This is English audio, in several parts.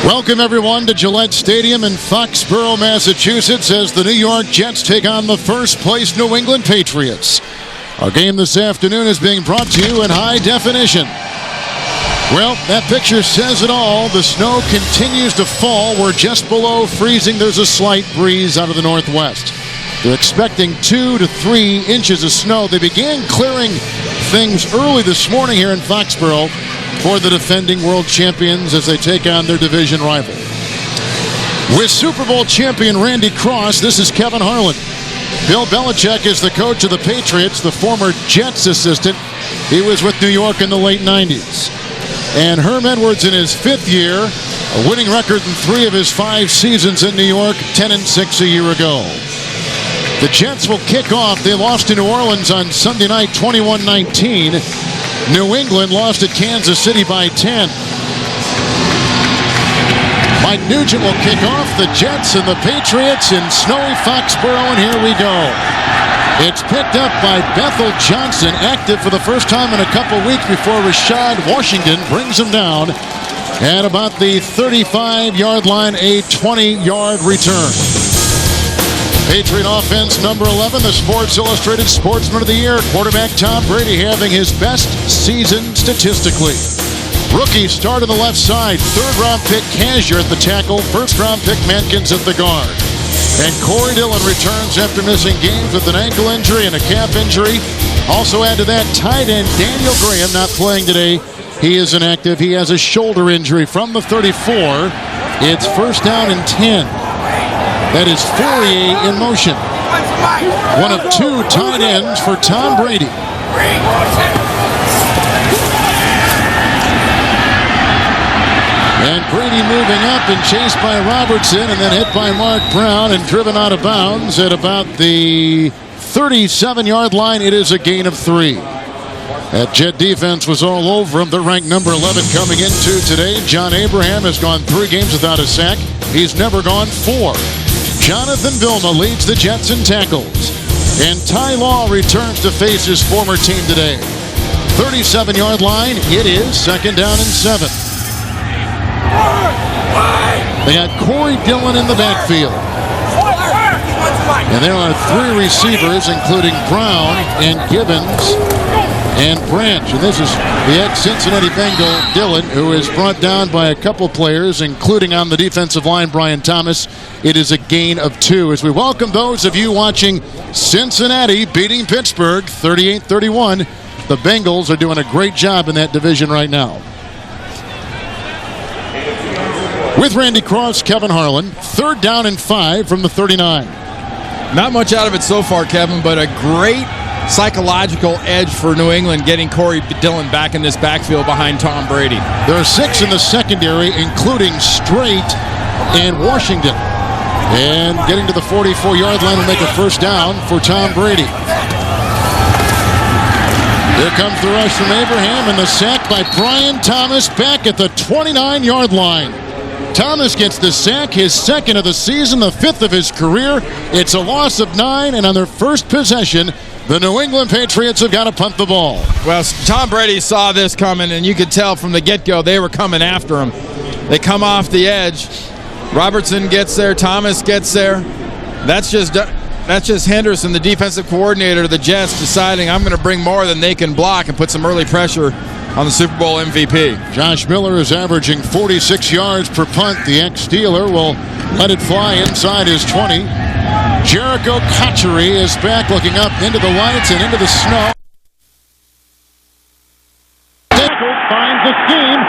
Welcome, everyone, to Gillette Stadium in Foxborough, Massachusetts, as the New York Jets take on the first-place New England Patriots. Our game this afternoon is being brought to you in high definition. Well, that picture says it all. The snow continues to fall. We're just below freezing. There's a slight breeze out of the northwest. They're expecting 2 to 3 inches of snow. They began clearing things early this morning here in Foxborough for the defending world champions as they take on their division rival. With Super Bowl champion Randy Cross, this is Kevin Harlan. Bill Belichick is the coach of the Patriots, the former Jets assistant. He was with New York in the late 90s. And Herm Edwards in his 5th year, a winning record in 3 of his 5 seasons in New York, 10-6 a year ago. The Jets will kick off. They lost to New Orleans on Sunday night, 21-19. New England lost at Kansas City by 10. Mike Nugent will kick off the Jets and the Patriots in snowy Foxborough, and here we go. It's picked up by Bethel Johnson, active for the first time in a couple weeks before Rashad Washington brings him down at about the 35-yard line, a 20-yard return. Patriot offense number 11, the Sports Illustrated Sportsman of the Year. Quarterback Tom Brady having his best season statistically. Rookie start on the left side. 3rd-round pick Kazir at the tackle. 1st-round pick Mankins at the guard. And Corey Dillon returns after missing games with an ankle injury and a calf injury. Also add to that, tight end Daniel Graham not playing today. He is inactive. He has a shoulder injury from the 34. It's 1st down and 10. That is Fourier in motion. One of 2 tight ends for Tom Brady. And Brady moving up and chased by Robertson and then hit by Mark Brown and driven out of bounds at about the 37-yard line. It is a gain of 3. That Jet defense was all over him. They're ranked number 11 coming into today. John Abraham has gone 3 games without a sack. He's never gone 4. Jonathan Vilma leads the Jets in tackles. And Ty Law returns to face his former team today. 37-yard line. It is 2nd down and 7. They got Corey Dillon in the backfield. And there are 3 receivers, including Brown and Gibbons and Branch. And this is the ex-Cincinnati Bengal Dillon, who is brought down by a couple players, including on the defensive line, Brian Thomas. It is a gain of 2 as we welcome those of you watching Cincinnati beating Pittsburgh 38-31. The Bengals are doing a great job in that division right now. With Randy Cross, Kevin Harlan, 3rd down and 5 from the 39. Not much out of it so far, Kevin, but a great psychological edge for New England getting Corey Dillon back in this backfield behind Tom Brady. There are 6 in the secondary, including Strait and Washington. And getting to the 44-yard line will make a 1st down for Tom Brady. Here comes the rush from Abraham and the sack by Brian Thomas back at the 29-yard line. Thomas gets the sack, his 2nd of the season, the 5th of his career. It's a loss of 9, and on their first possession, the New England Patriots have got to punt the ball. Well, Tom Brady saw this coming, and you could tell from the get-go they were coming after him. They come off the edge. Robertson gets there. Thomas gets there. That's just Henderson, the defensive coordinator of the Jets, deciding I'm going to bring more than they can block and put some early pressure on the Super Bowl MVP. Josh Miller is averaging 46 yards per punt. The ex-Steeler will let it fly inside his 20. Jericho Cotchery is back, looking up into the lights and into the snow. Finds a seam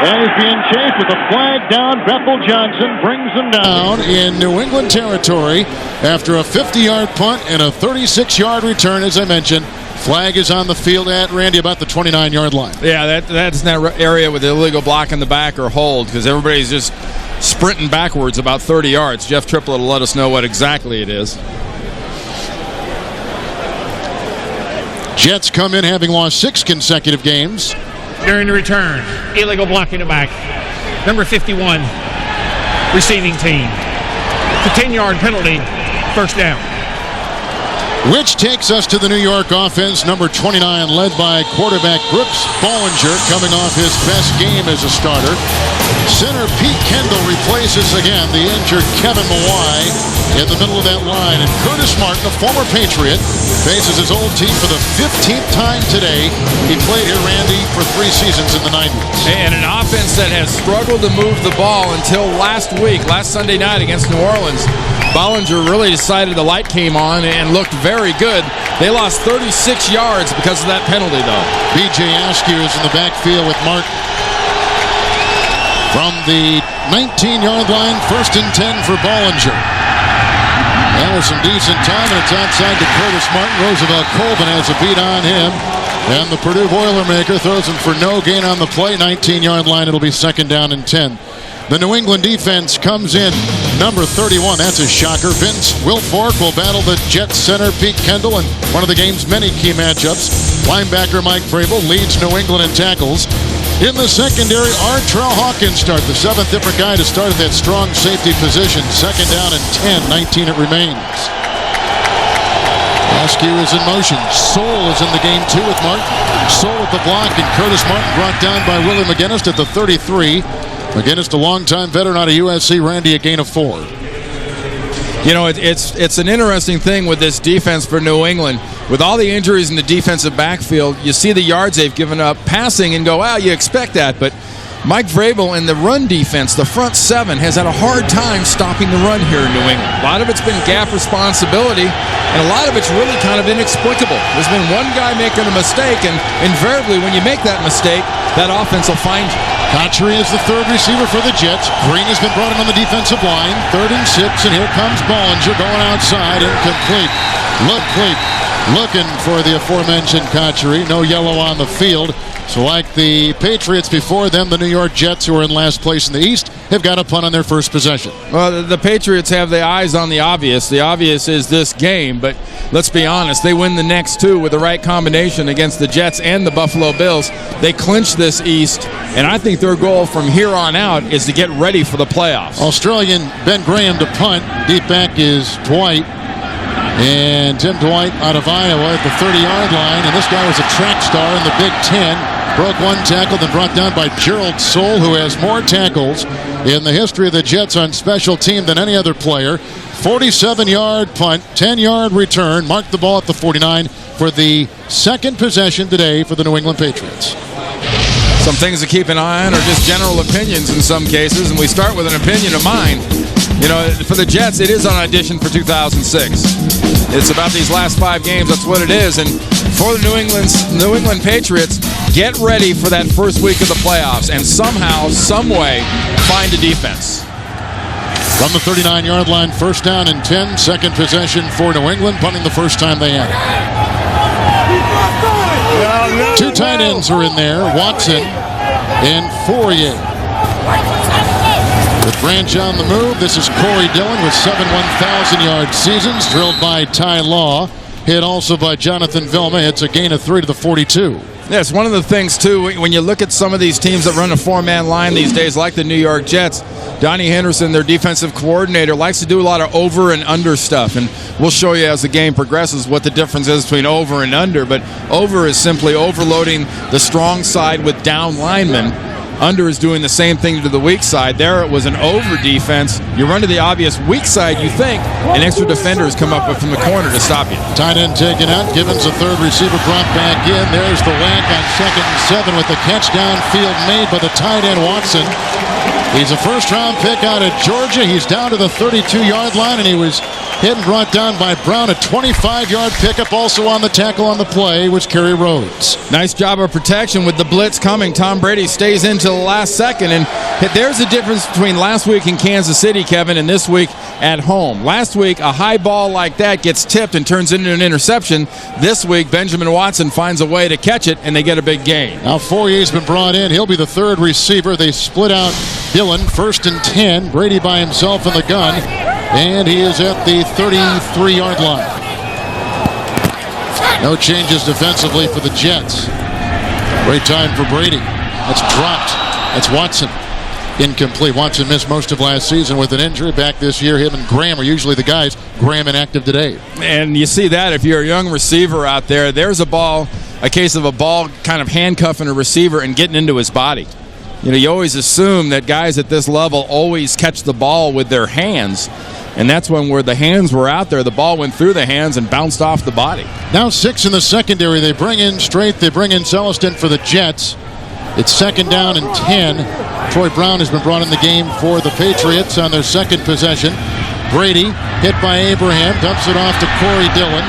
and is being chased with a flag down. Bethel Johnson brings him down in New England territory after a 50-yard punt and a 36-yard return, as I mentioned. Flag is on the field at Randy about the 29-yard line. Yeah, that's that area with the illegal block in the back or hold, because everybody's just sprinting backwards about 30 yards. Jeff Triplett will let us know what exactly it is. Jets come in having lost 6 consecutive games. During the return, illegal block in the back. Number 51, receiving team. It's a 10-yard penalty, 1st down. Which takes us to the New York offense, number 29, led by quarterback Brooks Bollinger, coming off his best game as a starter. Center Pete Kendall replaces again the injured Kevin Mawai in the middle of that line. And Curtis Martin, a former Patriot, faces his old team for the 15th time today. He played here, Randy, for 3 seasons in the 90s. And an offense that has struggled to move the ball until last Sunday night against New Orleans. Bollinger really decided the light came on and looked very good. They lost 36 yards because of that penalty, though. B.J. Askew is in the backfield with Martin. From the 19-yard line, 1st and 10 for Bollinger. That was some decent time, and it's outside to Curtis Martin. Roosevelt Colvin has a beat on him. And the Purdue Boilermaker throws him for no gain on the play. 19-yard line, it'll be 2nd down and 10. The New England defense comes in, number 31. That's a shocker. Vince Wilfork will battle the Jets center Pete Kendall in one of the game's many key matchups. Linebacker Mike Vrabel leads New England in tackles. In the secondary, Artrell Hawkins starts, the 7th different guy to start at that strong safety position. 2nd down and 10, 19 it remains. Askew is in motion. Soule is in the game too with Martin. Soule at the block, and Curtis Martin brought down by Willie McGinnis at the 33. McGinnis, the longtime veteran out of USC, Randy, a gain of 4. You know, it's an interesting thing with this defense for New England. With all the injuries in the defensive backfield, you see the yards they've given up passing and go, you expect that. But Mike Vrabel and the run defense, the front 7, has had a hard time stopping the run here in New England. A lot of it's been gap responsibility, and a lot of it's really kind of inexplicable. There's been one guy making a mistake, and invariably when you make that mistake, that offense will find you. Cotchery is the 3rd receiver for the Jets. Green has been brought in on the defensive line. 3rd and 6, and here comes Bollinger going outside, incomplete. Looking for the aforementioned Cotchery. No yellow on the field. So like the Patriots before them, the New York Jets, who are in last place in the East, have got a punt on their first possession. Well, the Patriots have their eyes on the obvious. The obvious is this game, but let's be honest, they win the next 2 with the right combination against the Jets and the Buffalo Bills. They clinch this East, and I think their goal from here on out is to get ready for the playoffs. Australian Ben Graham to punt. Deep back is Dwight. And Tim Dwight out of Iowa at the 30-yard line. And this guy was a track star in the Big Ten. Broke 1 tackle, then brought down by Gerald Soule, who has more tackles in the history of the Jets on special team than any other player. 47-yard punt, 10-yard return. Marked the ball at the 49 for the 2nd possession today for the New England Patriots. Some things to keep an eye on are just general opinions in some cases, and we start with an opinion of mine. You know, for the Jets, it is an audition for 2006. It's about these last 5 games. That's what it is. And for the New England Patriots, get ready for that first week of the playoffs and somehow, some way, find a defense. From the 39-yard line, 1st down and 10. 2nd possession for New England, punting the first time they had it. 2 tight ends are in there, Watson and Fourier. With Branch on the move, this is Corey Dillon with 7 1,000-yard seasons, drilled by Ty Law. Hit also by Jonathan Vilma. It's a gain of 3 to the 42. Yes, one of the things, too, when you look at some of these teams that run a 4-man line these days, like the New York Jets, Donnie Henderson, their defensive coordinator, likes to do a lot of over and under stuff. And we'll show you as the game progresses what the difference is between over and under. But over is simply overloading the strong side with down linemen. Under is doing the same thing to the weak side. There it was an over defense. You run to the obvious weak side, you think, and extra defenders come up from the corner to stop you. Tight end taken out. Givens, the 3rd receiver, brought back in. There's the whack on 2nd and 7 with the catch downfield made by the tight end Watson. He's a 1st-round pick out of Georgia. He's down to the 32-yard line, and he was hit and brought down by Brown. A 25-yard pickup. Also on the tackle on the play was Kerry Rhodes. Nice job of protection with the blitz coming. Tom Brady stays into the last second, and there's the difference between last week in Kansas City, Kevin, and this week at home. Last week, a high ball like that gets tipped and turns into an interception. This week, Benjamin Watson finds a way to catch it, and they get a big gain. Now Fourier's been brought in. He'll be the 3rd receiver. They split out Dillon, 1st and 10. Brady by himself in the gun, and he is at the 33-yard line. No changes defensively for the Jets. Great time for Brady. That's dropped. That's Watson. Incomplete. Watson missed most of last season with an injury. Back this year, him and Graham are usually the guys. Graham inactive today. And you see that if you're a young receiver out there, there's a case of a ball kind of handcuffing a receiver and getting into his body. You always assume that guys at this level always catch the ball with their hands. And that's where the hands were out there. The ball went through the hands and bounced off the body. Now 6 in the secondary. They bring in Celestin for the Jets. It's 2nd down and 10. Troy Brown has been brought in the game for the Patriots on their second possession. Brady hit by Abraham, dumps it off to Corey Dillon.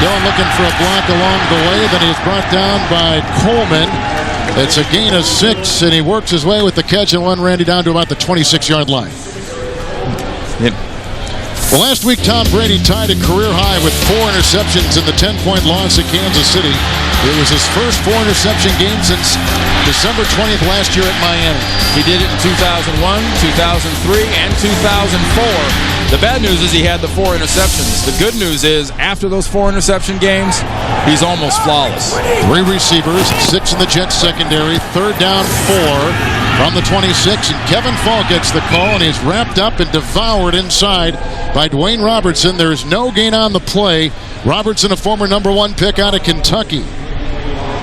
Dillon looking for a block along the way. Then he's brought down by Coleman. It's a gain of 6, and he works his way with the catch and run Randy down to about the 26-yard line. Well, last week, Tom Brady tied a career high with 4 interceptions in the 10-point loss at Kansas City. It was his first 4-interception game since December 20th last year at Miami. He did it in 2001, 2003, and 2004. The bad news is he had the 4 interceptions. The good news is, after those 4 interception games, he's almost flawless. 3 receivers, 6 in the Jets secondary, 3rd down 4 from the 26, and Kevin Falk gets the call, and he's wrapped up and devoured inside by Dwayne Robertson. There is no gain on the play. Robertson, a former number 1 pick out of Kentucky.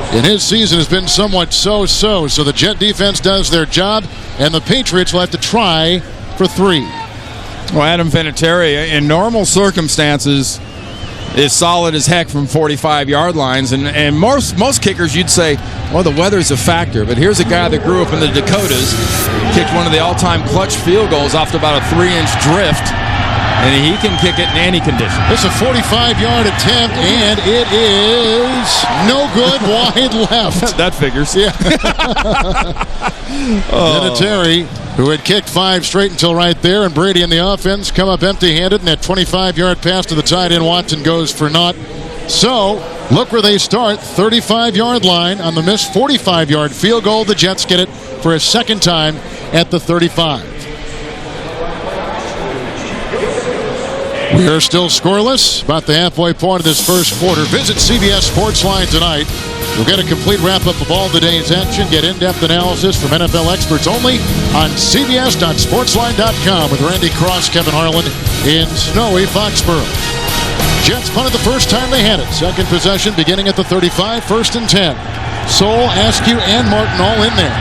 And his season has been somewhat so-so, so the Jet defense does their job, and the Patriots will have to try for 3. Well, Adam Vinatieri, in normal circumstances, is solid as heck from 45-yard lines. And most kickers, you'd say, well, the weather's a factor. But here's a guy that grew up in the Dakotas, kicked one of the all-time clutch field goals off to about a 3-inch drift, and he can kick it in any condition. It's a 45-yard attempt, and it is no good wide left. That figures. Yeah. Vinatieri, who had kicked 5 straight until right there, and Brady and the offense come up empty-handed, and that 25-yard pass to the tight end Watson goes for naught. So, look where they start, 35-yard line on the missed 45-yard field goal. The Jets get it for a second time at the 35. We are still scoreless, about the halfway point of this first quarter. Visit CBS Sportsline tonight. You'll get a complete wrap-up of all the day's action, get in-depth analysis from NFL experts only on CBS.Sportsline.com with Randy Cross, Kevin Harlan in snowy Foxborough. Jets punted the first time they had it. Second possession beginning at the 35, 1st and 10. Soule, Askew, and Martin all in there.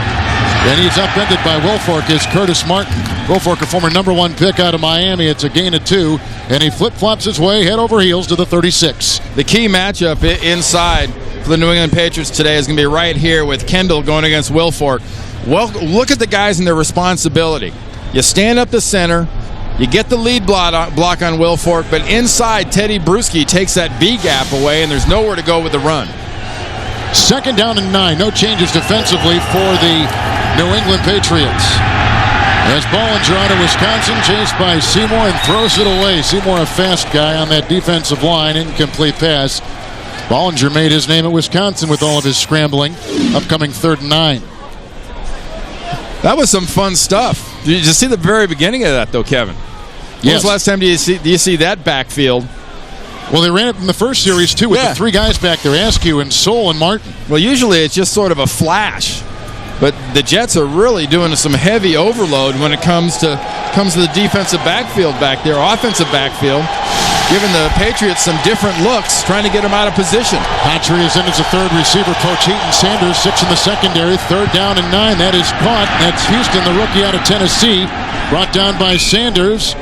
And he's upended by Wilfork is Curtis Martin. Wilfork, a former number 1 pick out of Miami. It's a gain of 2, and he flip-flops his way head over heels to the 36. The key matchup inside for the New England Patriots today is going to be right here with Kendall going against Wilfork. Well, look at the guys and their responsibility. You stand up the center, you get the lead block on Wilfork, but inside Teddy Bruschi takes that B gap away, and there's nowhere to go with the run. 2nd down and 9. No changes defensively for the New England Patriots. As Bollinger out of Wisconsin, chased by Seymour and throws it away. Seymour, a fast guy on that defensive line. Incomplete pass. Bollinger made his name at Wisconsin with all of his scrambling. Upcoming 3rd and 9. That was some fun stuff. Did you see the very beginning of that, though, Kevin? Yes. When was the last time do you see that backfield? Well, they ran it in the first series, too, with the 3 guys back there, Askew and Soule and Martin. Well, usually it's just sort of a flash. But the Jets are really doing some heavy overload when it comes to the defensive backfield back there, offensive backfield, giving the Patriots some different looks, trying to get them out of position. Patry is in as a 3rd receiver. Pocheaton Sanders, 6 in the secondary. 3rd down and 9. That is caught. That's Houston, the rookie out of Tennessee, brought down by Sanders.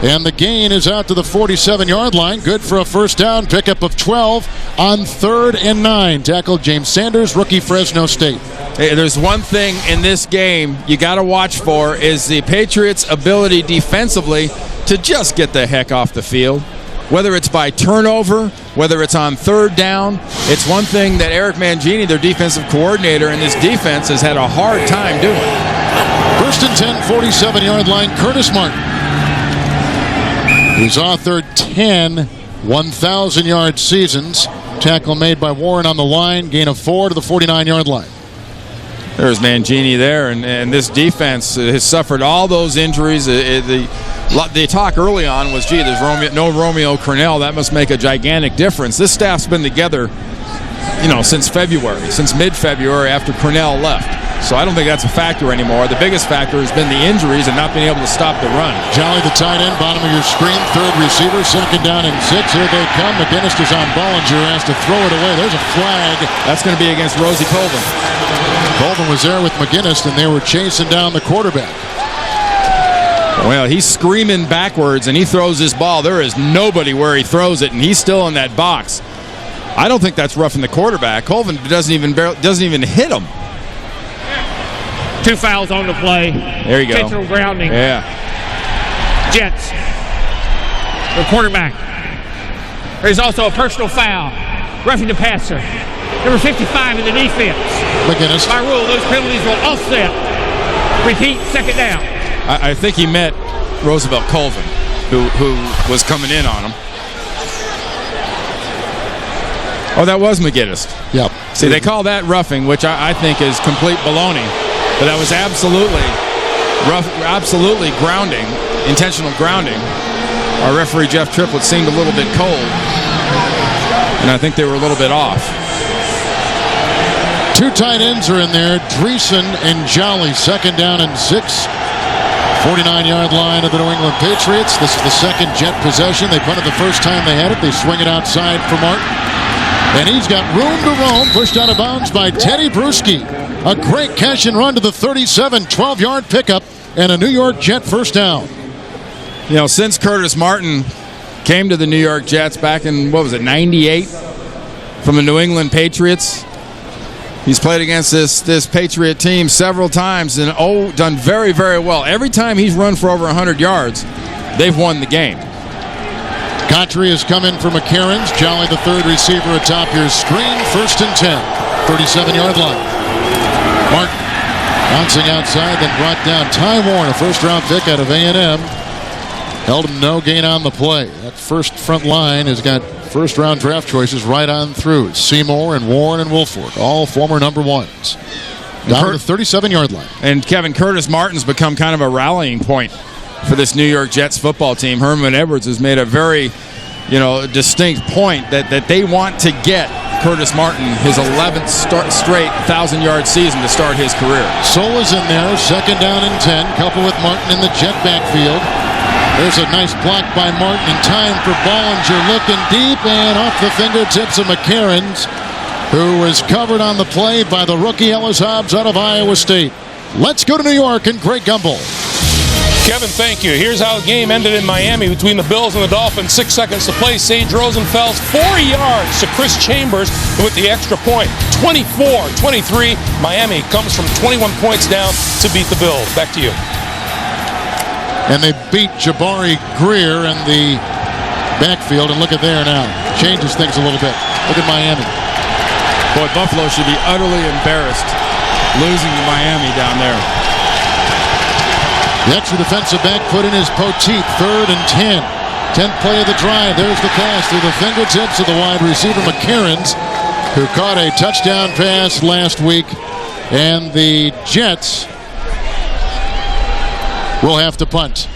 And the gain is out to the 47-yard line. Good for a 1st down. Pickup of 12 on 3rd and 9. Tackled James Sanders, rookie, Fresno State. Hey, there's one thing in this game you got to watch for is the Patriots' ability defensively to just get the heck off the field. Whether it's by turnover, whether it's on 3rd down, it's one thing that Eric Mangini, their defensive coordinator, and this defense has had a hard time doing. 1st and 10, 47-yard line, Curtis Martin. He's authored 10 1,000-yard seasons. Tackle made by Warren on the line. Gain of 4 to the 49-yard line. There's Mangini there, and this defense has suffered all those injuries. The talk early on was, gee, there's no Romeo Crennel. That must make a gigantic difference. This staff's been together, since mid-February after Crennel left. So I don't think that's a factor anymore. The biggest factor has been the injuries and not being able to stop the run. Jolly, the tight end, bottom of your screen, 3rd receiver, 2nd down and 6. Here they come. McGinnis is on Bollinger, has to throw it away. There's a flag. That's going to be against Rosie Colvin. Colvin was there with McGinnis, and they were chasing down the quarterback. Well, he's screaming backwards, and he throws this ball. There is nobody where he throws it, and he's still in that box. I don't think that's roughing the quarterback. Colvin doesn't even hit him. 2 fouls on the play. There you go. Intentional grounding. Yeah. Jets. The quarterback. There's also a personal foul. Roughing the passer. Number 55 in the defense. McGinnis. By rule, those penalties will offset. Repeat, second down. I think he meant Roosevelt Colvin, who was coming in on him. Oh, that was McGinnis. Yep. See, they call that roughing, which I think is complete baloney. But that was absolutely grounding, intentional grounding. Our referee, Jeff Triplett, seemed a little bit cold. And I think they were a little bit off. 2 tight ends are in there. Dreesen and Jolly. Second down and 6. 49-yard line of the New England Patriots. This is the second Jet possession. They punted the first time they had it. They swing it outside for Martin. And he's got room to roam. Pushed out of bounds by Teddy Bruschi. A great catch and run to the 37. 12-yard pickup and a New York Jet first down. You know, since Curtis Martin came to the New York Jets back in, 98? From the New England Patriots. He's played against this Patriot team several times and done very, very well. Every time he's run for over 100 yards, they've won the game. Contry has come in for McCarron's. Jolly, the third receiver atop your screen. First and 10. 37-yard line. Martin bouncing outside, then brought down. Ty Warren, a first-round pick out of A&M. Held him no gain on the play. That first front line has got first-round draft choices right on through. Seymour and Warren and Wolford, all former number 1s. Down to the 37-yard line. And Kevin, Curtis Martin's become kind of a rallying point for this New York Jets football team. Herman Edwards has made a very, distinct point that they want to get Curtis Martin his 11th straight 1,000-yard season to start his career. Sola's in there, second down and 10, coupled with Martin in the Jet backfield. There's a nice block by Martin in time for Bollinger, looking deep and off the fingertips of McCarron's, who was covered on the play by the rookie Ellis Hobbs out of Iowa State. Let's go to New York and Greg Gumbel. Kevin, thank you. Here's how the game ended in Miami between the Bills and the Dolphins. 6 seconds to play. Sage Rosenfels 4 yards to Chris Chambers with the extra point. 24-23. Miami comes from 21 points down to beat the Bills. Back to you. And they beat Jabari Greer in the backfield. And look at there now. Changes things a little bit. Look at Miami. Boy, Buffalo should be utterly embarrassed losing to Miami down there. The extra defensive back put in his Poteet. 3rd and 10. 10th play of the drive. There's the pass through the fingertips of the wide receiver McCarron's, who caught a touchdown pass last week. And the Jets will have to punt.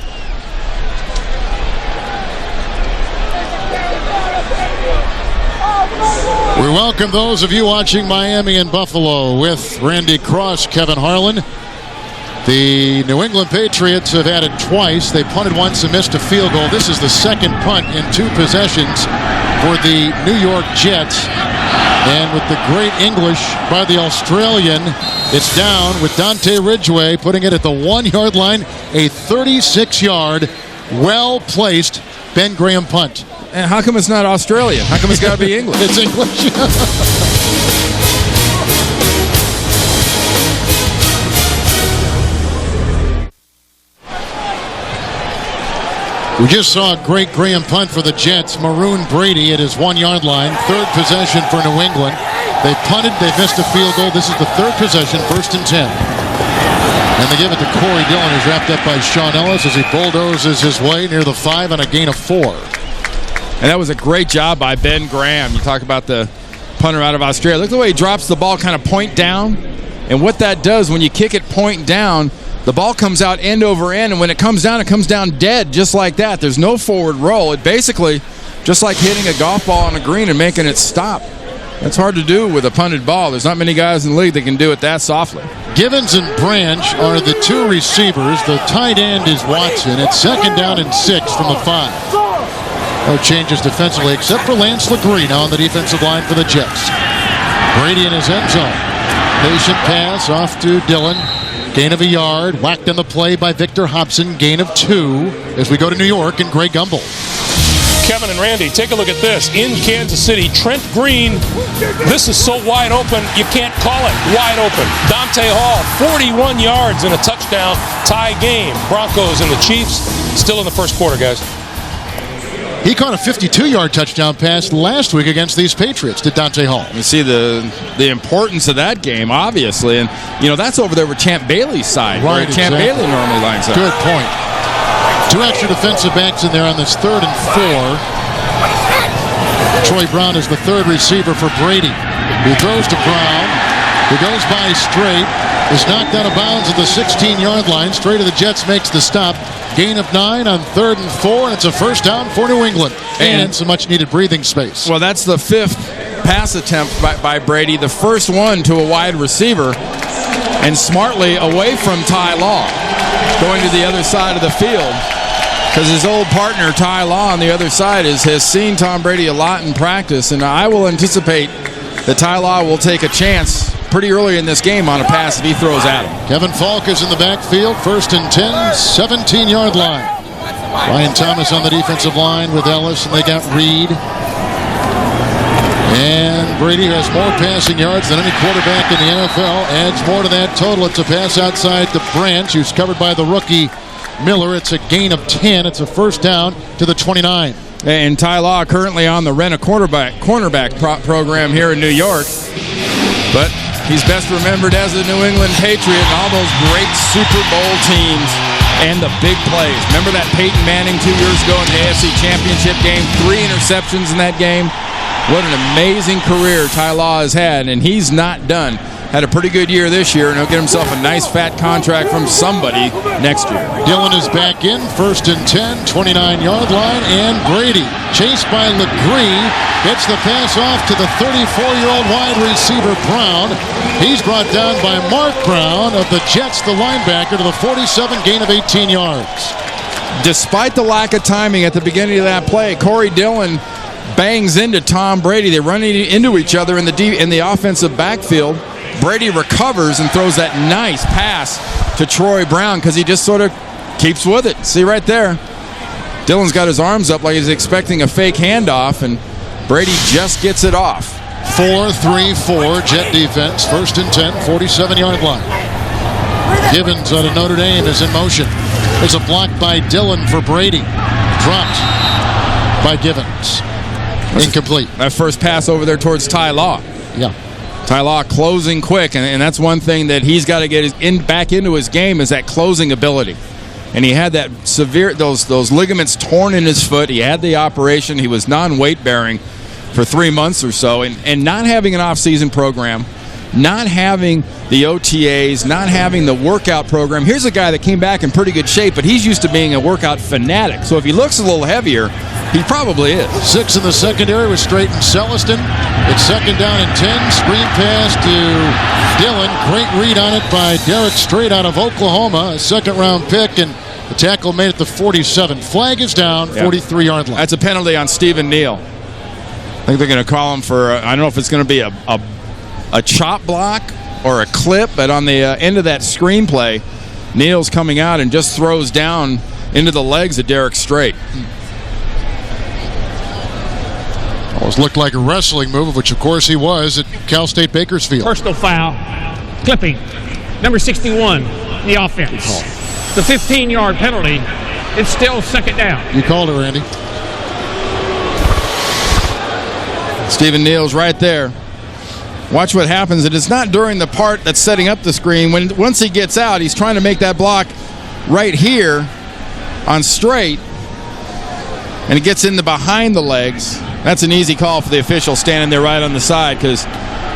We welcome those of you watching Miami and Buffalo with Randy Cross, Kevin Harlan. The New England Patriots have had it twice. They punted once and missed a field goal. This is the second punt in 2 possessions for the New York Jets. And with the great English by the Australian, it's down with Dante Ridgway putting it at the 1-yard line. A 36-yard, well-placed Ben Graham punt. And how come it's not Australian? How come it's got to be English? It's English. We just saw a great Graham punt for the Jets. Maroon Brady at his 1-yard line. 3rd possession for New England. They punted. They missed a field goal. This is the 3rd possession, 1st and 10. And they give it to Corey Dillon, who's wrapped up by Sean Ellis as he bulldozes his way near the 5 on a gain of 4. And that was a great job by Ben Graham. You talk about the punter out of Australia. Look at the way he drops the ball kind of point down. And what that does when you kick it point down, the ball comes out end over end, and when it comes down dead, just like that. There's no forward roll. It basically, just like hitting a golf ball on a green and making it stop. That's hard to do with a punted ball. There's not many guys in the league that can do it that softly. Givens and Branch are the 2 receivers. The tight end is Watson. It's 2nd down and 6 from the 5. No changes defensively except for Lance Legree now on the defensive line for the Jets. Brady in his end zone. Patient pass off to Dillon. Gain of a yard. Whacked on the play by Victor Hobson. Gain of 2 as we go to New York and Greg Gumbel. Kevin and Randy, take a look at this. In Kansas City, Trent Green, this is so wide open, you can't call it. Wide open. Dante Hall, 41 yards and a touchdown. Tie game. Broncos and the Chiefs still in the first quarter, guys. He caught a 52-yard touchdown pass last week against these Patriots, did Dante Hall. You see the importance of that game, obviously. And, that's over there with Champ Bailey's side, right, where Champ Bailey normally lines up. Good point. 2 extra defensive backs in there on this 3rd and 4. Troy Brown is the 3rd receiver for Brady. He throws to Brown. He goes by straight. Is knocked out of bounds at the 16-yard line. Straight to the Jets makes the stop. Gain of 9 on 3rd and 4, and it's a first down for New England. And some much-needed breathing space. Well, that's the 5th pass attempt by Brady. The first one to a wide receiver, and smartly away from Ty Law, going to the other side of the field. Because his old partner, Ty Law, on the other side has seen Tom Brady a lot in practice, and I will anticipate that Ty Law will take a chance pretty early in this game on a pass if he throws at him. Kevin Falk is in the backfield, 1st and 10, 17-yard line. Ryan Thomas on the defensive line with Ellis, and they got Reed. And Brady has more passing yards than any quarterback in the NFL. Adds more to that total. It's a pass outside to Branch, who's covered by the rookie Miller. It's a gain of 10. It's a first down to the 29. And Ty Law currently on the rent-a-cornerback program here in New York. But he's best remembered as the New England Patriot and all those great Super Bowl teams and the big plays. Remember that Peyton Manning 2 years ago in the AFC Championship game? 3 interceptions in that game. What an amazing career Ty Law has had, and he's not done. Had a pretty good year this year, and he'll get himself a nice fat contract from somebody next year. Dillon is back in, 1st and 10, 29-yard line, and Brady, chased by Legree, gets the pass off to the 34-year-old wide receiver Brown. He's brought down by Mark Brown of the Jets, the linebacker, to the 47, gain of 18 yards. Despite the lack of timing at the beginning of that play, Corey Dillon bangs into Tom Brady. They run into each other in the offensive backfield. Brady recovers and throws that nice pass to Troy Brown because he just sort of keeps with it. See right there? Dillon's got his arms up like he's expecting a fake handoff, and Brady just gets it off. 4-3-4 Jet defense, 1st and 10, 47-yard line. Gibbons out of Notre Dame is in motion. There's a block by Dillon for Brady. Dropped by Gibbons. Incomplete. That first pass over there towards Ty Law. Yeah. Ty Law closing quick, and that's one thing that he's got to get back into his game is that closing ability. And he had that severe those ligaments torn in his foot. He had the operation. He was non-weight bearing for 3 months or so, and not having an off-season program, not having the OTAs, not having the workout program. Here's a guy that came back in pretty good shape, but he's used to being a workout fanatic. So if he looks a little heavier, he probably is. 6 in the secondary with Straight and Celestin. It's 2nd down and 10. Screen pass to Dillon. Great read on it by Derek Strait out of Oklahoma. A 2nd-round pick, and the tackle made it to 47. Flag is down, 43-yard line. That's a penalty on Stephen Neal. I think they're going to call him for, I don't know if it's going to be a chop block or a clip, but on the end of that screenplay, Neal's coming out and just throws down into the legs of Derek Strait. Almost looked like a wrestling move, which of course he was at Cal State Bakersfield. Personal foul. Clipping. Number 61, the offense. The 15-yard penalty. It's still 2nd down. You called it, Randy. Stephen Neal's right there. Watch what happens. And it's not during the part that's setting up the screen. Once he gets out, he's trying to make that block right here on Strait. And it gets in the behind the legs. That's an easy call for the official standing there right on the side because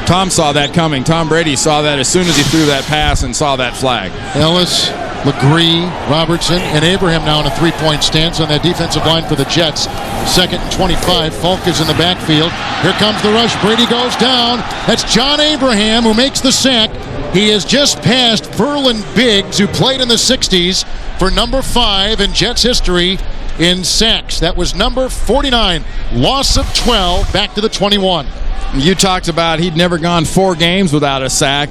Tom saw that coming. Tom Brady saw that as soon as he threw that pass and saw that flag. Ellis, Legree, Robertson, and Abraham now in a 3-point stance on that defensive line for the Jets. 2nd and 25. Falk is in the backfield. Here comes the rush. Brady goes down. That's John Abraham who makes the sack. He has just passed Verlin Biggs, who played in the 60s for number 5 in Jets history in sacks. That was number 49. Loss of 12, back to the 21. You talked about he'd never gone 4 games without a sack.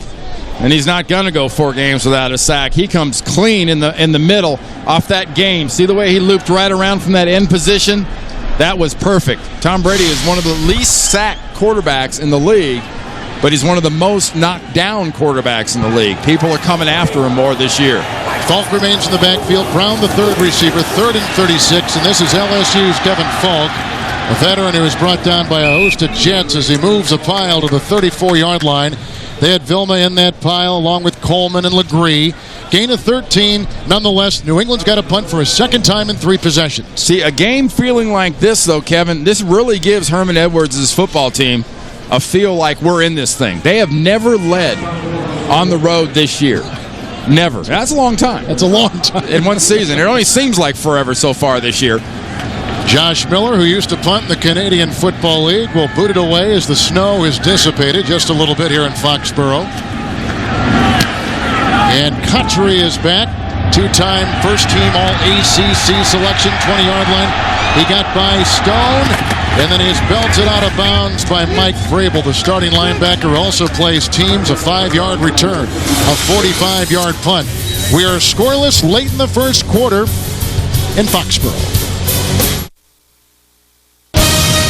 And he's not going to go 4 games without a sack. He comes clean in the middle off that game. See the way he looped right around from that end position? That was perfect. Tom Brady is one of the least sacked quarterbacks in the league, but he's one of the most knocked down quarterbacks in the league. People are coming after him more this year. Falk remains in the backfield. Brown, the third receiver, 3rd and 36, and this is LSU's Kevin Falk, a veteran who is brought down by a host of Jets as he moves a pile to the 34-yard line. They had Vilma in that pile along with Coleman and Legree. Gain of 13. Nonetheless, New England's got a punt for a second time in 3 possessions. See, a game feeling like this, though, Kevin, this really gives Herman Edwards' football team a feel like we're in this thing. They have never led on the road this year. Never. That's a long time. That's a long time. In one season. It only seems like forever so far this year. Josh Miller, who used to punt in the Canadian Football League, will boot it away as the snow is dissipated just a little bit here in Foxborough. And Cotchery is back. 2-time first-team All-ACC selection, 20-yard line. He got by Stone, and then he's belted out of bounds by Mike Vrabel, the starting linebacker, also plays teams, a 5-yard return, a 45-yard punt. We are scoreless late in the first quarter in Foxborough.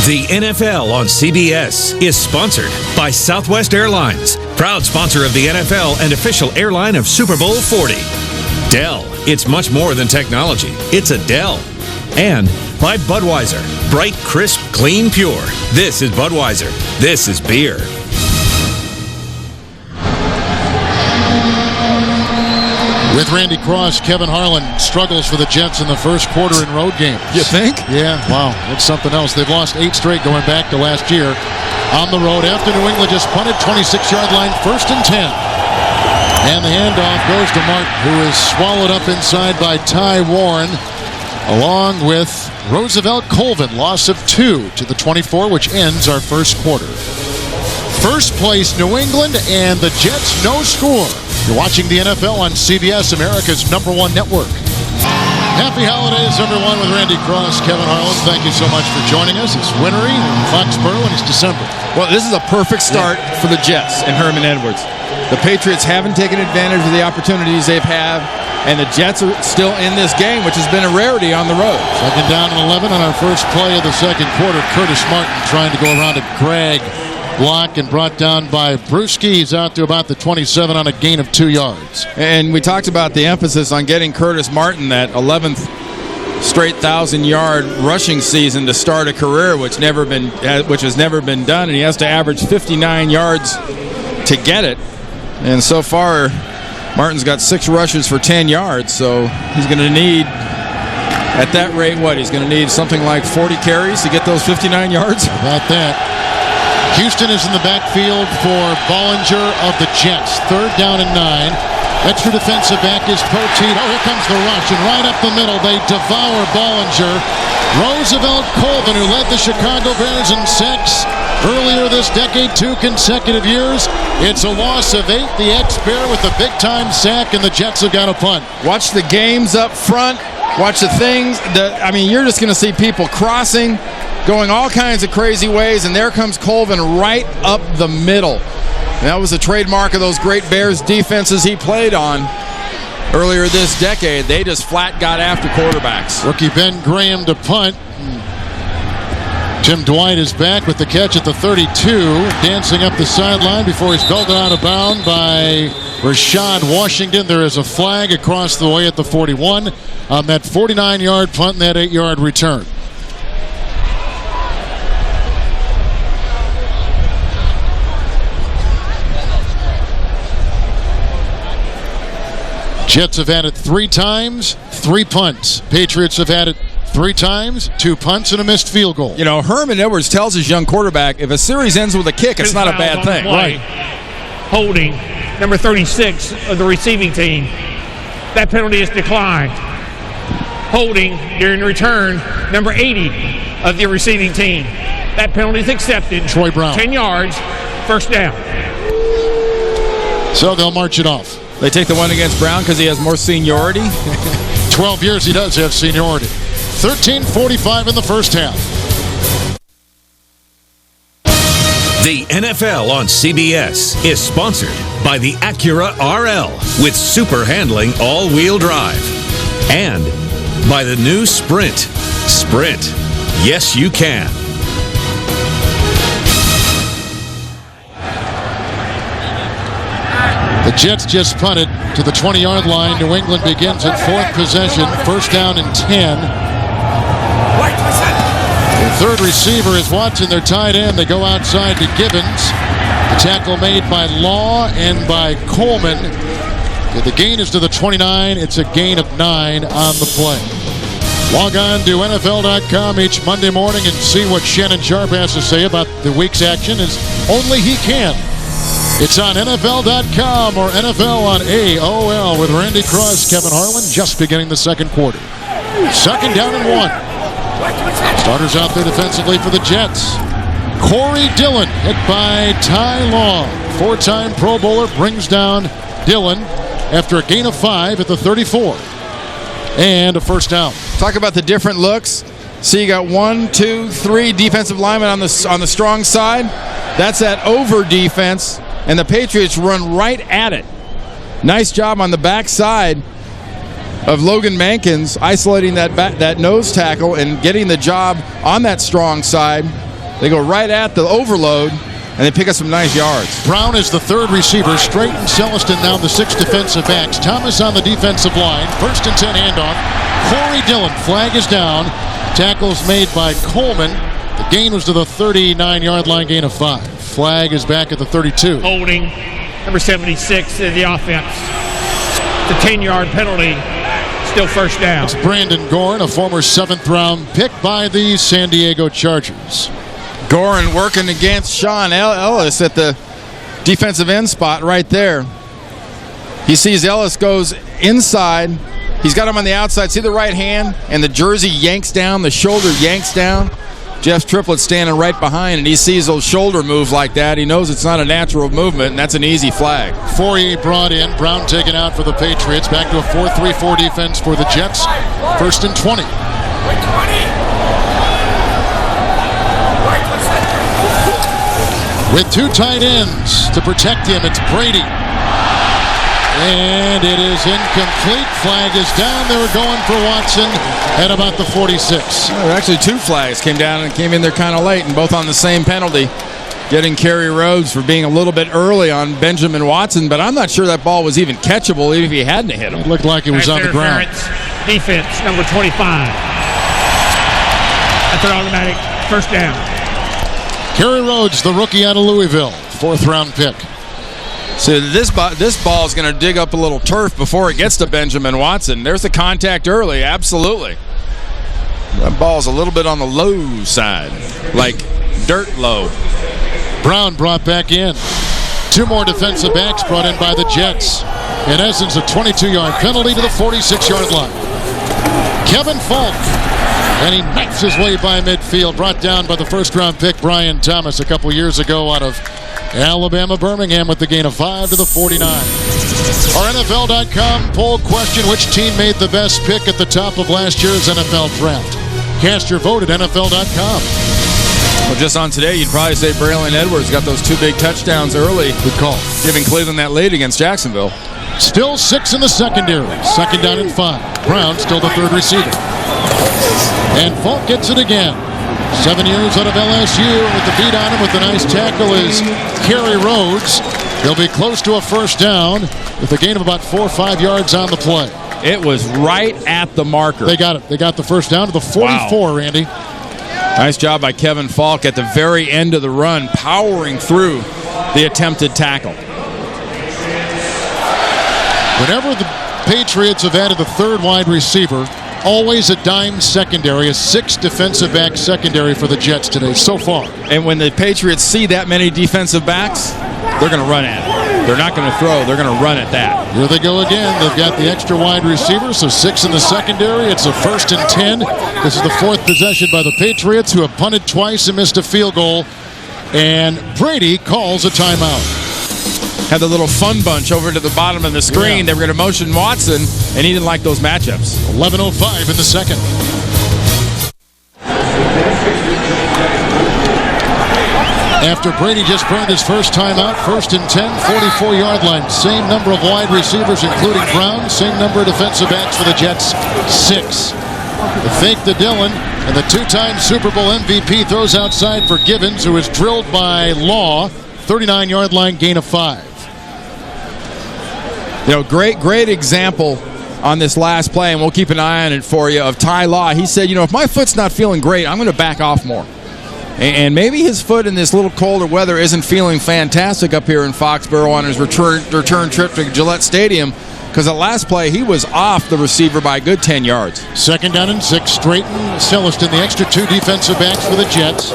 The NFL on CBS is sponsored by Southwest Airlines, proud sponsor of the NFL and official airline of Super Bowl 40. Dell, it's much more than technology. It's a Dell. And by Budweiser, bright, crisp, clean, pure. This is Budweiser. This is beer. With Randy Cross, Kevin Harlan struggles for the Jets in the first quarter in road games. You think? Yeah, wow, that's something else. They've lost 8 straight going back to last year on the road after New England just punted, 26-yard line, 1st and 10. And the handoff goes to Martin, who is swallowed up inside by Ty Warren, along with Roosevelt Colvin. Loss of 2 to the 24, which ends our first quarter. First place, New England, and the Jets no score. You're watching the NFL on CBS, America's #1 network. Happy holidays, everyone, with Randy Cross, Kevin Harlan. Thank you so much for joining us. It's wintry in Foxborough, and it's December. Well, this is a perfect start for the Jets and Herman Edwards. The Patriots haven't taken advantage of the opportunities they've had, and the Jets are still in this game, which has been a rarity on the road. Second down and 11 on our first play of the second quarter. Curtis Martin trying to go around a Gregg block and brought down by Brewski. He's out to about the 27 on a gain of 2 yards. And we talked about the emphasis on getting Curtis Martin that 11th straight 1,000-yard rushing season to start a career, which has never been done, and he has to average 59 yards to get it. And so far, Martin's got 6 rushes for 10 yards, so he's going to need, at that rate, he's going to need something like 40 carries to get those 59 yards? About that. Houston is in the backfield for Bollinger of the Jets. 3rd down and 9. Extra defensive back is Poteet. Oh, here comes the rush, and right up the middle, they devour Bollinger. Roosevelt Colvin, who led the Chicago Bears in sacks earlier this decade, 2 consecutive years. It's a loss of 8. The ex-Bear with a big-time sack, and the Jets have got a punt. Watch the games up front. Watch the things. You're just going to see people crossing, going all kinds of crazy ways, and there comes Colvin right up the middle. And that was a trademark of those great Bears defenses he played on earlier this decade. They just flat got after quarterbacks. Rookie Ben Graham to punt. Tim Dwight is back with the catch at the 32, dancing up the sideline before he's belted out of bounds by Rashad Washington. There is a flag across the way at the 41 on that 49-yard punt and that 8-yard return. Jets have had it 3 times, 3 punts. Patriots have had it 3 times, 2 punts, and a missed field goal. You know, Herman Edwards tells his young quarterback, if a series ends with a kick, it's not a bad thing. Right. Holding number 36 of the receiving team. That penalty is declined. Holding during return number 80 of the receiving team. That penalty is accepted. Troy Brown. 10 yards, 1st down. So they'll march it off. They take the one against Brown because he has more seniority. 12 years he does have seniority. 13:45 in the first half. The NFL on CBS is sponsored by the Acura RL with super handling all-wheel drive. And by the new Sprint. Sprint. Yes, you can. The Jets just punted to the 20-yard line. New England begins at fourth possession. First down and 10. The third receiver is Watson, their tight end. They go outside to Gibbons. The tackle made by Law and by Coleman. The gain is to the 29. It's a gain of 9 on the play. Log on to NFL.com each Monday morning and see what Shannon Sharpe has to say about the week's action as only he can. It's on NFL.com or NFL on AOL with Randy Cross, Kevin Harlan, just beginning the second quarter. Second down and 1. Starters out there defensively for the Jets. Corey Dillon hit by Ty Law. Four-time Pro Bowler brings down Dillon after a gain of 5 at the 34. And a first down. Talk about the different looks. See, you got 1, 2, 3 defensive linemen on the strong side. That's that over defense, and the Patriots run right at it. Nice job on the backside of Logan Mankins, isolating that nose tackle and getting the job on that strong side. They go right at the overload, and they pick up some nice yards. Brown is the third receiver. Straight and Celestin now the 6 defensive backs. Thomas on the defensive line. First and 10 handoff. Corey Dillon. Flag is down. Tackles made by Coleman. The gain was to the 39-yard line, gain of 5. Flag is back at the 32. Holding, number 76 in the offense. It's a 10-yard penalty. Still first down. It's Brandon Gorin, a former 7th-round pick by the San Diego Chargers. Gorin working against Sean Ellis at the defensive end spot right there. He sees Ellis goes inside. He's got him on the outside. See the right hand? And the jersey yanks down. The shoulder yanks down. Jeff Triplett standing right behind, and he sees those shoulder moves like that. He knows it's not a natural movement, and that's an easy flag. Fourier brought in. Brown taken out for the Patriots. Back to a 4-3-4 defense for the Jets. First and 20. With 2 tight ends to protect him, it's Brady. And it is incomplete. Flag is down. They were going for Watson at about the 46. Well, actually, 2 flags came down and came in there kind of late, and both on the same penalty. Getting Kerry Rhodes for being a little bit early on Benjamin Watson, but I'm not sure that ball was even catchable even if he hadn't hit him. It looked like it was on the ground. Defense, number 25. That's an automatic first down. Kerry Rhodes, the rookie out of Louisville, 4th-round pick. So this ball is going to dig up a little turf before it gets to Benjamin Watson. There's the contact early, absolutely. That ball's a little bit on the low side, like dirt low. Brown brought back in. 2 more defensive backs brought in by the Jets. In essence, a 22-yard penalty to the 46-yard line. Kevin Falk. And he knifes his way by midfield, brought down by the first-round pick, Brian Thomas, a couple years ago out of Alabama Birmingham with the gain of 5 to the 49. Our NFL.com poll question, which team made the best pick at the top of last year's NFL draft? Cast your vote at NFL.com. Well, just on today, you'd probably say Braylon Edwards got those 2 big touchdowns early. Good call. Giving Cleveland that lead against Jacksonville. Still 6 in the secondary. Second down and 5. Brown still the third receiver. And Falk gets it again. 7 years out of LSU, with the beat on him with the nice tackle is Kerry Rhodes. He'll be close to a first down with a gain of about 4 or 5 yards on the play. It was right at the marker. They got it. They got the first down to the 44, wow. Randy. Nice job by Kevin Falk at the very end of the run, powering through the attempted tackle. Whenever the Patriots have added the third wide receiver, always a dime secondary, a 6 defensive back secondary for the Jets today so far. And when the Patriots see that many defensive backs, they're going to run at it. They're not going to throw. They're going to run at that. Here they go again. They've got the extra wide receiver, so 6 in the secondary. It's a first and 10. This is the 4th possession by the Patriots, who have punted twice and missed a field goal. And Brady calls a timeout. Had the little fun bunch over to the bottom of the screen. Yeah. They were going to motion Watson, and he didn't like those matchups. 11:05 in the second. after Brady just burned his first time out. 1st and 10, 44-yard line. Same number of wide receivers, including Brown. Same number of defensive backs for the Jets, 6. The fake to Dillon, and the 2-time Super Bowl MVP throws outside for Givens, who is drilled by Law. 39-yard line, gain of 5. Great example on this last play, and we'll keep an eye on it for you, of Ty Law. He said, if my foot's not feeling great, I'm going to back off more. And maybe his foot in this little colder weather isn't feeling fantastic up here in Foxborough on his return trip to Gillette Stadium, because the last play he was off the receiver by a good 10 yards. 2nd down and 6. Straighten, Celestin, the extra 2 defensive backs for the Jets.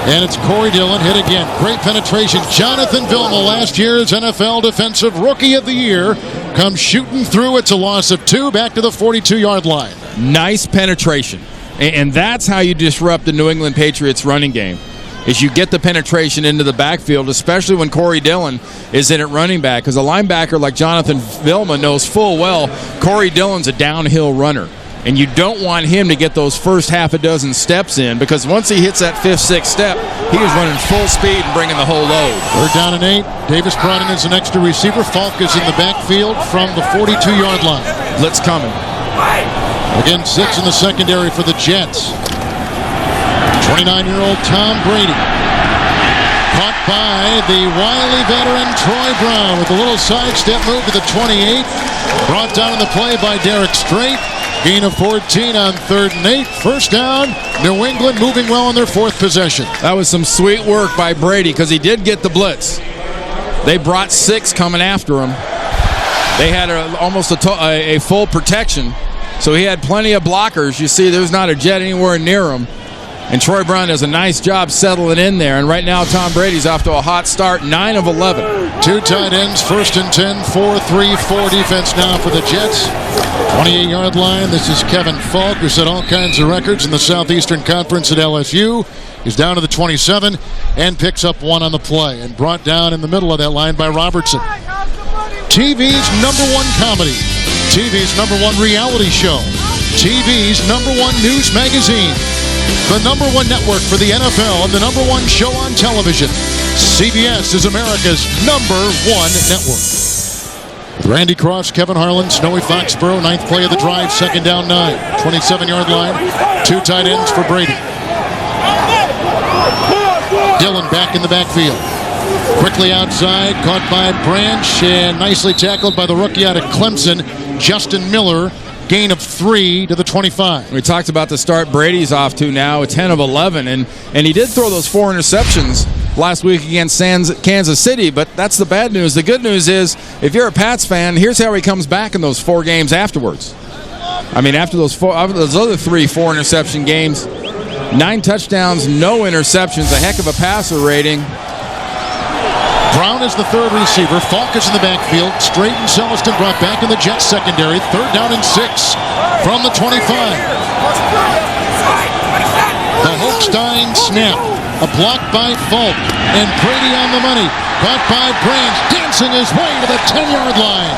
And it's Corey Dillon, hit again. Great penetration. Jonathan Vilma, last year's NFL Defensive Rookie of the Year, comes shooting through. It's a loss of 2, back to the 42-yard line. Nice penetration. And that's how you disrupt the New England Patriots running game, is you get the penetration into the backfield, especially when Corey Dillon is in at running back, because a linebacker like Jonathan Vilma knows full well Corey Dillon's a downhill runner. And you don't want him to get those first half a dozen steps in, because once he hits that 5th, 6th step, he is running full speed and bringing the whole load. 3rd down and 8. Davis brought in as an extra receiver. Falk is in the backfield from the 42-yard line. Blitz coming. Again, 6 in the secondary for the Jets. 29-year-old Tom Brady. Caught by the wily veteran Troy Brown with a little sidestep move to the 28. Brought down in the play by Derek Strait. Gain of 14 on 3rd and 8. First down. New England moving well on their 4th possession. That was some sweet work by Brady, because he did get the blitz. They brought 6 coming after him. They had almost a full protection, so he had plenty of blockers. You see, there's not a jet anywhere near him. And Troy Brown does a nice job settling in there. And right now, Tom Brady's off to a hot start, 9 of 11. 2 tight ends, 1st and 10, 4-3-4 defense now for the Jets. 28-yard line. This is Kevin Falk, who set all kinds of records in the Southeastern Conference at LSU. He's down to the 27 and picks up 1 on the play, and brought down in the middle of that line by Robertson. TV's #1 comedy. TV's #1 reality show. TV's #1 news magazine. The #1 network for the NFL and the #1 show on television. CBS is America's #1 network. Randy Cross, Kevin Harlan, Snowy Foxborough, 9th play of the drive, 2nd down 9. 27-yard line, 2 tight ends for Brady. Dillon back in the backfield. Quickly outside, caught by Branch, and nicely tackled by the rookie out of Clemson, Justin Miller. Gain of 3 to the 25. We talked about the start Brady's off to now, a 10 of 11, and he did throw those 4 interceptions last week against Kansas City, but that's the bad news. The good news is, if you're a Pats fan, here's how he comes back in those 4 games afterwards. I mean, after those other 3 4-interception games, 9 touchdowns, no interceptions, a heck of a passer rating. Brown is the 3rd receiver. Falk is in the backfield. Strait and Celestin brought back in the Jets secondary. 3rd down and 6 from the 25. The Holstein snap. A block by Falk. And Brady on the money. Caught by Branch, dancing his way to the 10-yard line.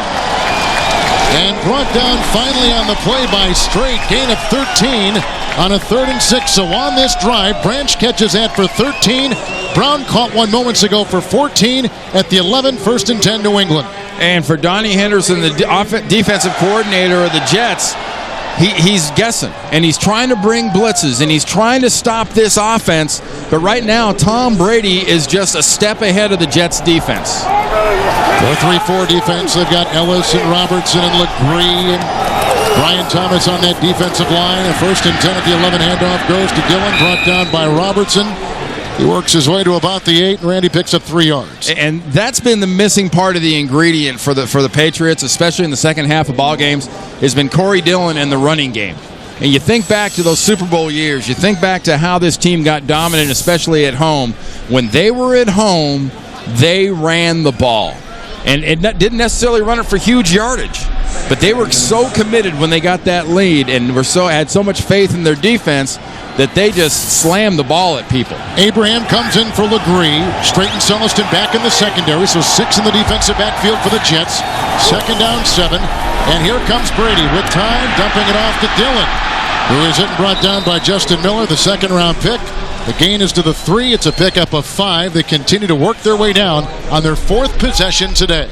And brought down finally on the play by Strait. Gain of 13 on a 3rd and 6. So on this drive, Branch catches that for 13. Brown caught one moments ago for 14 at the 11, 1st and 10, New England. And for Donnie Henderson, the defensive coordinator of the Jets, he's guessing, and he's trying to bring blitzes, and he's trying to stop this offense. But right now, Tom Brady is just a step ahead of the Jets' defense. 4-3-4 defense. They've got Ellis and Robertson and Legree and Brian Thomas on that defensive line. A 1st and 10 at the 11. Handoff goes to Dillon, brought down by Robertson. He works his way to about the 8, and Randy picks up 3 yards. And that's been the missing part of the ingredient for the Patriots, especially in the second half of ball games, has been Corey Dillon and the running game. And you think back to those Super Bowl years, you think back to how this team got dominant, especially at home. When they were at home, they ran the ball. And it didn't necessarily run it for huge yardage, but they were so committed when they got that lead, and had so much faith in their defense that they just slammed the ball at people. Abraham comes in for Legree. Strait and Celestin back in the secondary, so 6 in the defensive backfield for the Jets. 2nd down 7, and here comes Brady with time, dumping it off to Dillon, who is hit and brought down by Justin Miller, the 2nd-round pick. The gain is to the 3. It's a pickup of 5. They continue to work their way down on their 4th possession today.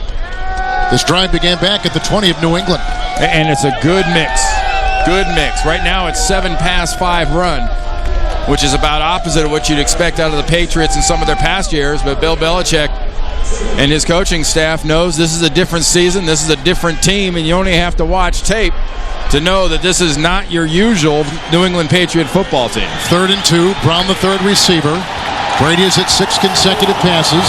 This drive began back at the 20 of New England. And it's a good mix. Good mix. Right now it's 7 pass, 5 run, which is about opposite of what you'd expect out of the Patriots in some of their past years. But Bill Belichick and his coaching staff knows this is a different season. This is a different team, and you only have to watch tape to know that this is not your usual New England Patriot football team. 3rd and 2. Brown, the third receiver. Brady has hit 6 consecutive passes.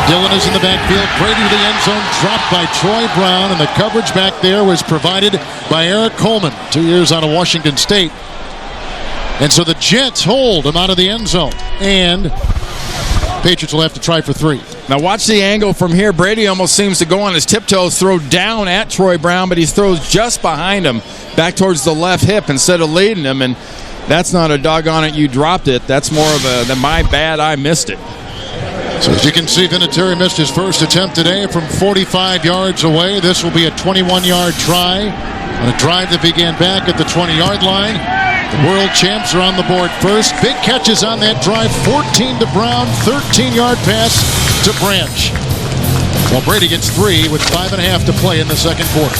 Dillon is in the backfield. Brady to the end zone, dropped by Troy Brown, and the coverage back there was provided by Eric Coleman, 2 years out of Washington State. And so the Jets hold him out of the end zone, and Patriots will have to try for 3. Now watch the angle from here. Brady almost seems to go on his tiptoes, throw down at Troy Brown, but he throws just behind him, back towards the left hip instead of leading him, and that's not a doggone it, you dropped it. That's more of a my bad, I missed it. So as you can see, Vinatieri missed his first attempt today from 45 yards away. This will be a 21-yard try on a drive that began back at the 20-yard line. The world champs are on the board first. Big catches on that drive. 14 to Brown, 13-yard pass to Branch. Well, Brady gets 3 with 5.5 to play in the second quarter.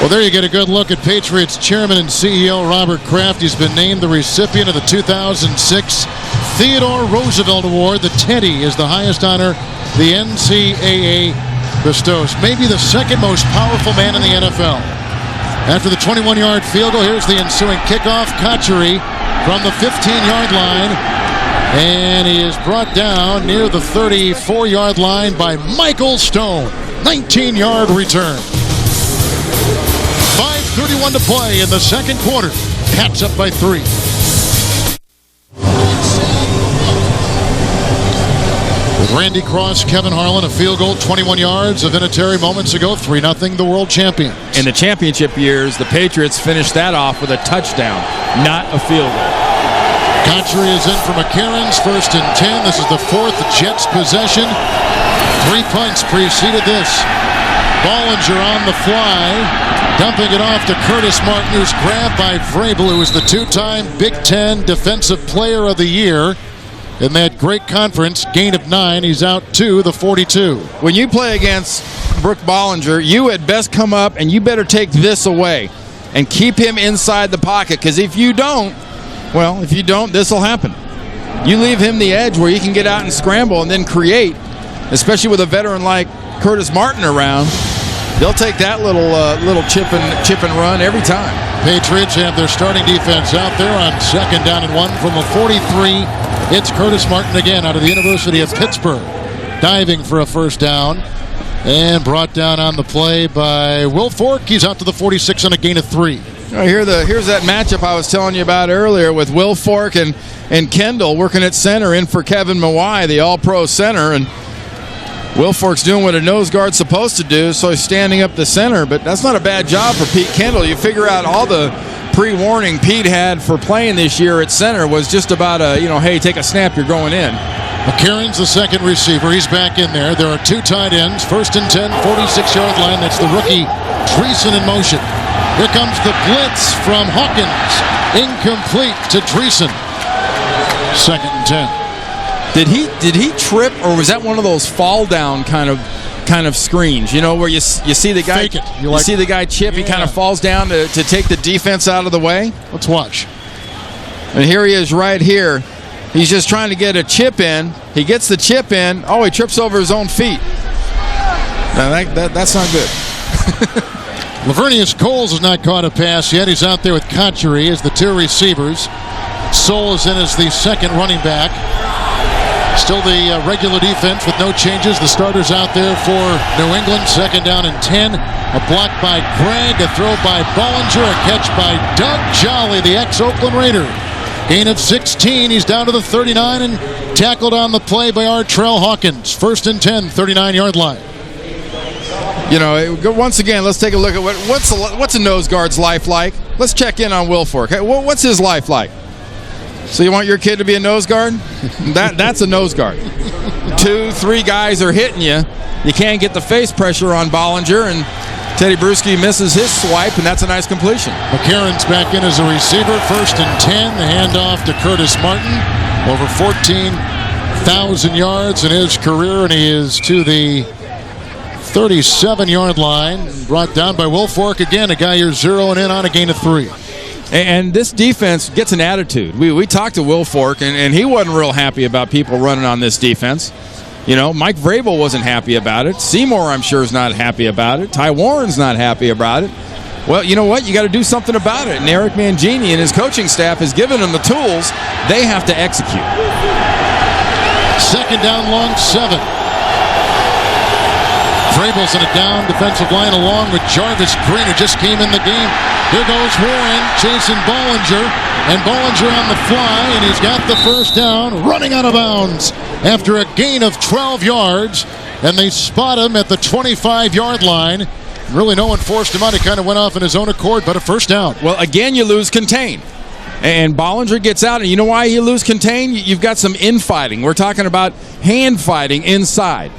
Well, there you get a good look at Patriots Chairman and CEO Robert Kraft. He's been named the recipient of the 2006 Theodore Roosevelt Award. The Teddy is the highest honor the NCAA bestows. Maybe the second most powerful man in the NFL. After the 21-yard field goal, here's the ensuing kickoff. Kachuri from the 15-yard line. And he is brought down near the 34-yard line by Michael Stone. 19-yard return. 5:31 to play in the second quarter. Pats up by 3. With Randy Cross, Kevin Harlan, a field goal, 21 yards. A Vinatieri moments ago, 3-0, the world champions. In the championship years, the Patriots finished that off with a touchdown, not a field goal. Kachuri is in for McCarron's, 1st and 10. This is the 4th Jets possession. 3 punts preceded this. Bollinger on the fly, dumping it off to Curtis Martin, who's grabbed by Vrabel, who is the 2-time Big Ten Defensive Player of the Year in that great conference. Gain of 9. He's out to the 42. When you play against Brooke Bollinger, you had best come up and you better take this away and keep him inside the pocket, because if you don't, this will happen. You leave him the edge where he can get out and scramble and then create, especially with a veteran like Curtis Martin around. They'll take that little chip and run every time. Patriots have their starting defense out there on 2nd down and 1 from the 43. It's Curtis Martin again out of the University of Pittsburgh, diving for a first down, and brought down on the play by Will Fork. He's out to the 46 on a gain of 3. Here's that matchup I was telling you about earlier with Will Fork and Kendall working at center, in for Kevin Mawai, the all-pro center, and Will Fork's doing what a nose guard's supposed to do, so he's standing up the center, but that's not a bad job for Pete Kendall. You figure out all the pre-warning Pete had for playing this year at center was just about hey, take a snap, you're going in. McCarron's the second receiver. He's back in there. There are 2 tight ends. 1st and 10, 46-yard line. That's the rookie Dreesen in motion. Here comes the blitz from Hawkins. Incomplete to Dreesen. 2nd and 10. Did he trip, or was that one of those fall down kind of screens? You know, where you see the guy fake it. You see the guy chip, he kind of falls down to take the defense out of the way. Let's watch. And here he is right here. He's just trying to get a chip in. He gets the chip in. Oh, he trips over his own feet. Now that's not good. Lavernius Coles has not caught a pass yet. He's out there with Kachuri as the 2 receivers. Soul is in as the second running back. Still the regular defense with no changes. The starters out there for New England. 2nd down and 10. A block by Gregg. A throw by Bollinger. A catch by Doug Jolly, the ex-Oakland Raider. Gain of 16. He's down to the 39 and tackled on the play by Artrell Hawkins. 1st and 10, 39-yard line. You know, once again, let's take a look at what's a nose guard's life like. Let's check in on Will Fork. What's his life like? So you want your kid to be a nose guard? That's a nose guard. 2, 3 guys are hitting you. You can't get the face pressure on Bollinger, and Teddy Bruschi misses his swipe, and that's a nice completion. McCarron's back in as a receiver. 1st and 10. The handoff to Curtis Martin. Over 14,000 yards in his career, and he is to the 37-yard line. Brought down by Wilfork again, a guy you're zeroing in on, a gain of 3. And this defense gets an attitude. We talked to Wilfork, and he wasn't real happy about people running on this defense. You know, Mike Vrabel wasn't happy about it. Seymour, I'm sure, is not happy about it. Ty Warren's not happy about it. Well, you know what? You got to do something about it. And Eric Mangini and his coaching staff has given them the tools. They have to execute. 2nd down, long 7. Vrabel's in a down defensive line along with Jarvis Green, who just came in the game. Here goes Warren chasing Bollinger, and Bollinger on the fly, and he's got the 1st down, running out of bounds after a gain of 12 yards, and they spot him at the 25-yard line. Really, no one forced him out. He kind of went off in his own accord, but a 1st down. Well, again, you lose contain. And Bollinger gets out, and you know why you lose contain? You've got some infighting. We're talking about hand fighting inside.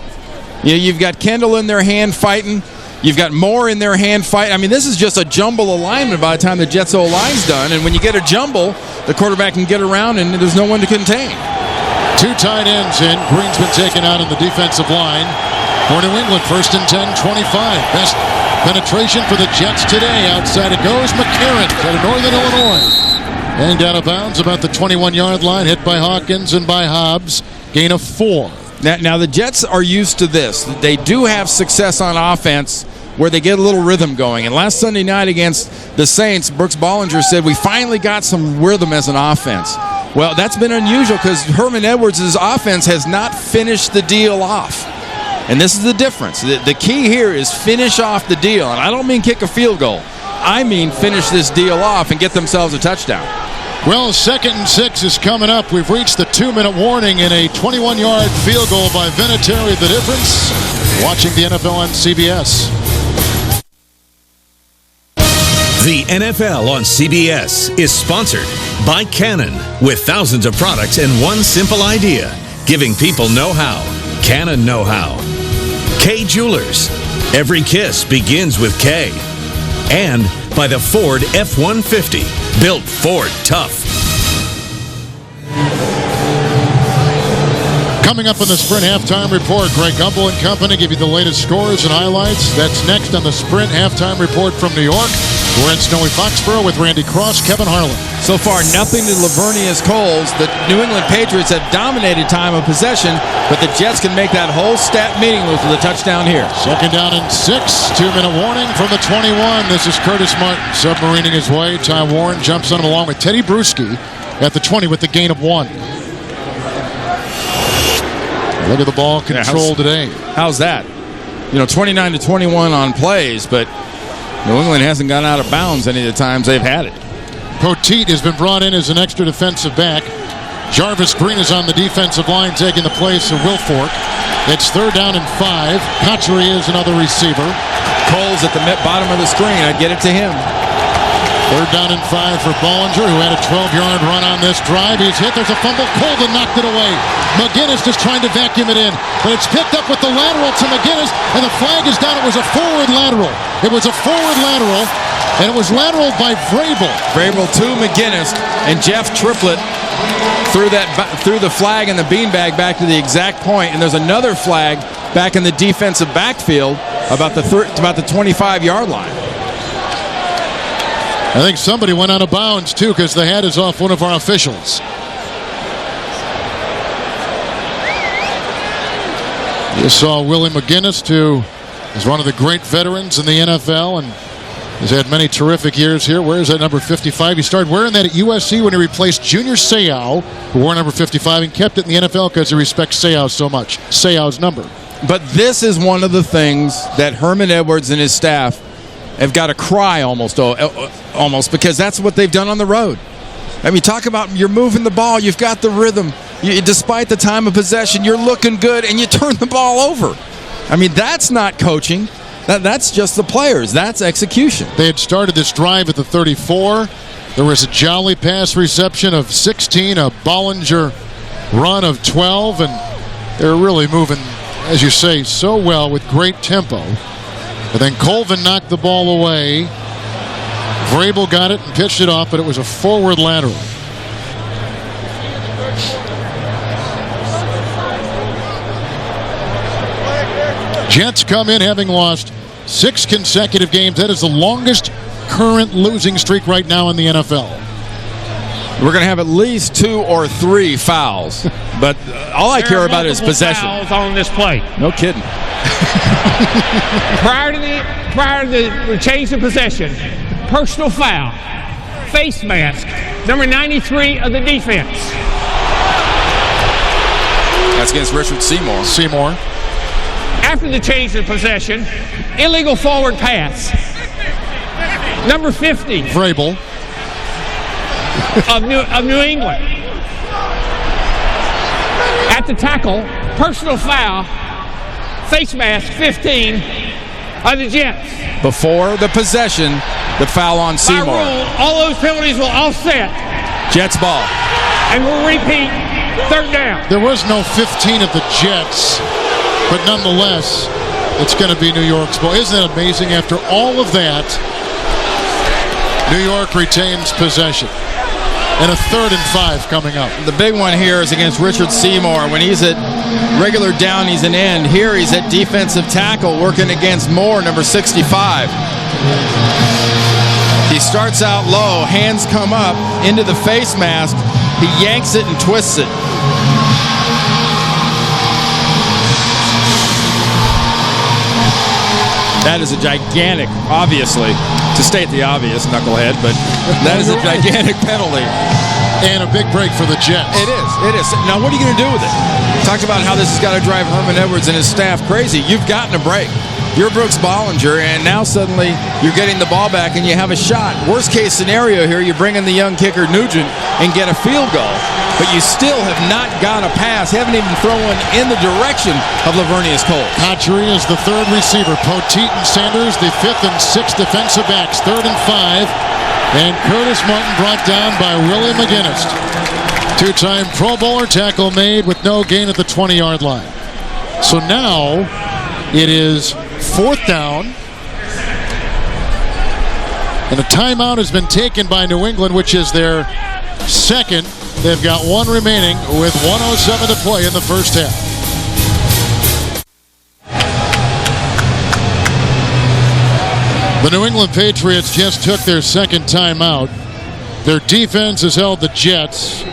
You've got Kendall in their hand fighting. You've got Moore in their hand fight. I mean, this is just a jumble alignment by the time the Jets O-line's done. And when you get a jumble, the quarterback can get around, and there's no one to contain. 2 tight ends in. Green's been taken out on the defensive line for New England. 1st and 10, 25. Best penetration for the Jets today. Outside it goes. McCarron out of Northern Illinois. And out of bounds about the 21-yard line. Hit by Hawkins and by Hobbs. Gain of 4. Now, the Jets are used to this. They do have success on offense where they get a little rhythm going. And last Sunday night against the Saints, Brooks Bollinger said, we finally got some rhythm as an offense. Well, that's been unusual because Herman Edwards' offense has not finished the deal off. And this is the difference. The key here is finish off the deal. And I don't mean kick a field goal. I mean finish this deal off and get themselves a touchdown. Well, 2nd and 6 is coming up. We've reached the 2-minute warning in a 21-yard field goal by Vinatieri. The difference, watching the NFL on CBS. The NFL on CBS is sponsored by Canon, with thousands of products and one simple idea, giving people know-how. Canon know-how. Kay Jewelers. Every kiss begins with K. And by the Ford F-150, built Ford tough. Coming up on the Sprint Halftime Report, Greg Gumbel and company give you the latest scores and highlights. That's next on the Sprint Halftime Report from New York. We're in snowy Foxborough with Randy Cross, Kevin Harlan. So far, nothing to Lavernius Coles. The New England Patriots have dominated time of possession, but the Jets can make that whole stat meaningless with a touchdown here. 2nd down and 6. 2-minute warning from the 21. This is Curtis Martin submarining his way. Ty Warren jumps on him along with Teddy Bruschi at the 20 with the gain of 1. Look at the ball control today. How's that? 29-21 on plays, but New England hasn't gone out of bounds any of the times they've had it. Poteet has been brought in as an extra defensive back. Jarvis Green is on the defensive line taking the place of Wilfork. It's 3rd down and 5. Cotchery is another receiver. Cole's at the bottom of the screen. I'd get it to him. 3rd down and 5 for Bollinger, who had a 12-yard run on this drive. He's hit. There's a fumble. Colvin knocked it away. McGinnis just trying to vacuum it in. But it's picked up with the lateral to McGinnis, and the flag is down. It was a forward lateral. It was a forward lateral, and it was lateral by Vrabel. Vrabel to McGinnis, and Jeff Triplett threw the flag and the beanbag back to the exact point, and there's another flag back in the defensive backfield about the 25-yard line. I think somebody went out of bounds, too, because the hat is off one of our officials. You saw Willie McGinnis, who is one of the great veterans in the NFL and has had many terrific years here. Where is that number 55? He started wearing that at USC when he replaced Junior Seau, who wore number 55, and kept it in the NFL because he respects Seau so much. Seau's number. But this is one of the things that Herman Edwards and his staff have got to cry almost because that's what they've done on the road. I mean, talk about you're moving the ball, you've got the rhythm. Despite the time of possession, you're looking good, and you turn the ball over. I mean, that's not coaching. That's just the players. That's execution. They had started this drive at the 34. There was a Jolly pass reception of 16, a Bollinger run of 12, and they're really moving, as you say, so well with great tempo And then Colvin knocked the ball away. Vrabel got it and pitched it off, but it was a forward lateral. Jets come in having lost 6 consecutive games. That is the longest current losing streak right now in the NFL. We're going to have at least 2 or 3 fouls, but all I care about is possession. Fouls on this play. No kidding. Prior to the change of possession, personal foul, face mask, number 93 of the defense. That's against Richard Seymour. After the change of possession, illegal forward pass, number 50 Vrabel of New England. At the tackle, personal foul, face mask 15 of the Jets. Before the possession, the foul on Seymour. By rule, all those penalties will offset. Jets ball. And we'll repeat third down. There was no 15 of the Jets, but nonetheless, it's going to be New York's ball. Isn't it amazing? After all of that, New York retains possession. And a 3rd and 5 coming up. The big one here is against Richard Seymour. When he's at regular down, he's an end. Here he's at defensive tackle working against Moore, number 65. He starts out low, hands come up into the face mask. He yanks it and twists it. That is a gigantic, obviously, to state the obvious, knucklehead, but that is a gigantic penalty. And a big break for the Jets. It is. Now, what are you going to do with it? Talked about how this has got to drive Herman Edwards and his staff crazy. You've gotten a break. You're Brooks Bollinger, and now suddenly you're getting the ball back and you have a shot. Worst case scenario here, you bring in the young kicker Nugent and get a field goal. But you still have not got a pass, haven't even thrown one in the direction of Lavernius Cole. Cotchery is the 3rd receiver. Poteet and Sanders, the 5th and 6th defensive backs. 3rd and 5. And Curtis Martin brought down by Willie McGinnis. 2-time Pro Bowler, tackle made with no gain at the 20-yard line. So now it is 4th down. And a timeout has been taken by New England, which is their 2nd. They've got 1 remaining with 1:07 to play in the first half. The New England Patriots just took their 2nd timeout. Their defense has held the Jets.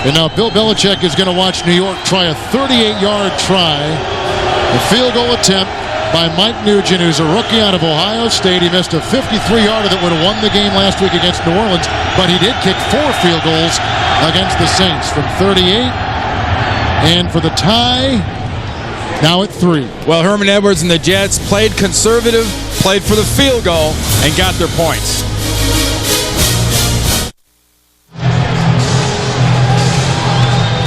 And now Bill Belichick is going to watch New York try a 38-yard try. A field goal attempt by Mike Nugent, who's a rookie out of Ohio State. He missed a 53-yarder that would have won the game last week against New Orleans, but he did kick 4 field goals against the Saints from 38. And for the tie, now at 3. Well, Herman Edwards and the Jets played conservative, played for the field goal, and got their points.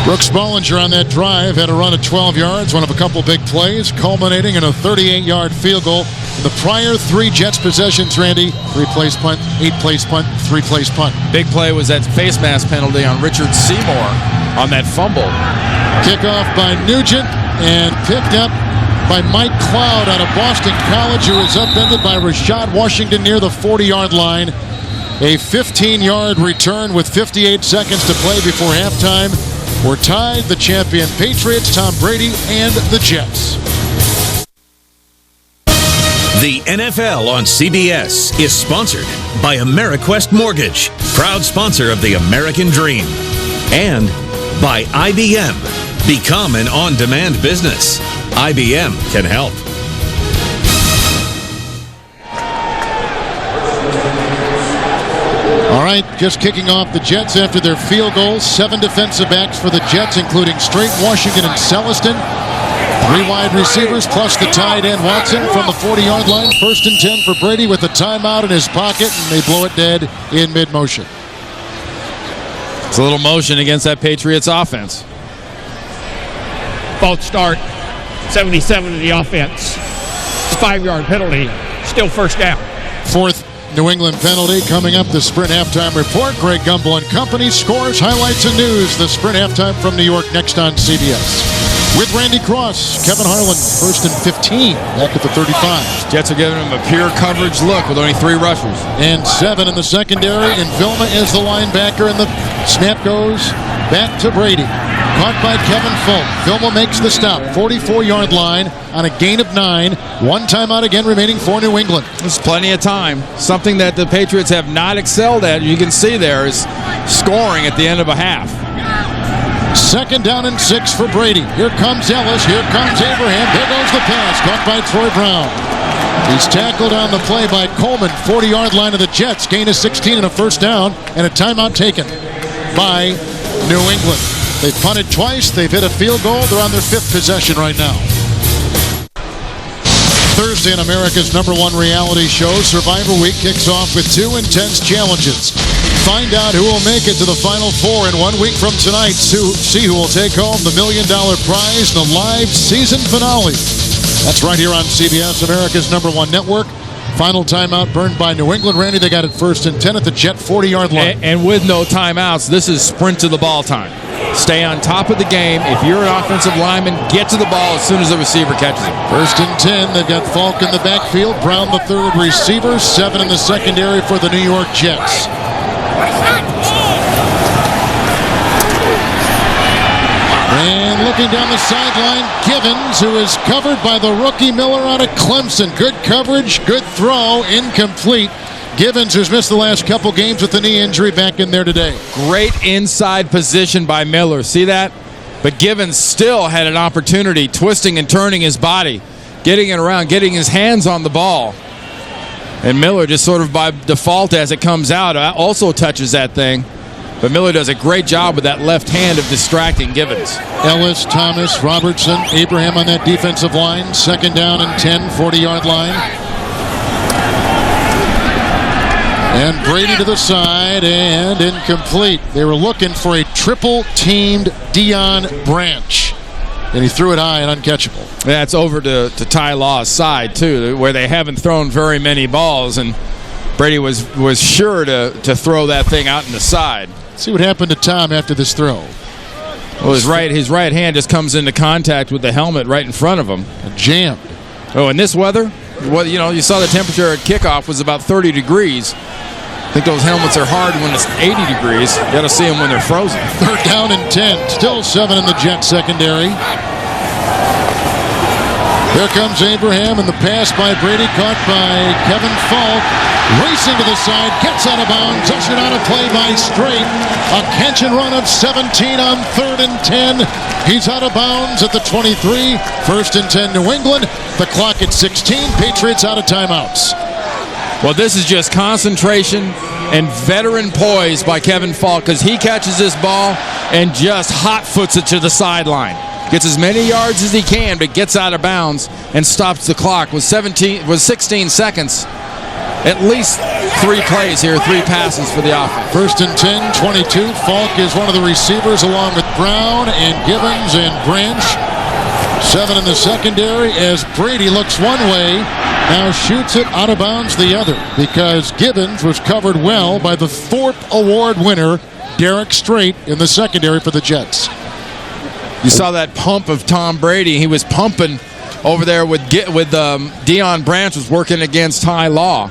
Brooks Bollinger on that drive had a run of 12 yards, one of a couple big plays, culminating in a 38-yard field goal. In the prior 3 Jets possessions, Randy, 3-place punt, 8-place punt, 3-place punt. Big play was that face mask penalty on Richard Seymour on that fumble. Kickoff by Nugent and picked up by Mike Cloud out of Boston College, who was upended by Rashad Washington near the 40-yard line. A 15-yard return with 58 seconds to play before halftime. We're tied, the champion Patriots, Tom Brady, and the Jets. The NFL on CBS is sponsored by AmeriQuest Mortgage, proud sponsor of the American Dream, and by IBM. Become an on-demand business. IBM can help. All right, just kicking off the Jets after their field goals. 7 defensive backs for the Jets, including Strait, Washington, and Celestin. 3 wide receivers plus the tight end Watson from the 40-yard line. 1st and 10 for Brady with a timeout in his pocket, and they blow it dead in mid-motion. It's a little motion against that Patriots offense. False start, 77 to the offense. 5-yard penalty, still first down. 4th New England penalty coming up. The Sprint Halftime Report. Greg Gumbel and Company. Scores, highlights, and news. The Sprint Halftime from New York next on CBS. With Randy Cross, Kevin Harlan, 1st and 15, back at the 35. Jets are giving him a pure coverage look with only 3 rushers. And 7 in the secondary, and Vilma is the linebacker, and the snap goes back to Brady. Caught by Kevin Folk. Vilma makes the stop, 44-yard line on a gain of 9. 1 timeout again remaining for New England. There's plenty of time. Something that the Patriots have not excelled at, you can see there, is scoring at the end of a half. 2nd down and 6 for Brady. Here comes Ellis. Here comes Abraham. There goes the pass. Caught by Troy Brown. He's tackled on the play by Coleman. 40-yard line of the Jets. Gain of 16 and a 1st down. And a timeout taken by New England. They've punted twice. They've hit a field goal. They're on their 5th possession right now. Thursday in America's #1 reality show, Survivor Week, kicks off with 2 intense challenges. Find out who will make it to the Final Four in 1 week from tonight. See who will take home the $1 million prize in the live season finale. That's right here on CBS, America's #1 network. Final timeout burned by New England. Randy, they got it 1st and 10 at the Jet 40-yard line. And with no timeouts, this is sprint to the ball time. Stay on top of the game. If you're an offensive lineman, get to the ball as soon as the receiver catches it. 1st and 10. They've got Falk in the backfield. Brown the 3rd receiver. 7 in the secondary for the New York Jets. And looking down the sideline, Givens, who is covered by the rookie Miller out of Clemson. Good coverage, good throw, incomplete. Givens, who's missed the last couple games with the knee injury, back in there today. Great inside position by Miller. See that? But Givens still had an opportunity, twisting and turning his body, getting it around, getting his hands on the ball. And Miller, just sort of by default as it comes out, also touches that thing. But Miller does a great job with that left hand of distracting Givens. Ellis, Thomas, Robertson, Abraham on that defensive line. 2nd down and 10, 40-yard line. And Brady to the side and incomplete. They were looking for a triple-teamed Deion Branch. And he threw it high and uncatchable. That's over to Ty Law's side, too, where they haven't thrown very many balls. And Brady was sure to throw that thing out in the side. See what happened to Tom after this throw. Well, his right hand just comes into contact with the helmet right in front of him. Jammed. Oh, in this weather? Well, you saw the temperature at kickoff was about 30 degrees. I think those helmets are hard when it's 80 degrees. You got to see them when they're frozen. 3rd down and 10. Still 7 in the Jet secondary. Here comes Abraham, and the pass by Brady caught by Kevin Falk. Racing to the side, gets out of bounds, ushered on a play by Strait. A catch and run of 17 on 3rd and 10. He's out of bounds at the 23. 1st and 10 New England. The clock at 16. Patriots out of timeouts. Well, this is just concentration and veteran poise by Kevin Falk, because he catches this ball and just hot-foots it to the sideline. Gets as many yards as he can, but gets out of bounds and stops the clock with 16 seconds. At least 3 plays here, 3 passes for the offense. 1st and 10, 22. Falk is one of the receivers along with Brown and Givens and Branch. 7 in the secondary as Brady looks one way, now shoots it out of bounds the other, because Givens was covered well by the Thorpe Award winner, Derek Strait, in the secondary for the Jets. You saw that pump of Tom Brady. He was pumping over there with Deion Branch was working against Ty Law.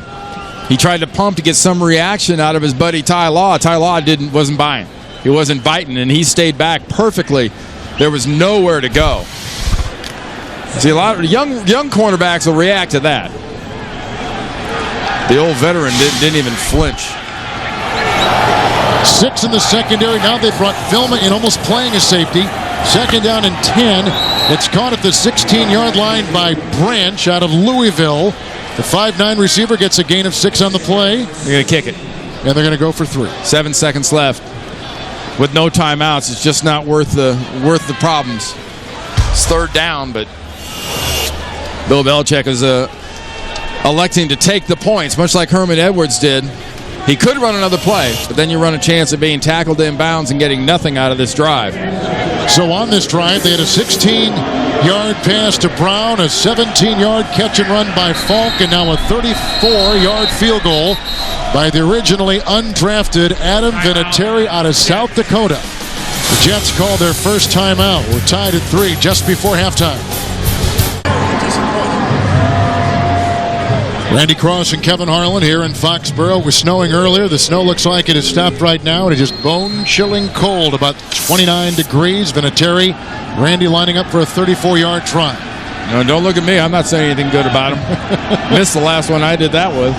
He tried to pump to get some reaction out of his buddy Ty Law. Ty Law wasn't buying. He wasn't biting, and he stayed back perfectly. There was nowhere to go. See, a lot of young cornerbacks will react to that. The old veteran didn't even flinch. 6 in the secondary. Now they've brought Vilma in, almost playing a safety. 2nd down and 10. It's caught at the 16-yard line by Branch out of Louisville. The 5'9" receiver gets a gain of 6 on the play. They're going to kick it. And they're going to go for 3. 7 seconds left. With no timeouts, it's just not worth the problems. It's 3rd down, but Bill Belichick is electing to take the points, much like Herman Edwards did. He could run another play, but then you run a chance of being tackled inbounds and getting nothing out of this drive. So on this drive, they had a 16-yard pass to Brown, a 17-yard catch and run by Falk, and now a 34-yard field goal by the originally undrafted Adam Vinatieri out of South Dakota. The Jets call their first timeout. We're tied at 3 just before halftime. Randy Cross and Kevin Harlan here in Foxborough. It was snowing earlier. The snow looks like it has stopped right now. It is just bone-chilling cold, about 29 degrees. Vinatieri, Randy lining up for a 34-yard try. No, don't look at me. I'm not saying anything good about him. Missed the last one I did that with.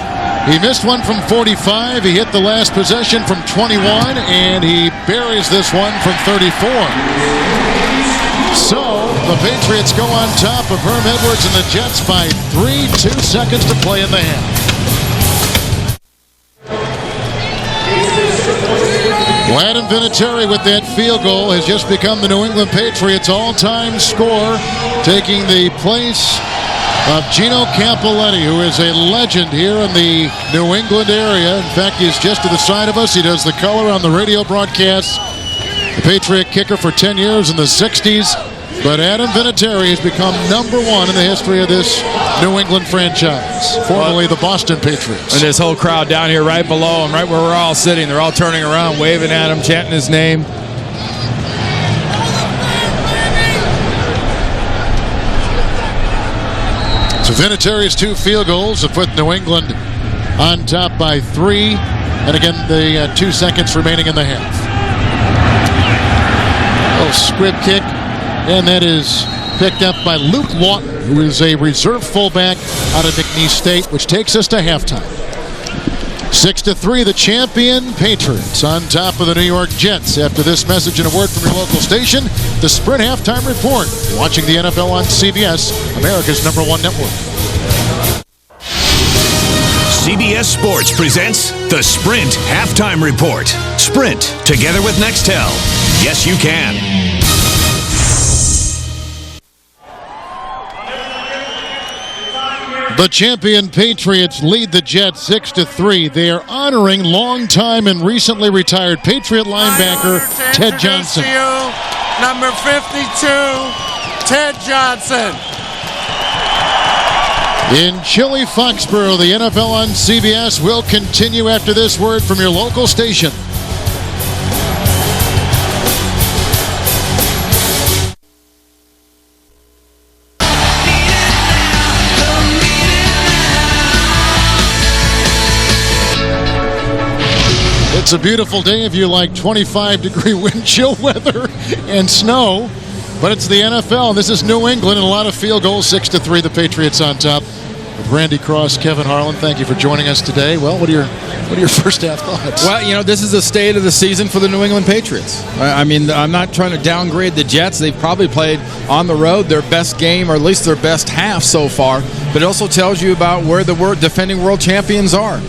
He missed one from 45. He hit the last possession from 21, and he buries this one from 34. So the Patriots go on top of Herm Edwards and the Jets by 3, 2 seconds to play in the half. Adam Vinatieri with that field goal has just become the New England Patriots all-time scorer, taking the place of Gino Campoletti, who is a legend here in the New England area. In fact, he's just to the side of us. He does the color on the radio broadcasts. The Patriot kicker for 10 years in the 60s. But Adam Vinatieri has become number 1 in the history of this New England franchise, formerly the Boston Patriots. And this whole crowd down here right below him, right where we're all sitting, they're all turning around, waving at him, chanting his name. So Vinatieri's 2 field goals have put New England on top by 3. And again, the 2 seconds remaining in the half. Little squib kick. And that is picked up by Luke Lawton, who is a reserve fullback out of McNeese State, which takes us to halftime. 6-3, the champion Patriots on top of the New York Jets. After this message and a word from your local station, the Sprint Halftime Report. You're watching the NFL on CBS, America's #1 network. CBS Sports presents the Sprint Halftime Report. Sprint, together with Nextel. Yes, you can. The champion Patriots lead the Jets 6-3. They are honoring longtime and recently retired Patriot linebacker Ted Johnson. Number 52, Ted Johnson. In chilly Foxborough, the NFL on CBS will continue after this word from your local station. It's a beautiful day if you like 25-degree wind chill weather and snow, but it's the NFL. This is New England and a lot of field goals. 6-3, the Patriots on top. With Randy Cross, Kevin Harlan, thank you for joining us today. Well, what are your first half thoughts? Well, you know, this is the state of the season for the New England Patriots. I mean, I'm not trying to downgrade the Jets. They've probably played on the road their best game, or at least their best half so far. But it also tells you about where the defending world champions are.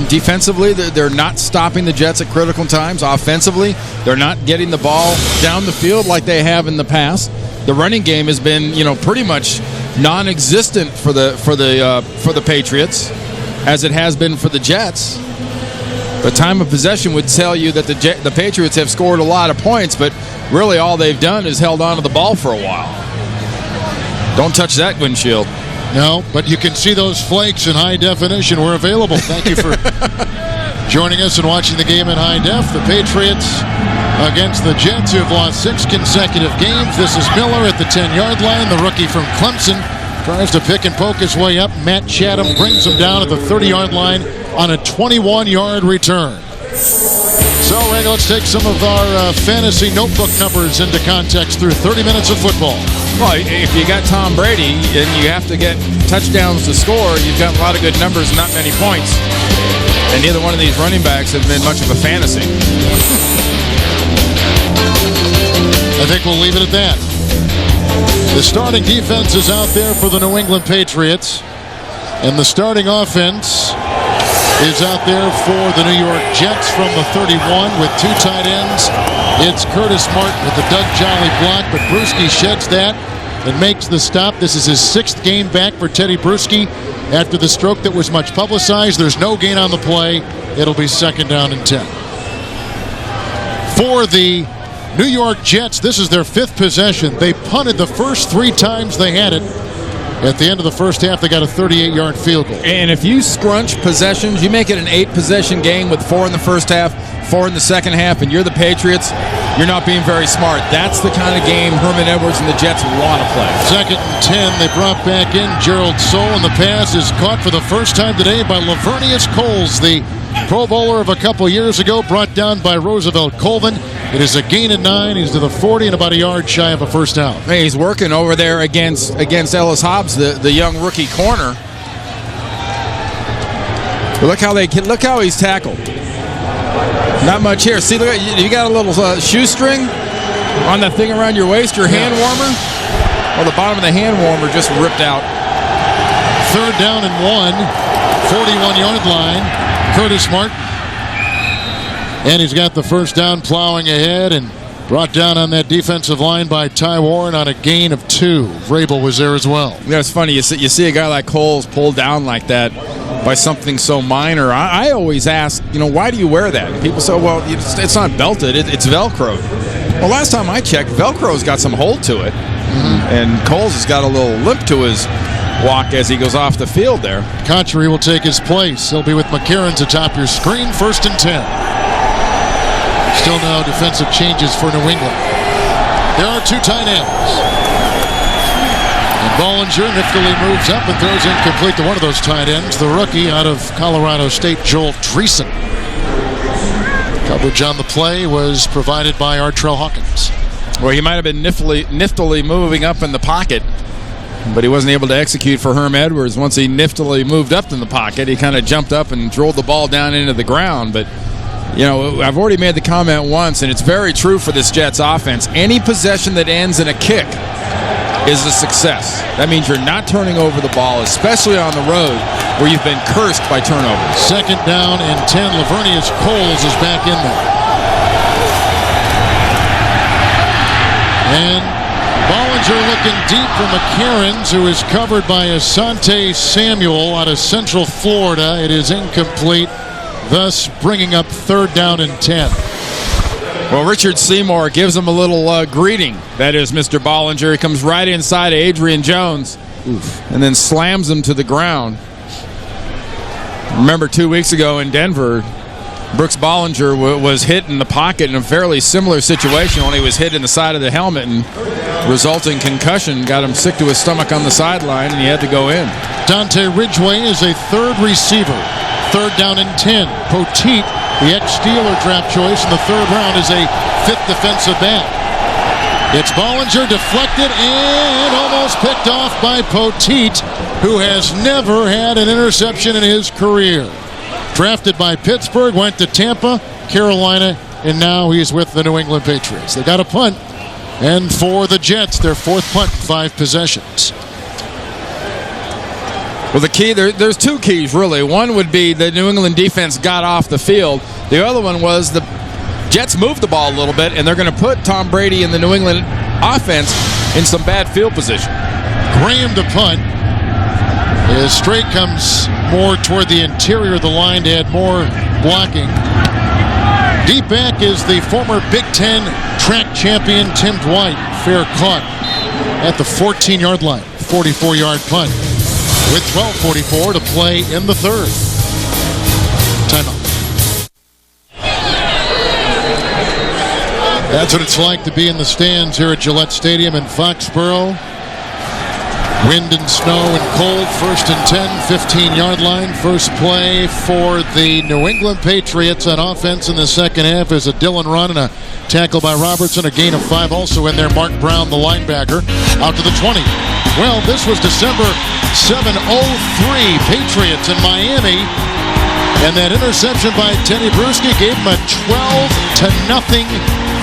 Defensively, they're not stopping the Jets at critical times. Offensively, they're not getting the ball down the field like they have in the past. The running game has been, pretty much non-existent for the Patriots, as it has been for the Jets. But time of possession would tell you that the Patriots have scored a lot of points, but really all they've done is held on to the ball for a while. Don't touch that windshield. No, but you can see those flakes in high definition. We're available. Thank you for joining us and watching the game in high def. The Patriots against the Jets, who have lost 6 consecutive games. This is Miller at the 10-yard line. The rookie from Clemson tries to pick and poke his way up. Matt Chatham brings him down at the 30-yard line on a 21-yard return. So, Ray, let's take some of our fantasy notebook numbers into context through 30 minutes of football. Well, if you got Tom Brady and you have to get touchdowns to score, you've got a lot of good numbers and not many points. And neither one of these running backs have been much of a fantasy. I think we'll leave it at that. The starting defense is out there for the New England Patriots, and the starting offense is out there for the New York Jets from the 31 with 2 tight ends. It's Curtis Martin with the Doug Jolly block, but Bruschi sheds that and makes the stop. This is his 6th game back for Teddy Bruschi after the stroke that was much publicized. There's no gain on the play. It'll be 2nd down and 10. For the New York Jets, this is their 5th possession. They punted the first 3 times they had it. At the end of the first half, they got a 38-yard field goal. And if you scrunch possessions, you make it an 8-possession game with 4 in the first half, 4 in the second half, and you're the Patriots, you're not being very smart. That's the kind of game Herman Edwards and the Jets want to play. 2nd and 10. They brought back in Gerald Soule, and the pass is caught for the first time today by Lavernius Coles, the Pro Bowler of a couple years ago, brought down by Roosevelt Colvin. It is a gain of 9. He's to the 40 and about a yard shy of a first down. Hey, he's working over there against Ellis Hobbs, the young rookie corner. But look how he's tackled. Not much here. See, look, you got a little shoestring on the thing around your waist, your hand warmer. Well, the bottom of the hand warmer just ripped out. 3rd down and 1, 41-yard line. Curtis Martin. And he's got the first down, plowing ahead and brought down on that defensive line by Ty Warren on a gain of 2. Vrabel was there as well. Yeah, it's funny. You see a guy like Coles pulled down like that by something so minor. I always ask, why do you wear that? And people say, well, it's not belted. It's Velcro. Well, last time I checked, Velcro's got some hold to it. And Coles has got a little limp to his walk as he goes off the field there. Conchery will take his place. He'll be with McCarron atop your screen. 1st and 10. Still no defensive changes for New England. There are 2 tight ends. And Bollinger niftily moves up and throws incomplete to one of those tight ends, the rookie out of Colorado State, Joel Dreesen. Coverage on the play was provided by Artrell Hawkins. Well, he might have been niftily moving up in the pocket, but he wasn't able to execute for Herm Edwards. Once he niftily moved up in the pocket, he kind of jumped up and drilled the ball down into the ground. But, I've already made the comment once, and it's very true for this Jets offense. Any possession that ends in a kick is a success. That means you're not turning over the ball, especially on the road where you've been cursed by turnovers. 2nd down and 10. Lavernius Coles is back in there. And Bollinger looking deep for McCarron, who is covered by Asante Samuel out of Central Florida. It is incomplete, thus bringing up 3rd down and 10. Well, Richard Seymour gives him a little greeting. That is Mr. Bollinger. He comes right inside of Adrian Jones and then slams him to the ground. Remember 2 weeks ago in Denver, Brooks Bollinger was hit in the pocket in a fairly similar situation when he was hit in the side of the helmet, and resulting concussion got him sick to his stomach on the sideline, and he had to go in. Dante Ridgway is a 3rd receiver. 3rd down and 10. Poteet, the ex-Steeler draft choice in the 3rd round, is a 5th defensive back. It's Bollinger deflected and almost picked off by Poteet, who has never had an interception in his career. Drafted by Pittsburgh, went to Tampa, Carolina, and now he's with the New England Patriots. They got a punt, and for the Jets, their 4th punt in 5 possessions. Well, the key, there's 2 keys, really. One would be the New England defense got off the field. The other one was the Jets moved the ball a little bit, and they're going to put Tom Brady and the New England offense in some bad field position. Graham to punt. His straight comes more toward the interior of the line to add more blocking. Deep back is the former Big Ten track champion Tim Dwight. Fair caught at the 14-yard line. 44-yard punt with 12:44 to play in the 3rd. Timeout. That's what it's like to be in the stands here at Gillette Stadium in Foxborough. Wind and snow and cold. 1st and 10, 15-yard line. First play for the New England Patriots on offense in the 2nd half is a Dillon run and a tackle by Robertson, a gain of 5. Also in there, Mark Brown, the linebacker, out to the 20. Well, this was December 7-0-3 Patriots in Miami, and that interception by Teddy Bruschi gave them a 12-0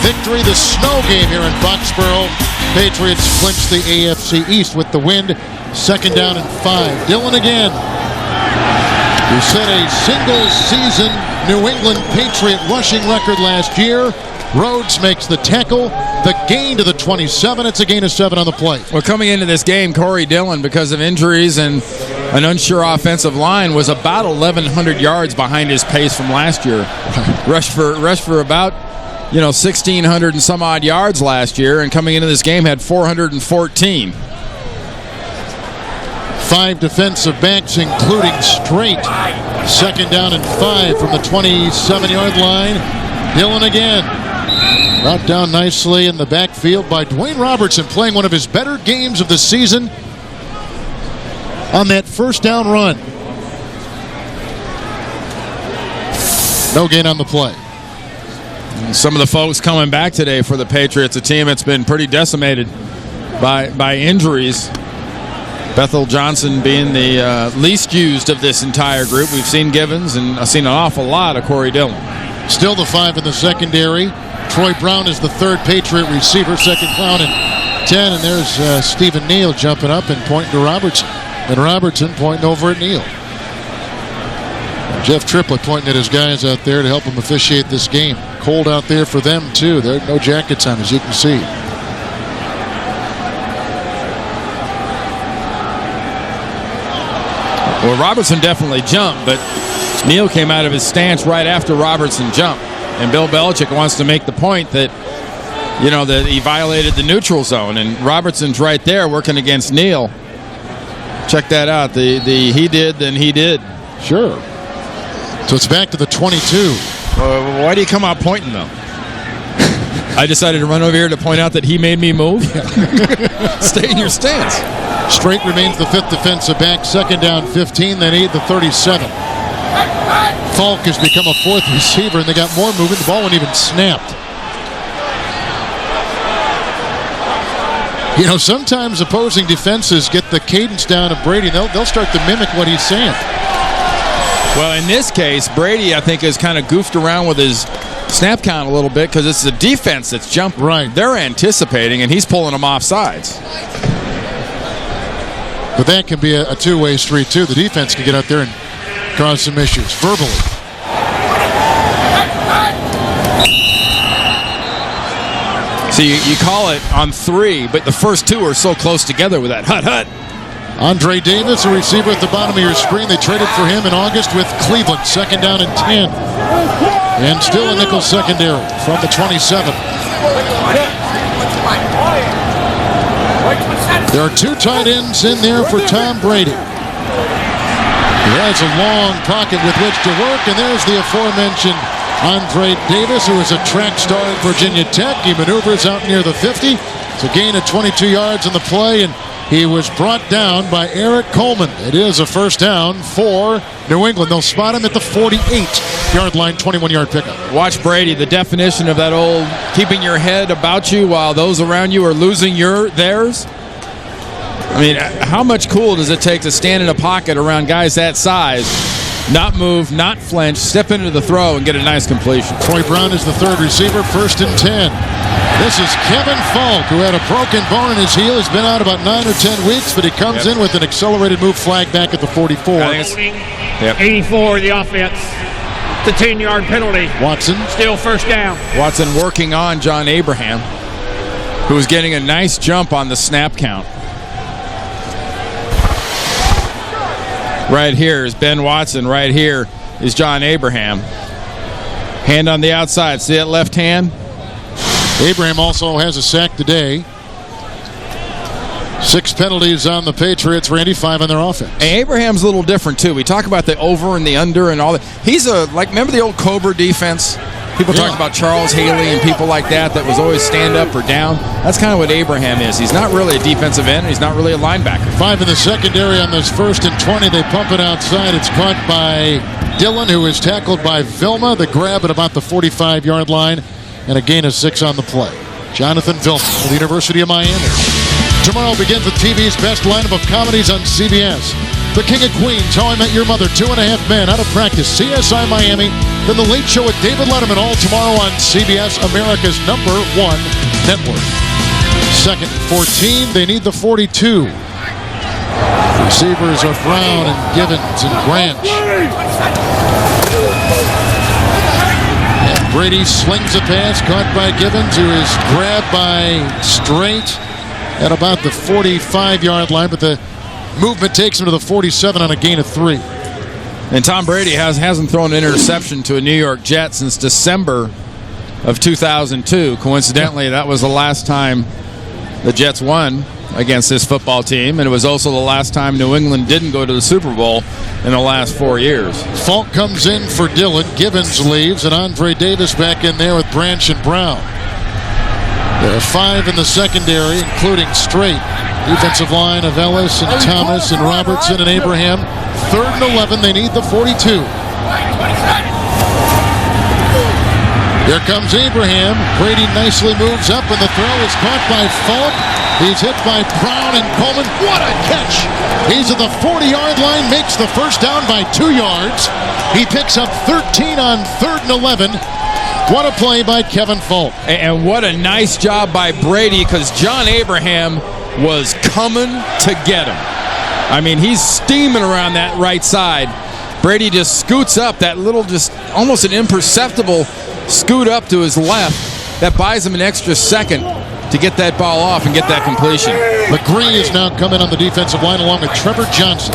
victory. The snow game here in Foxborough. Patriots clinch the AFC East with the win. 2nd down and 5. Dillon again. Who set a single-season New England Patriot rushing record last year. Rhodes makes the tackle. The gain to the 27. It's a gain of 7 on the play. Well, coming into this game, Corey Dillon, because of injuries and an unsure offensive line, was about 1,100 yards behind his pace from last year. Rushed for about 1,600 and some odd yards last year, and coming into this game had 414. 5 defensive backs, including Straight. 2nd down and 5 from the 27-yard line. Dillon again. Brought down nicely in the backfield by Dwayne Robertson, playing one of his better games of the season on that first down run. No gain on the play. And some of the folks coming back today for the Patriots, a team that's been pretty decimated by injuries. Bethel Johnson being the least used of this entire group. We've seen Givens, and I've seen an awful lot of Corey Dillon. Still the 5 in the secondary. Troy Brown is the third Patriot receiver, second down and 10. And there's Stephen Neal jumping up and pointing to Robertson. And Robertson pointing over at Neal. Jeff Triplett pointing at his guys out there to help them officiate this game. Cold out there for them, too. There are no jackets on, as you can see. Well, Robertson definitely jumped, but Neal came out of his stance right after Robertson jumped. And Bill Belichick wants to make the point that, you know, that he violated the neutral zone. And Robertson's right there working against Neal. Check that out. The he did, then he did. Sure. So it's back to the 22. Why do you come out pointing, though? I decided to run over here to point out that he made me move. Stay in your stance. Straight remains the 5th defensive back. Second down 15. They need the 37. Falk has become a 4th receiver, and they got more movement. The ball wasn't even snapped. You know, sometimes opposing defenses get the cadence down of Brady. They'll start to mimic what he's saying. Well, in this case, Brady, I think, has kind of goofed around with his snap count a little bit because it's the defense that's jumped. Right. They're anticipating, and he's pulling them off sides. But that can be a two-way street, too. The defense can get out there and cause some issues verbally. So you call it on 3, but the first 2 are so close together with that hut. Andre Davis, a receiver at the bottom of your screen. They traded for him in August with Cleveland. Second down and 10. And still a nickel secondary from the 27. There are 2 tight ends in there for Tom Brady. He has a long pocket with which to work, and there's the aforementioned Andre Davis, who is a track star at Virginia Tech. He maneuvers out near the 50. It's a gain of 22 yards on the play, and he was brought down by Eric Coleman. It is a first down for New England. They'll spot him at the 48-yard line, 21-yard pickup. Watch Brady, the definition of that old keeping your head about you while those around you are losing theirs. I mean, how much cool does it take to stand in a pocket around guys that size, not move, not flinch, step into the throw, and get a nice completion? Troy Brown is the third receiver, first and 10. This is Kevin Falk, who had a broken bone in his heel. He's been out about 9 or 10 weeks, but he comes in with an accelerated move flag back at the 44. 84, the offense. The 10-yard penalty. Watson. Still first down. Watson working on John Abraham, who was getting a nice jump on the snap count. Right here is Ben Watson. Right here is John Abraham. Hand on the outside. See that left hand? Abraham also has a sack today. 6 penalties on the Patriots, Randy, 5 on their offense. And Abraham's a little different, too. We talk about the over and the under and all that. He's remember the old Cobra defense? People talk about Charles Haley and people like that was always stand up or down. That's kind of what Abraham is. He's not really a defensive end, and he's not really a linebacker. 5 in the secondary on this first and 20. They pump it outside. It's caught by Dillon, who is tackled by Vilma. The grab at about the 45-yard line, and a gain of 6 on the play. Jonathan Vilma from the University of Miami. Tomorrow begins with TV's best lineup of comedies on CBS. The King of Queens, How I Met Your Mother, 2.5 Men, Out of Practice, CSI Miami, then The Late Show with David Letterman, all tomorrow on CBS, America's #1 network. Second and 14, they need the 42. Receivers are Brown and Givens and Branch. And Brady slings a pass, caught by Givens, who is grabbed by Strait at about the 45-yard line, but the movement takes him to the 47 on a gain of 3. And Tom Brady hasn't thrown an interception to a New York Jet since December of 2002. Coincidentally, that was the last time the Jets won against this football team, and it was also the last time New England didn't go to the Super Bowl in the last 4 years. Falk comes in for Dillon. Givens leaves, and Andre Davis back in there with Branch and Brown. There are 5 in the secondary, including straight. Defensive line of Ellis and Thomas and Robertson and Abraham. 3rd and 11. They need the 42. Here comes Abraham. Brady nicely moves up, and the throw is caught by Falk. He's hit by Brown and Coleman. What a catch! He's at the 40-yard line, makes the first down by 2 yards. He picks up 13 on 3rd and 11. What a play by Kevin Falk. And what a nice job by Brady, because John Abraham was coming to get him. I mean, he's steaming around that right side. Brady just scoots up, that little, just almost an imperceptible scoot up to his left. That buys him an extra second to get that ball off and get that completion. McGree is now coming on the defensive line along with Trevor Johnson.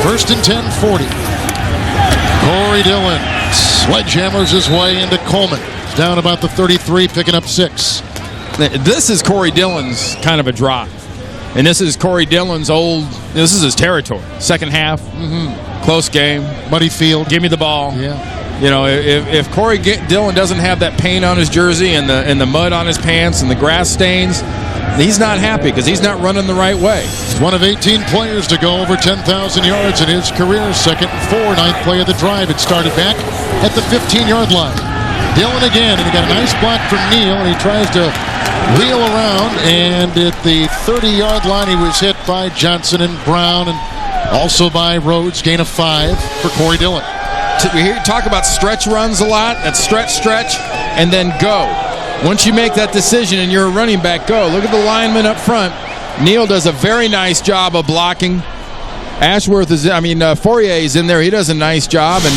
1st and 10, 40. Corey Dillon sledgehammers his way into Coleman. He's down about the 33, picking up 6. This is Corey Dillon's kind of a drive. And this is Corey Dillon's this is his territory. Second half, close game. Muddy field. Give me the ball. Yeah. You know, if Corey Dillon doesn't have that paint on his jersey and the mud on his pants and the grass stains, he's not happy because he's not running the right way. He's one of 18 players to go over 10,000 yards in his career. 2nd and 4, 9th play of the drive. It started back at the 15-yard line. Dillon again, and he got a nice block from Neal, and he tries to wheel around, and at the 30-yard line he was hit by Johnson and Brown, and also by Rhodes. Gain of 5 for Corey Dillon. We hear you talk about stretch runs a lot. That's stretch, and then go. Once you make that decision and you're a running back, go. Look at the lineman up front. Neal does a very nice job of blocking. Fourier is in there. He does a nice job, and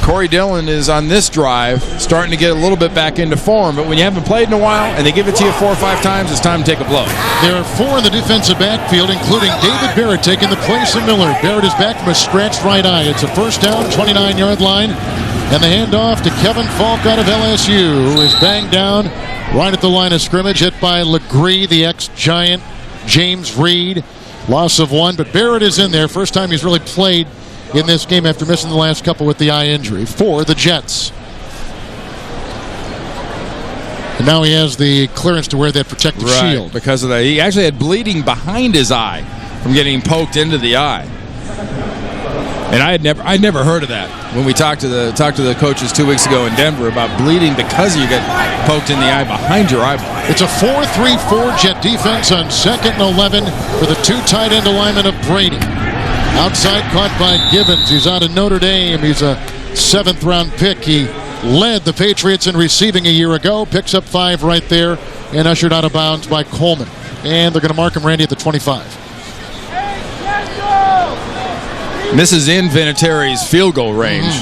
Corey Dillon is on this drive starting to get a little bit back into form. But when you haven't played in a while and they give it to you 4 or 5 times, it's time to take a blow. There are 4 in the defensive backfield, including David Barrett taking the place of Miller. Barrett is back from a scratched right eye. It's a first down, 29-yard line. And the handoff to Kevin Falk out of LSU, who is banged down right at the line of scrimmage, hit by Legree, the ex-Giant, James Reed. Loss of 1, but Barrett is in there. First time he's really played in this game after missing the last couple with the eye injury for the Jets. And now he has the clearance to wear that protective shield. Because of that. He actually had bleeding behind his eye from getting poked into the eye. And I'd never heard of that when we talked to the coaches 2 weeks ago in Denver about bleeding because you get poked in the eye behind your eyeball. It's a 4-3-4 Jet defense on 2nd and 11 for the 2 tight end alignment of Brady. Outside caught by Gibbons. He's out of Notre Dame. He's a 7th-round pick. He led the Patriots in receiving a year ago. Picks up 5 right there and ushered out of bounds by Coleman. And they're going to mark him, Randy, at the 25. This is in Vinatieri's field goal range.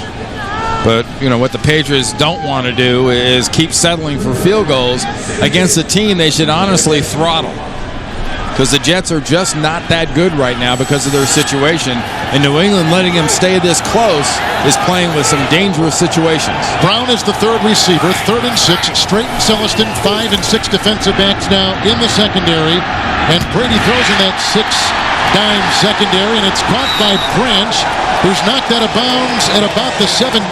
But, you know, what the Patriots don't want to do is keep settling for field goals against a team they should honestly throttle. Because the Jets are just not that good right now because of their situation. And New England letting them stay this close is playing with some dangerous situations. Brown is the 3rd receiver, 3rd and 6. Straight and Celestin, 5 and 6 defensive backs now in the secondary. And Brady throws in that 6-dime secondary, and it's caught by Branch, who's knocked out of bounds at about the 17.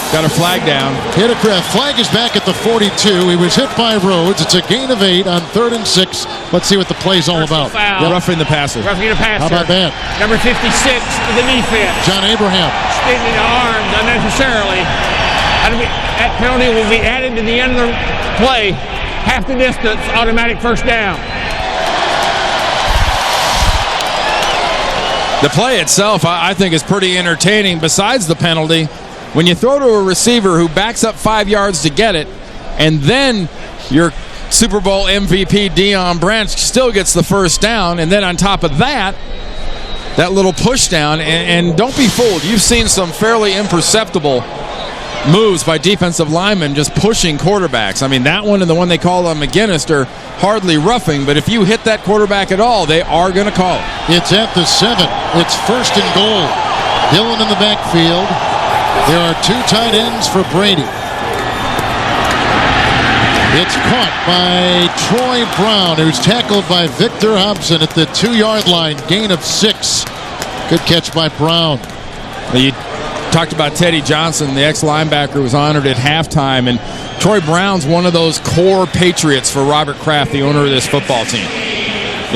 Got a flag down. Hit a flag is back at the 42. He was hit by Rhodes. It's a gain of 8 on 3rd and 6. Let's see what the play's all about. Roughing the passer. Roughing the passer. How about that? Number 56 of the defense. John Abraham. Extending the arms unnecessarily. That penalty will be added to the end of the play. Half the distance, automatic first down. The play itself, I think, is pretty entertaining besides the penalty. When you throw to a receiver who backs up 5 yards to get it, and then your Super Bowl MVP Deion Branch still gets the first down, and then on top of that little push down, and don't be fooled. You've seen some fairly imperceptible moves by defensive linemen just pushing quarterbacks. I mean, that one and the one they call on McGinnis are hardly roughing, but if you hit that quarterback at all, they are going to call it. It's at the 7. It's 1st and goal. Dillon in the backfield. There are 2 tight ends for Brady. It's caught by Troy Brown, who's tackled by Victor Hobson at the 2-yard line. Gain of 6. Good catch by Brown. You talked about Teddy Johnson, the ex-linebacker, was honored at halftime, and Troy Brown's one of those core patriots for Robert Kraft, the owner of this football team.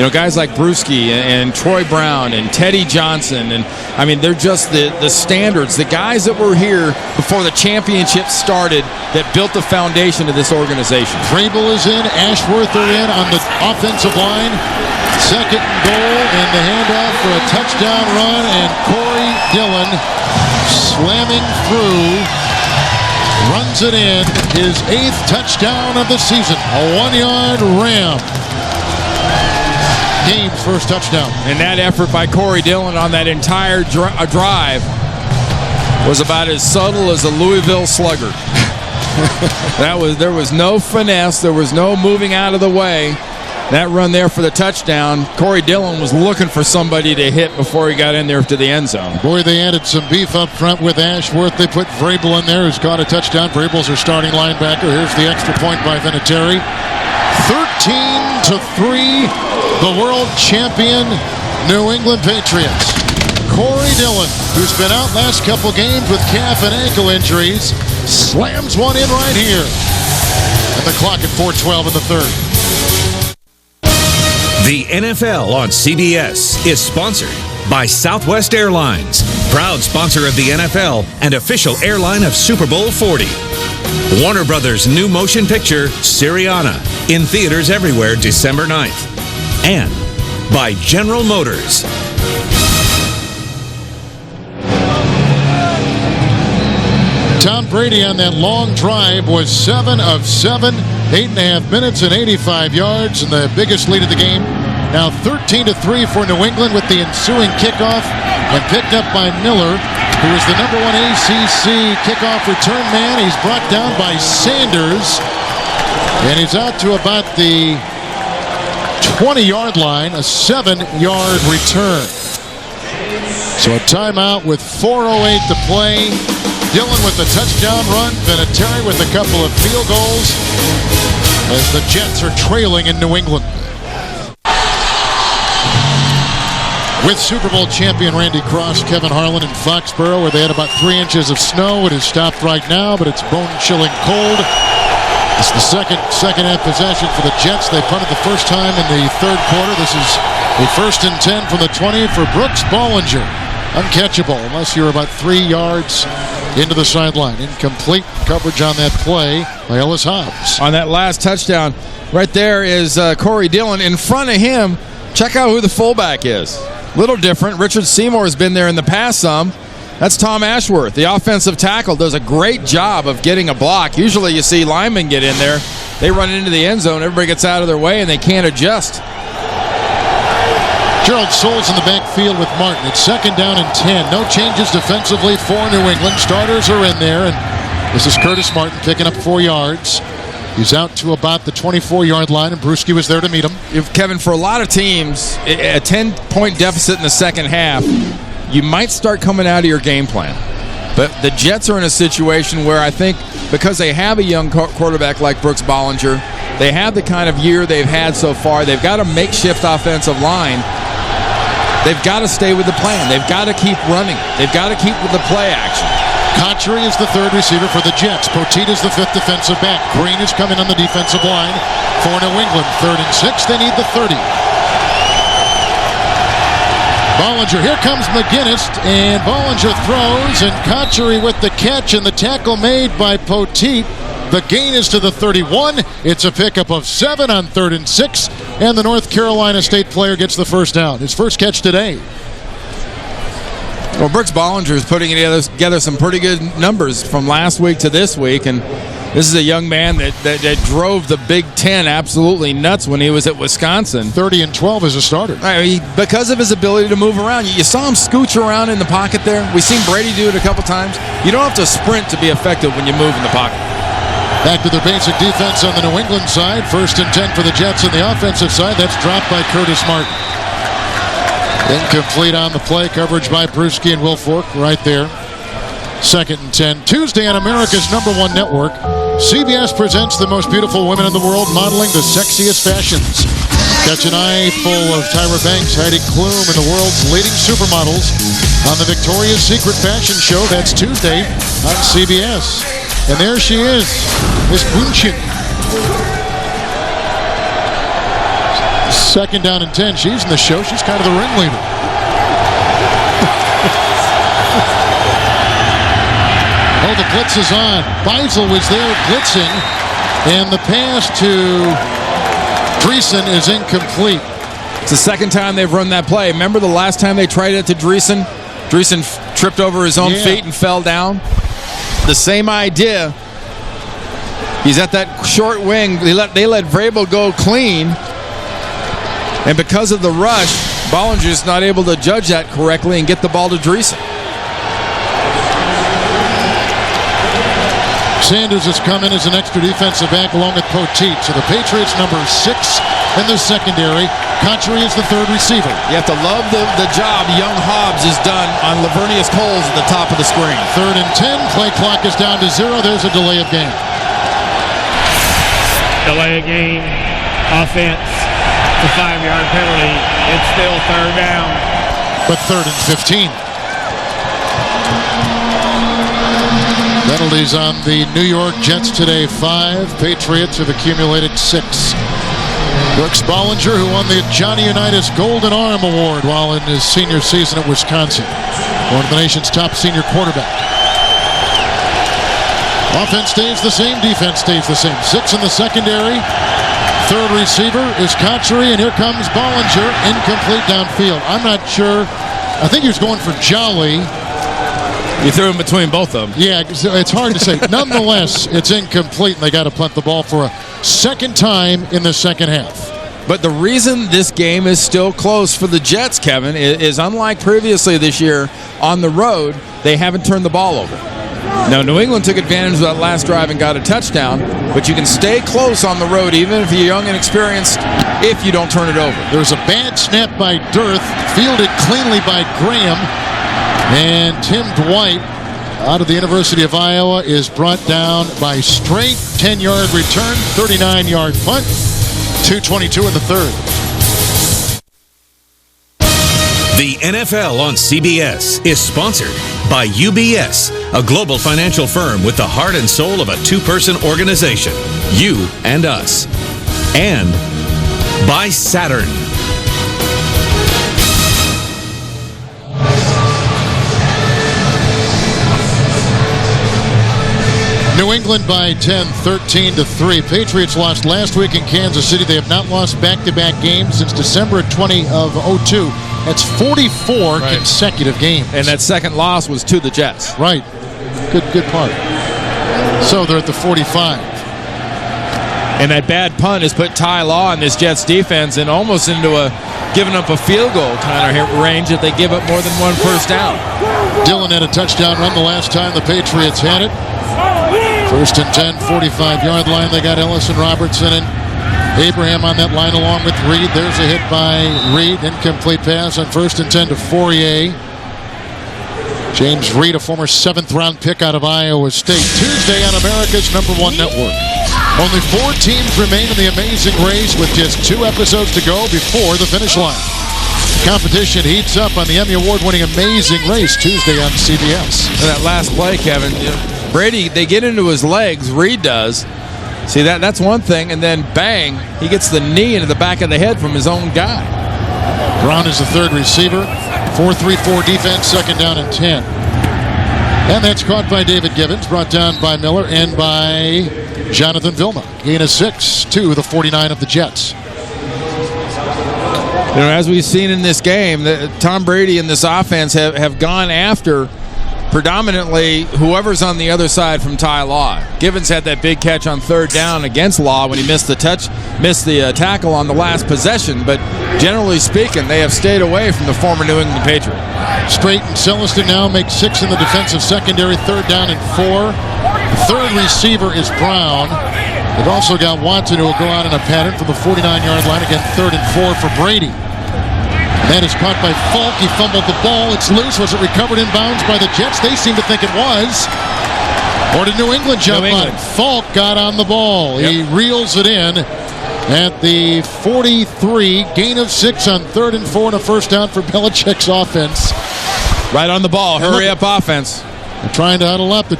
You know, guys like Bruschi and Troy Brown and Teddy Johnson, and I mean, they're just the standards, the guys that were here before the championship started that built the foundation of this organization. Vrabel is in, Ashworth are in on the offensive line. Second and goal, and the handoff for a touchdown run, and Corey Dillon slamming through, runs it in, his 8th touchdown of the season, a 1-yard ram. Game's first touchdown. And that effort by Corey Dillon on that entire drive was about as subtle as a Louisville slugger. There was no finesse, there was no moving out of the way. That run there for the touchdown, Corey Dillon was looking for somebody to hit before he got in there to the end zone. Boy, they added some beef up front with Ashworth. They put Vrabel in there, who's caught a touchdown. Vrabel's their starting linebacker. Here's the extra point by Vinatieri. 13-3, the world champion New England Patriots. Corey Dillon, who's been out last couple games with calf and ankle injuries, slams one in right here. And the clock at 4:12 in the third. The NFL on CBS is sponsored by Southwest Airlines, proud sponsor of the NFL and official airline of Super Bowl 40. Warner Brothers' new motion picture, Syriana, in theaters everywhere December 9th. And by General Motors. Tom Brady on that long drive was 7 of 7, 8.5 minutes and 85 yards, and the biggest lead of the game. Now 13-3 for New England with the ensuing kickoff, and picked up by Miller, who is the number 1 ACC kickoff return man. He's brought down by Sanders, and he's out to about the 20-yard line, a 7-yard return. So a timeout with 4:08 to play. Dillon with the touchdown run, Vinatieri with a couple of field goals as the Jets are trailing in New England. With Super Bowl champion Randy Cross, Kevin Harlan in Foxborough, where they had about 3 inches of snow. It has stopped right now, but it's bone-chilling cold. It's the second half possession for the Jets. They punted the first time in the third quarter. This is a 1st and 10 from the 20 for Brooks Bollinger. Uncatchable unless you're about 3 yards into the sideline. Incomplete coverage on that play by Ellis Hobbs. On that last touchdown, right there is Corey Dillon. In front of him, check out who the fullback is. Little different. Richard Seymour has been there in the past some. That's Tom Ashworth. The offensive tackle does a great job of getting a block. Usually you see linemen get in there. They run into the end zone. Everybody gets out of their way, and they can't adjust. Gerald Soules in the backfield with Martin. It's 2nd down and 10. No changes defensively for New England. Starters are in there, and this is Curtis Martin picking up 4 yards. He's out to about the 24-yard line, and Bruschi was there to meet him. Kevin, for a lot of teams, a 10-point deficit in the second half, you might start coming out of your game plan. But the Jets are in a situation where I think because they have a young quarterback like Brooks Bollinger, they have the kind of year they've had so far, they've got a makeshift offensive line. They've got to stay with the plan. They've got to keep running. They've got to keep with the play action. Conchery is the 3rd receiver for the Jets. Poteet is the 5th defensive back. Green is coming on the defensive line for New England. 3rd and 6. They need the 30. Bollinger. Here comes McGinnis, and Bollinger throws, and Conchery with the catch, and the tackle made by Poteet. The gain is to the 31. It's a pickup of 7 on 3rd and 6, and the North Carolina State player gets the first down. His first catch today. Well, Brooks Bollinger is putting together some pretty good numbers from last week to this week, and this is a young man that drove the Big Ten absolutely nuts when he was at Wisconsin. 30 and 12 as a starter. Because of his ability to move around. You saw him scooch around in the pocket there. We've seen Brady do it a couple times. You don't have to sprint to be effective when you move in the pocket. Back to their basic defense on the New England side. 1st and 10 for the Jets on the offensive side. That's dropped by Curtis Martin. Incomplete on the play. Coverage by Bruschi and Wilfork right there. 2nd and 10. Tuesday on America's #1 network, CBS presents the most beautiful women in the world modeling the sexiest fashions. Catch an eye full of Tyra Banks, Heidi Klum, and the world's leading supermodels on the Victoria's Secret Fashion Show. That's Tuesday on CBS. And there she is, Miss Bündchen. 2nd down and 10. She's in the show. She's kind of the ringleader. Oh, the blitz is on. Beisel was there blitzing, and the pass to Dreesen is incomplete. It's the second time they've run that play. Remember the last time they tried it to Dreesen? Dreesen tripped over his own feet and fell down. The same idea. He's at that short wing. They let Vrabel go clean. And because of the rush, Bollinger's not able to judge that correctly and get the ball to Dreesen. Sanders has come in as an extra defensive back along with Poteet. So the Patriots number 6 in the secondary. Conchery is the third receiver. You have to love the job young Hobbs has done on Lavernius Coles at the top of the screen. 3rd and 10. Play clock is down to 0. There's a delay of game. Delay of game. Offense. It's a 5-yard penalty. It's still 3rd down. But 3rd and 15. Penalties on the New York Jets today, 5. Patriots have accumulated 6. Brooks Bollinger, who won the Johnny Unitas Golden Arm Award while in his senior season at Wisconsin. One of the nation's top senior quarterback. Offense stays the same, defense stays the same. 6 in the secondary. 3rd receiver is Conchery, and here comes Bollinger, incomplete downfield. I'm not sure. I think he was going for Jolly. You threw him between both of them. Yeah, it's hard to say. Nonetheless, it's incomplete, and they got to punt the ball for a second time in the second half. But the reason this game is still close for the Jets, Kevin, is unlike previously this year on the road, they haven't turned the ball over. Now, New England took advantage of that last drive and got a touchdown, but you can stay close on the road even if you're young and experienced if you don't turn it over. There's a bad snap by Dirth, fielded cleanly by Graham, and Tim Dwight out of the University of Iowa is brought down by Straight. 10-yard return, 39-yard punt, 2:22 in the 3rd. The NFL on CBS is sponsored by UBS, a global financial firm with the heart and soul of a two-person organization, you and us. And by Saturn. New England by 10, 13-3. Patriots lost last week in Kansas City. They have not lost back-to-back games since December 2002. That's 44 consecutive games. And that second loss was to the Jets. Right. Good part. So they're at the 45. And that bad punt has put Ty Law in this Jets defense and almost into a giving up a field goal kind of range if they give up more than one first down. Dillon had a touchdown run the last time the Patriots had it. 1st and 10, 45-yard line. They got Ellison, Robertson, and Abraham on that line along with Reed. There's a hit by Reed. Incomplete pass on 1st and 10 to Fourier. James Reed, a former 7th-round pick out of Iowa State. Tuesday on America's #1 network. Only 4 teams remain in the amazing race with just 2 episodes to go before the finish line. Competition heats up on the Emmy Award-winning Amazing Race Tuesday on CBS. And that last play, Kevin, Brady, they get into his legs. Reed does. See, that's one thing. And then, bang, he gets the knee into the back of the head from his own guy. Brown is the 3rd receiver. 4-3-4 defense, 2nd down and 10. And that's caught by David Gibbons, brought down by Miller and by Jonathan Vilma. Gain of 6 to the 49 of the Jets. You know, as we've seen in this game, Tom Brady and this offense have gone after predominantly whoever's on the other side from Ty Law. Gibbons had that big catch on 3rd down against Law when he missed the tackle on the last possession, but generally speaking, they have stayed away from the former New England Patriot. Straight and Celestin now make 6 in the defensive secondary, 3rd down and 4. The 3rd receiver is Brown. They've also got Watson, who will go out in a pattern from the 49-yard line. Again, 3rd and 4 for Brady. That is caught by Falk. He fumbled the ball. It's loose. Was it recovered in bounds by the Jets? They seem to think it was. Or did New England jump on it? Falk got on the ball. Yep. He reels it in at the 43. Gain of 6 on 3rd and 4 and a first down for Belichick's offense. Right on the ball. Hurry up offense. They're trying to huddle up. The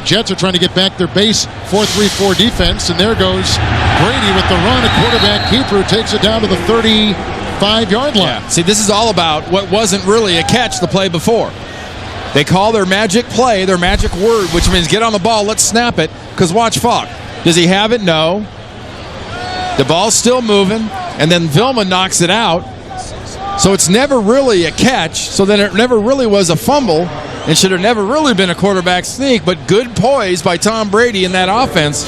Jets are trying to get back their base 4-3-4 defense. And there goes Brady with the run. A quarterback keeper takes it down to the 35-yard line. Yeah. See, this is all about what wasn't really a catch the play before. They call their magic play, their magic word, which means get on the ball, let's snap it, because watch Falk. Does he have it? No. The ball's still moving, and then Vilma knocks it out. So it's never really a catch, so then it never really was a fumble, and should have never really been a quarterback sneak, but good poise by Tom Brady in that offense,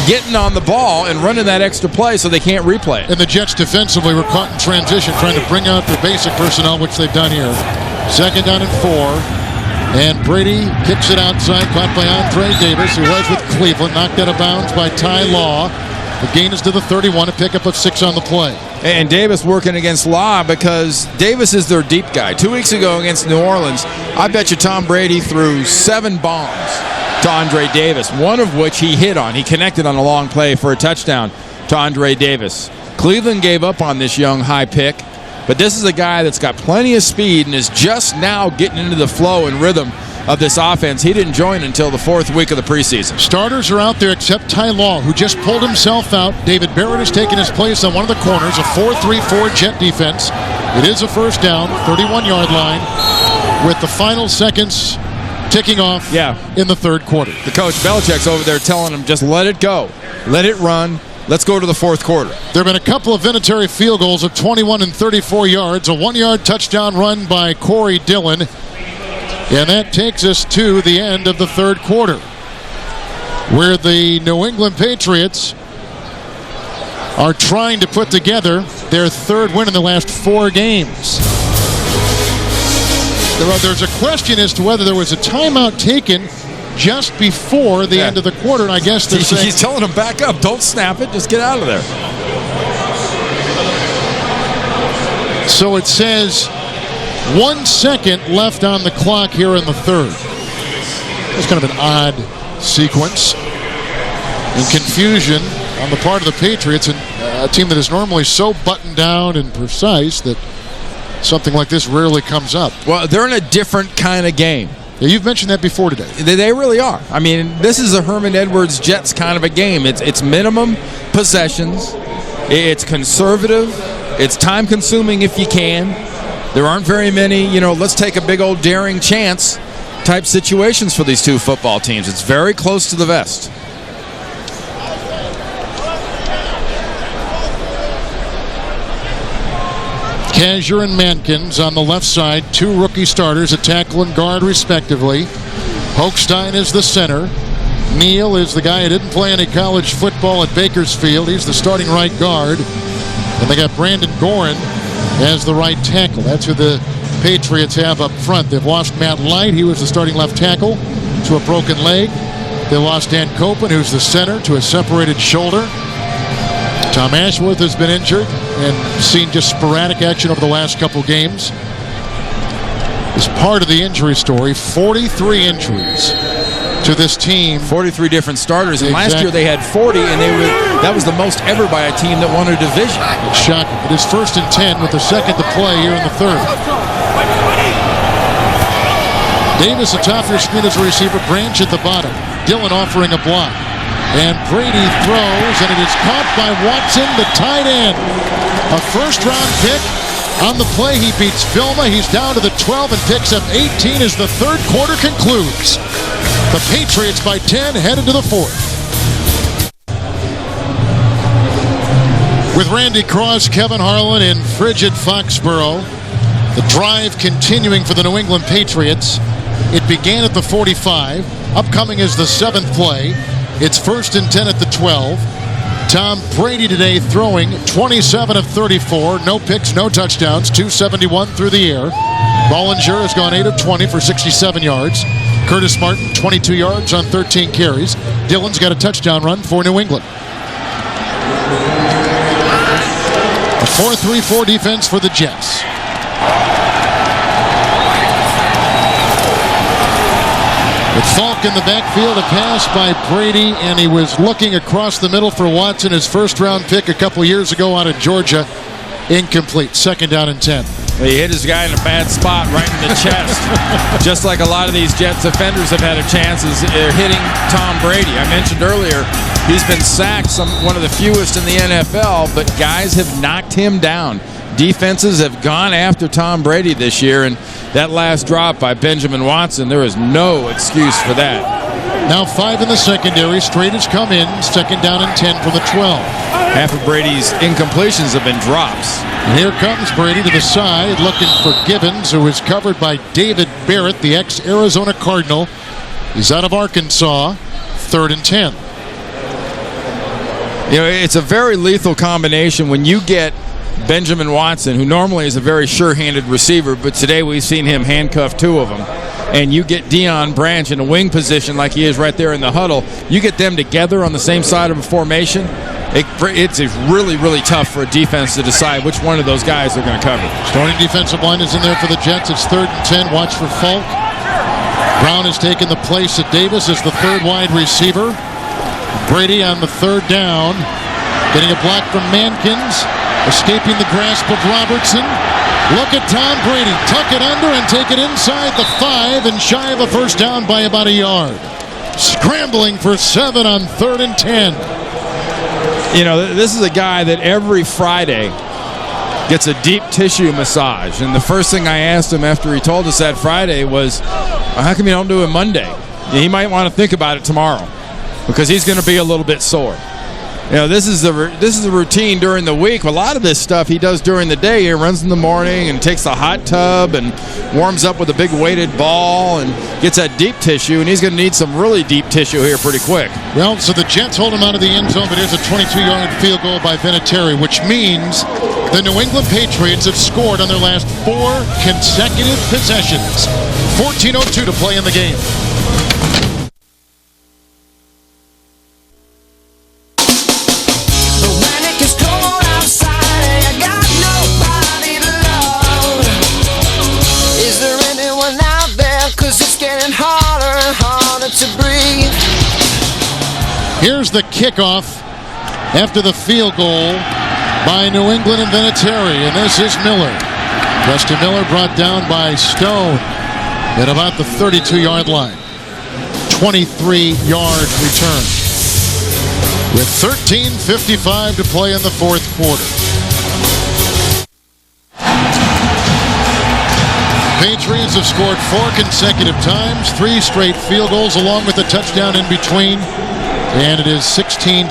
getting on the ball and running that extra play so they can't replay it. And the Jets defensively were caught in transition, trying to bring out their basic personnel, which they've done here. 2nd down and 4. And Brady kicks it outside, caught by Andre Davis, who was with Cleveland, knocked out of bounds by Ty Law. The gain is to the 31, a pickup of 6 on the play. And Davis working against Law because Davis is their deep guy. 2 weeks ago against New Orleans, I bet you Tom Brady threw 7 bombs to Andre Davis, one of which he hit on. He connected on a long play for a touchdown to Andre Davis. Cleveland gave up on this young high pick. But this is a guy that's got plenty of speed and is just now getting into the flow and rhythm of this offense. He didn't join until the 4th week of the preseason. Starters are out there except Ty Law, who just pulled himself out. David Barrett has taken his place on one of the corners, a 4-3-4 Jet defense. It is a first down, 31-yard line, with the final seconds ticking off in the 3rd quarter. The coach, Belichick's over there telling him, just let it go. Let it run. Let's go to the 4th quarter. There have been a couple of Vinatieri field goals of 21 and 34 yards. A 1-yard touchdown run by Corey Dillon. And that takes us to the end of the 3rd quarter, where the New England Patriots are trying to put together their 3rd win in the last 4 games. There's a question as to whether there was a timeout taken just before the end of the quarter, and I guess they're saying, he's telling him back up, don't snap it, just get out of there. So it says 1 second left on the clock here in the 3rd. It's kind of an odd sequence and confusion on the part of the Patriots, and a team that is normally so buttoned down and precise that something like this rarely comes up. Well, they're in a different kind of game. Yeah, you've mentioned that before today. They really are. I mean, this is a Herman Edwards Jets kind of a game. It's minimum possessions. It's conservative. It's time-consuming if you can. There aren't very many, let's take a big old daring chance type situations for these two football teams. It's very close to the vest. Kazur and Mankins on the left side, 2 rookie starters, a tackle and guard respectively. Hochstein is the center. Neal is the guy who didn't play any college football at Bakersfield. He's the starting right guard. And they got Brandon Gorin as the right tackle. That's who the Patriots have up front. They've lost Matt Light. He was the starting left tackle to a broken leg. They lost Dan Copen, who's the center, to a separated shoulder. Tom Ashworth has been injured and seen just sporadic action over the last couple games. As part of the injury story, 43 injuries to this team. 43 different starters, and last year they had 40, and that was the most ever by a team that won a division. It's shocking. It is 1st and 10 with the 2nd to play here in the 3rd. Davis atop their screen as a receiver, Branch at the bottom. Dillon offering a block. And Brady throws, and it is caught by Watson, the tight end. A first-round pick. On the play, he beats Vilma. He's down to the 12 and picks up 18 as the 3rd quarter concludes. The Patriots by 10, headed to the 4th. With Randy Cross, Kevin Harlan in frigid Foxborough. The drive continuing for the New England Patriots. It began at the 45. Upcoming is the 7th play. It's 1st and 10 at the 12. Tom Brady today throwing 27 of 34. No picks, no touchdowns. 271 through the air. Bollinger has gone 8 of 20 for 67 yards. Curtis Martin, 22 yards on 13 carries. Dillon's got a touchdown run for New England. A 4-3-4 defense for the Jets. With Falk in the backfield, a pass by Brady, and he was looking across the middle for Watson, his first-round pick a couple years ago out of Georgia. Incomplete. 2nd down and 10. He hit his guy in a bad spot right in the chest. Just like a lot of these Jets defenders have had a chance, is they're hitting Tom Brady. I mentioned earlier, he's been sacked, one of the fewest in the NFL, but guys have knocked him down. Defenses have gone after Tom Brady this year, and that last drop by Benjamin Watson, there is no excuse for that. Now 5 in the secondary. Straight has come in. 2nd down and 10 from the 12. Half of Brady's incompletions have been drops. And here comes Brady to the side, looking for Gibbons, who is covered by David Barrett, the ex-Arizona Cardinal. He's out of Arkansas. 3rd and 10. You know, it's a very lethal combination when you get Benjamin Watson, who normally is a very sure-handed receiver, but today we've seen him handcuff 2 of them. And you get Deion Branch in a wing position like he is right there in the huddle. You get them together on the same side of a formation, it's really, really tough for a defense to decide which one of those guys they're going to cover. Starting defensive line is in there for the Jets. It's 3rd and 10. Watch for Falk. Brown has taken the place of Davis as the 3rd wide receiver. Brady on the 3rd down. Getting a block from Mankins. Escaping the grasp of Robertson. Look at Tom Brady. Tuck it under and take it inside the 5 and shy of a first down by about a yard. Scrambling for 7 on 3rd and 10. You know, this is a guy that every Friday gets a deep tissue massage. And the first thing I asked him after he told us that Friday was, how come you don't do it Monday? He might want to think about it tomorrow because he's going to be a little bit sore. You know, this is a routine during the week. A lot of this stuff he does during the day. He runs in the morning and takes the hot tub and warms up with a big weighted ball and gets that deep tissue, and he's going to need some really deep tissue here pretty quick. Well, so the Jets hold him out of the end zone, but here's a 22-yard field goal by Vinatieri, which means the New England Patriots have scored on their last 4 consecutive possessions. 14:02 to play in the game. Here's the kickoff after the field goal by New England and Vinatieri, and this is Miller. Justin Miller brought down by Stone at about the 32-yard line. 23-yard return. With 13:55 to play in the 4th quarter. Patriots have scored 4 consecutive times, 3 straight field goals along with a touchdown in between. And it is 16-3.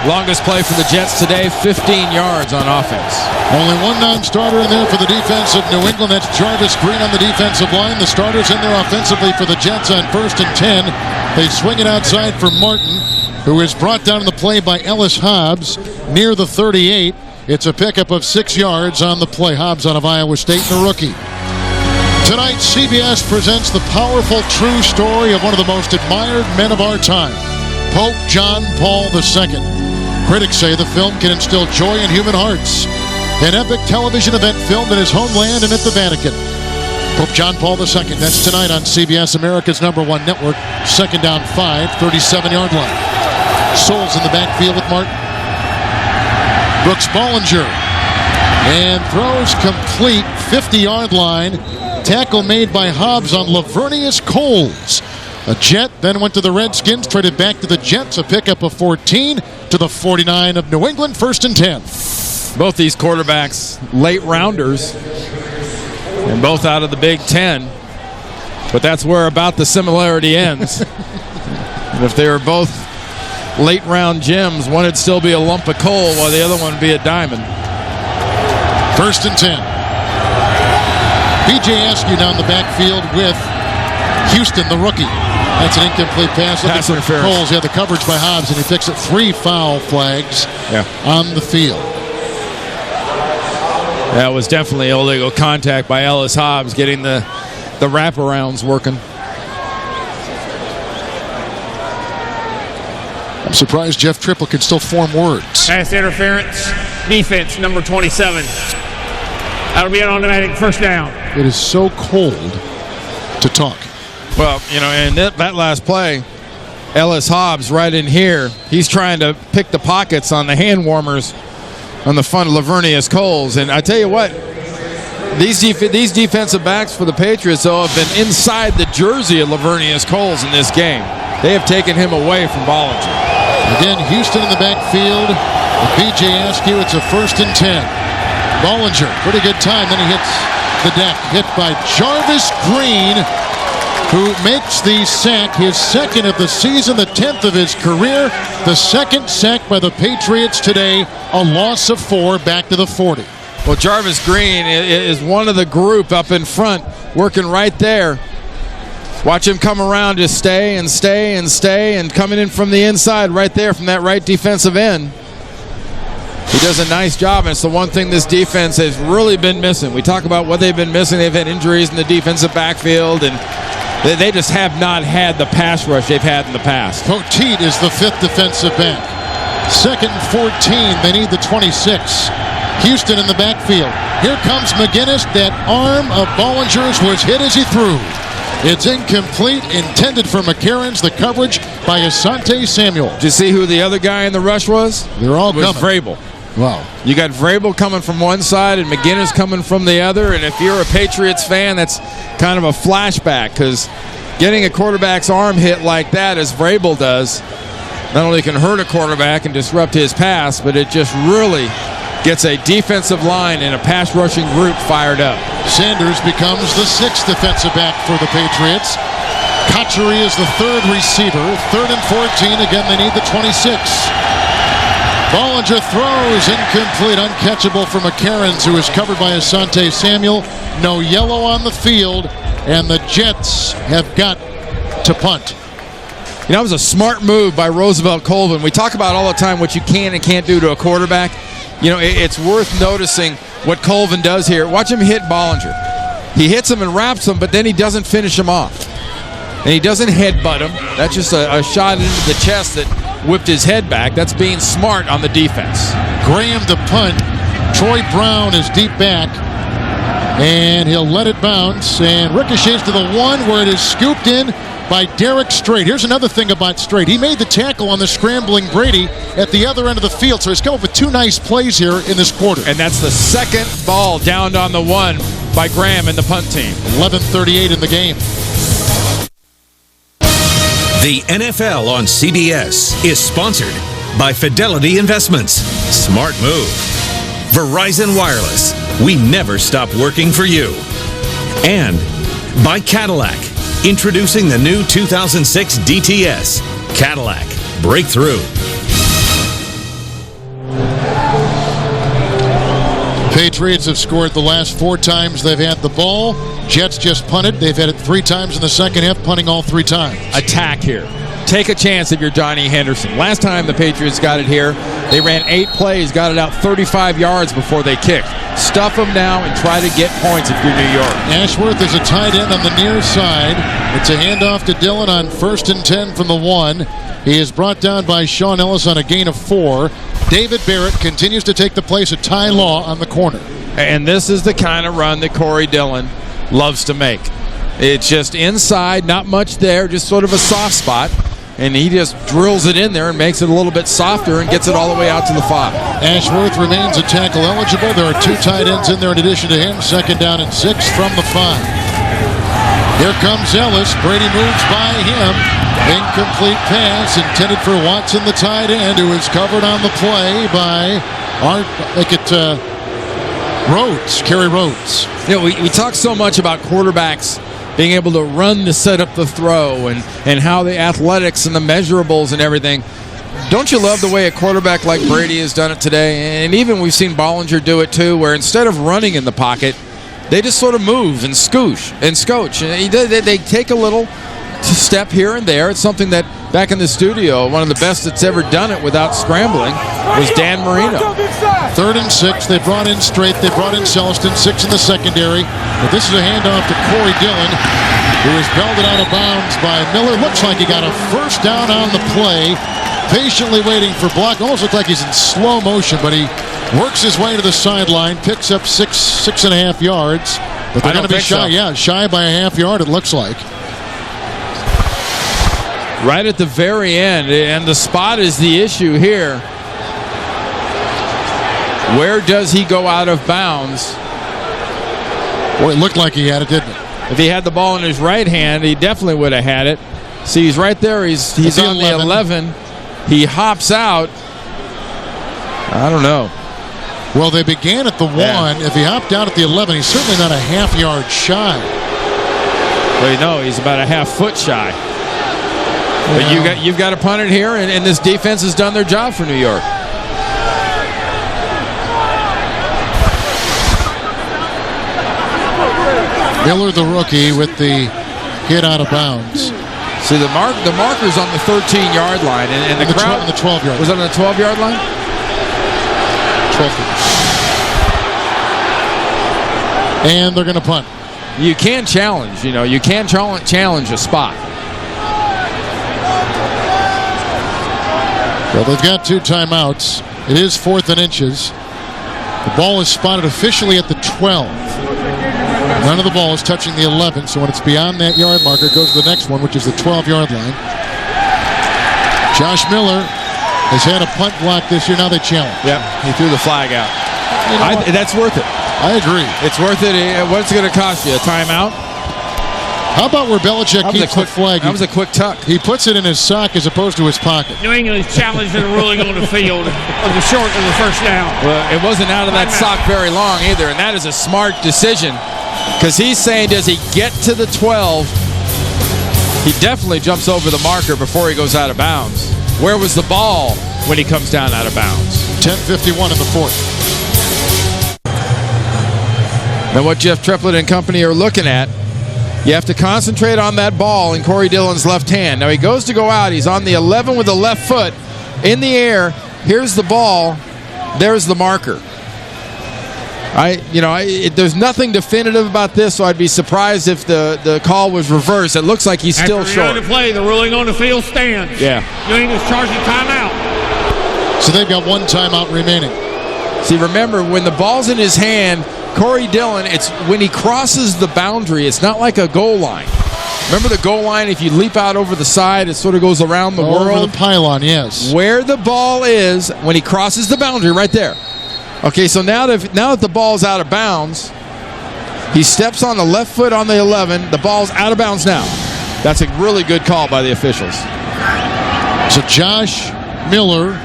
Longest play for the Jets today, 15 yards on offense. Only one non-starter in there for the defense of New England. That's Jarvis Green on the defensive line. The starters in there offensively for the Jets on 1st and 10. They swing it outside for Martin, who is brought down in the play by Ellis Hobbs near the 38. It's a pickup of 6 yards on the play. Hobbs out of Iowa State, and a rookie. Tonight, CBS presents the powerful, true story of one of the most admired men of our time, Pope John Paul II. Critics say the film can instill joy in human hearts. An epic television event filmed in his homeland and at the Vatican. Pope John Paul II, that's tonight on CBS, America's #1 network. 2nd down 5, 37-yard line. Souls in the backfield with Martin. Brooks Bollinger. And throws complete, 50-yard line. Tackle made by Hobbs on Lavernius Coles. A Jet then went to the Redskins, traded back to the Jets, a pickup of 14 to the 49 of New England, 1st and 10. Both these quarterbacks, late rounders, and both out of the Big Ten. But that's where about the similarity ends. And if they were both late round gems, one would still be a lump of coal while the other one would be a diamond. 1st and 10. B.J. Askew down the backfield with Houston, the rookie. That's an incomplete pass. Pass interference. Coles, the coverage by Hobbs, and he picks up 3 foul flags on the field. That was definitely illegal contact by Ellis Hobbs, getting the wraparounds working. I'm surprised Jeff Triple can still form words. Pass interference, defense, number 27. That'll be an automatic first down. It is so cold to talk. Well, and that last play, Ellis Hobbs right in here, he's trying to pick the pockets on the hand warmers on the front of Lavernius Coles. And I tell you what, these defensive backs for the Patriots, though, have been inside the jersey of Lavernius Coles in this game. They have taken him away from Bollinger. Again, Houston in the backfield. With B.J. Askew, it's a 1st and 10. Bollinger, pretty good time. Then he hits the deck. Hit by Jarvis Green, who makes the sack, his second of the season, the 10th of his career. The second sack by the Patriots today. A loss of 4, back to the 40. Well, Jarvis Green is one of the group up in front, working right there. Watch him come around, just stay and stay and stay, and coming in from the inside right there from that right defensive end. He does a nice job, and it's the one thing this defense has really been missing. We talk about what they've been missing. They've had injuries in the defensive backfield, and they just have not had the pass rush they've had in the past. Poteet is the 5th defensive back. 2nd and 14, they need the 26. Houston in the backfield. Here comes McGinnis. That arm of Bollinger's was hit as he threw. It's incomplete, intended for McCarron's. The coverage by Asante Samuel. Did you see who the other guy in the rush was? They're all coming. Vrabel. Wow. You got Vrabel coming from one side and McGinnis coming from the other, and if you're a Patriots fan, that's kind of a flashback, because getting a quarterback's arm hit like that, as Vrabel does, not only can hurt a quarterback and disrupt his pass, but it just really gets a defensive line and a pass rushing group fired up. Sanders becomes the 6th defensive back for the Patriots. Cotchery is the 3rd receiver. 3rd and 14. Again, they need the 26. Bollinger throws incomplete, uncatchable for McCarron's, who is covered by Asante Samuel. No yellow on the field, and the Jets have got to punt. That was a smart move by Roosevelt Colvin. We talk about all the time what you can and can't do to a quarterback. It's worth noticing what Colvin does here. Watch him hit Bollinger. He hits him and wraps him, but then he doesn't finish him off. And he doesn't headbutt him. That's just a shot into the chest that whipped his head back. That's being smart on the defense. Graham to punt. Troy Brown is deep back. And he'll let it bounce. And ricochets to the 1 where it is scooped in by Derek Strait. Here's another thing about Strait. He made the tackle on the scrambling Brady at the other end of the field. So he's come up with 2 nice plays here in this quarter. And that's the second ball downed on the 1 by Graham and the punt team. 11:38 in the game. The NFL on CBS is sponsored by Fidelity Investments. Smart move. Verizon Wireless. We never stop working for you. And by Cadillac. Introducing the new 2006 DTS. Cadillac. Breakthrough. Patriots have scored the last 4 times they've had the ball. Jets just punted. They've had it 3 times in the second half, punting all 3 times. Attack here. Take a chance if you're Johnny Henderson. Last time the Patriots got it here, they ran 8 plays, got it out 35 yards before they kicked. Stuff them now and try to get points if you're New York. Ashworth is a tight end on the near side. It's a handoff to Dillon on 1st and 10 from the 1. He is brought down by Sean Ellis on a gain of 4. David Barrett continues to take the place of Ty Law on the corner. And this is the kind of run that Corey Dillon loves to make. It's just inside, not much there, just sort of a soft spot. And he just drills it in there and makes it a little bit softer and gets it all the way out to the 5. Ashworth remains a tackle eligible. There are 2 tight ends in there in addition to him. 2nd down and 6 from the 5. Here comes Ellis. Brady moves by him. Incomplete pass intended for Watson, the tight end, who is covered on the play by Rhodes, Kerry Rhodes. We talk so much about quarterbacks being able to run to set up the throw and how the athletics and the measurables and everything. Don't you love the way a quarterback like Brady has done it today? And even we've seen Bollinger do it too, where instead of running in the pocket, they just sort of move and scooch. And they take a little step here and there. It's something that back in the studio, one of the best that's ever done it without scrambling was Dan Marino. 3rd and 6. They brought in Strait. They brought in Celestin. 6 in the secondary. But this is a handoff to Corey Dillon, who is belted out of bounds by Miller. Looks like he got a 1st down on the play. Patiently waiting for block. Almost looks like he's in slow motion, but he works his way to the sideline, picks up 6.5 yards. But they're going to be shy. So. Yeah, shy by a half yard, it looks like. right at the very end, and the spot is the issue here. Where does he go out of bounds? Well, it looked like he had it, didn't it? If he had the ball in his right hand, he definitely would have had it. See, he's right there. He's on the 11. He hops out. I don't know. Well, they began at the 1. If he hopped out at the 11, he's certainly not a half yard shy. Well, no, he's about a half foot shy. But you've got to punt it here, and this defense has done their job for New York. Miller, the rookie, with the hit out of bounds. See, the marker's on the 13-yard line, and the crowd on the 12-yard. Was it on the 12-yard line? 12. And they're going to punt. You can challenge. You can challenge a spot. Well, they've got 2 timeouts. It is 4th and inches. The ball is spotted officially at the 12. None of the ball is touching the 11, so when it's beyond that yard marker, it goes to the next one, which is the 12-yard line. Josh Miller has had a punt block this year. Now they challenge. Yep, he threw the flag out. That's worth it. I agree. It's worth it. What's it going to cost you? A timeout? How about where Belichick keeps the flag? That was a quick tuck. He puts it in his sock as opposed to his pocket. New England is challenging the ruling on the field of the short of the first down. Well, it wasn't out of that sock very long either, and that is a smart decision because he's saying, does he get to the 12? He definitely jumps over the marker before he goes out of bounds. Where was the ball when he comes down out of bounds? 10:51 in the 4th. Now what Jeff Triplett and company are looking at, you have to concentrate on that ball in Corey Dillon's left hand. Now he goes to go out. He's on the 11 with the left foot in the air. Here's the ball. There's the marker. There's nothing definitive about this, so I'd be surprised if the call was reversed. It looks like he's still short. After the play, the ruling on the field stands. Yeah. New England's charging timeout. So they've got 1 timeout remaining. See, remember, when the ball's in his hand, Corey Dillon, it's when he crosses the boundary, it's not like a goal line. Remember the goal line, if you leap out over the side, it sort of goes around the world? Over the pylon, yes. Where the ball is, when he crosses the boundary, right there. Okay, so now that the ball's out of bounds, he steps on the left foot on the 11. The ball's out of bounds now. That's a really good call by the officials. So Josh Miller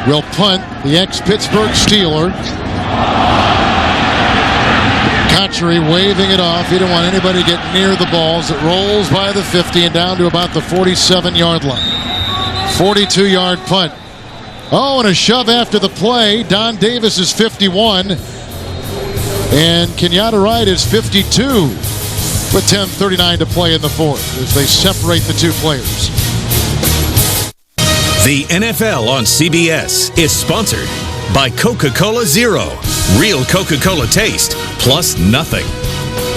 will punt, the ex-Pittsburgh Steeler. Kotchery waving it off. He didn't want anybody to get near the ball as it rolls by the 50 and down to about the 47-yard line. 42-yard punt. Oh, and a shove after the play. Don Davis is 51. And Kenyatta Wright is 52 with 10:39 to play in the 4th as they separate the 2 players. The NFL on CBS is sponsored by Coca-Cola Zero. Real Coca-Cola taste plus nothing.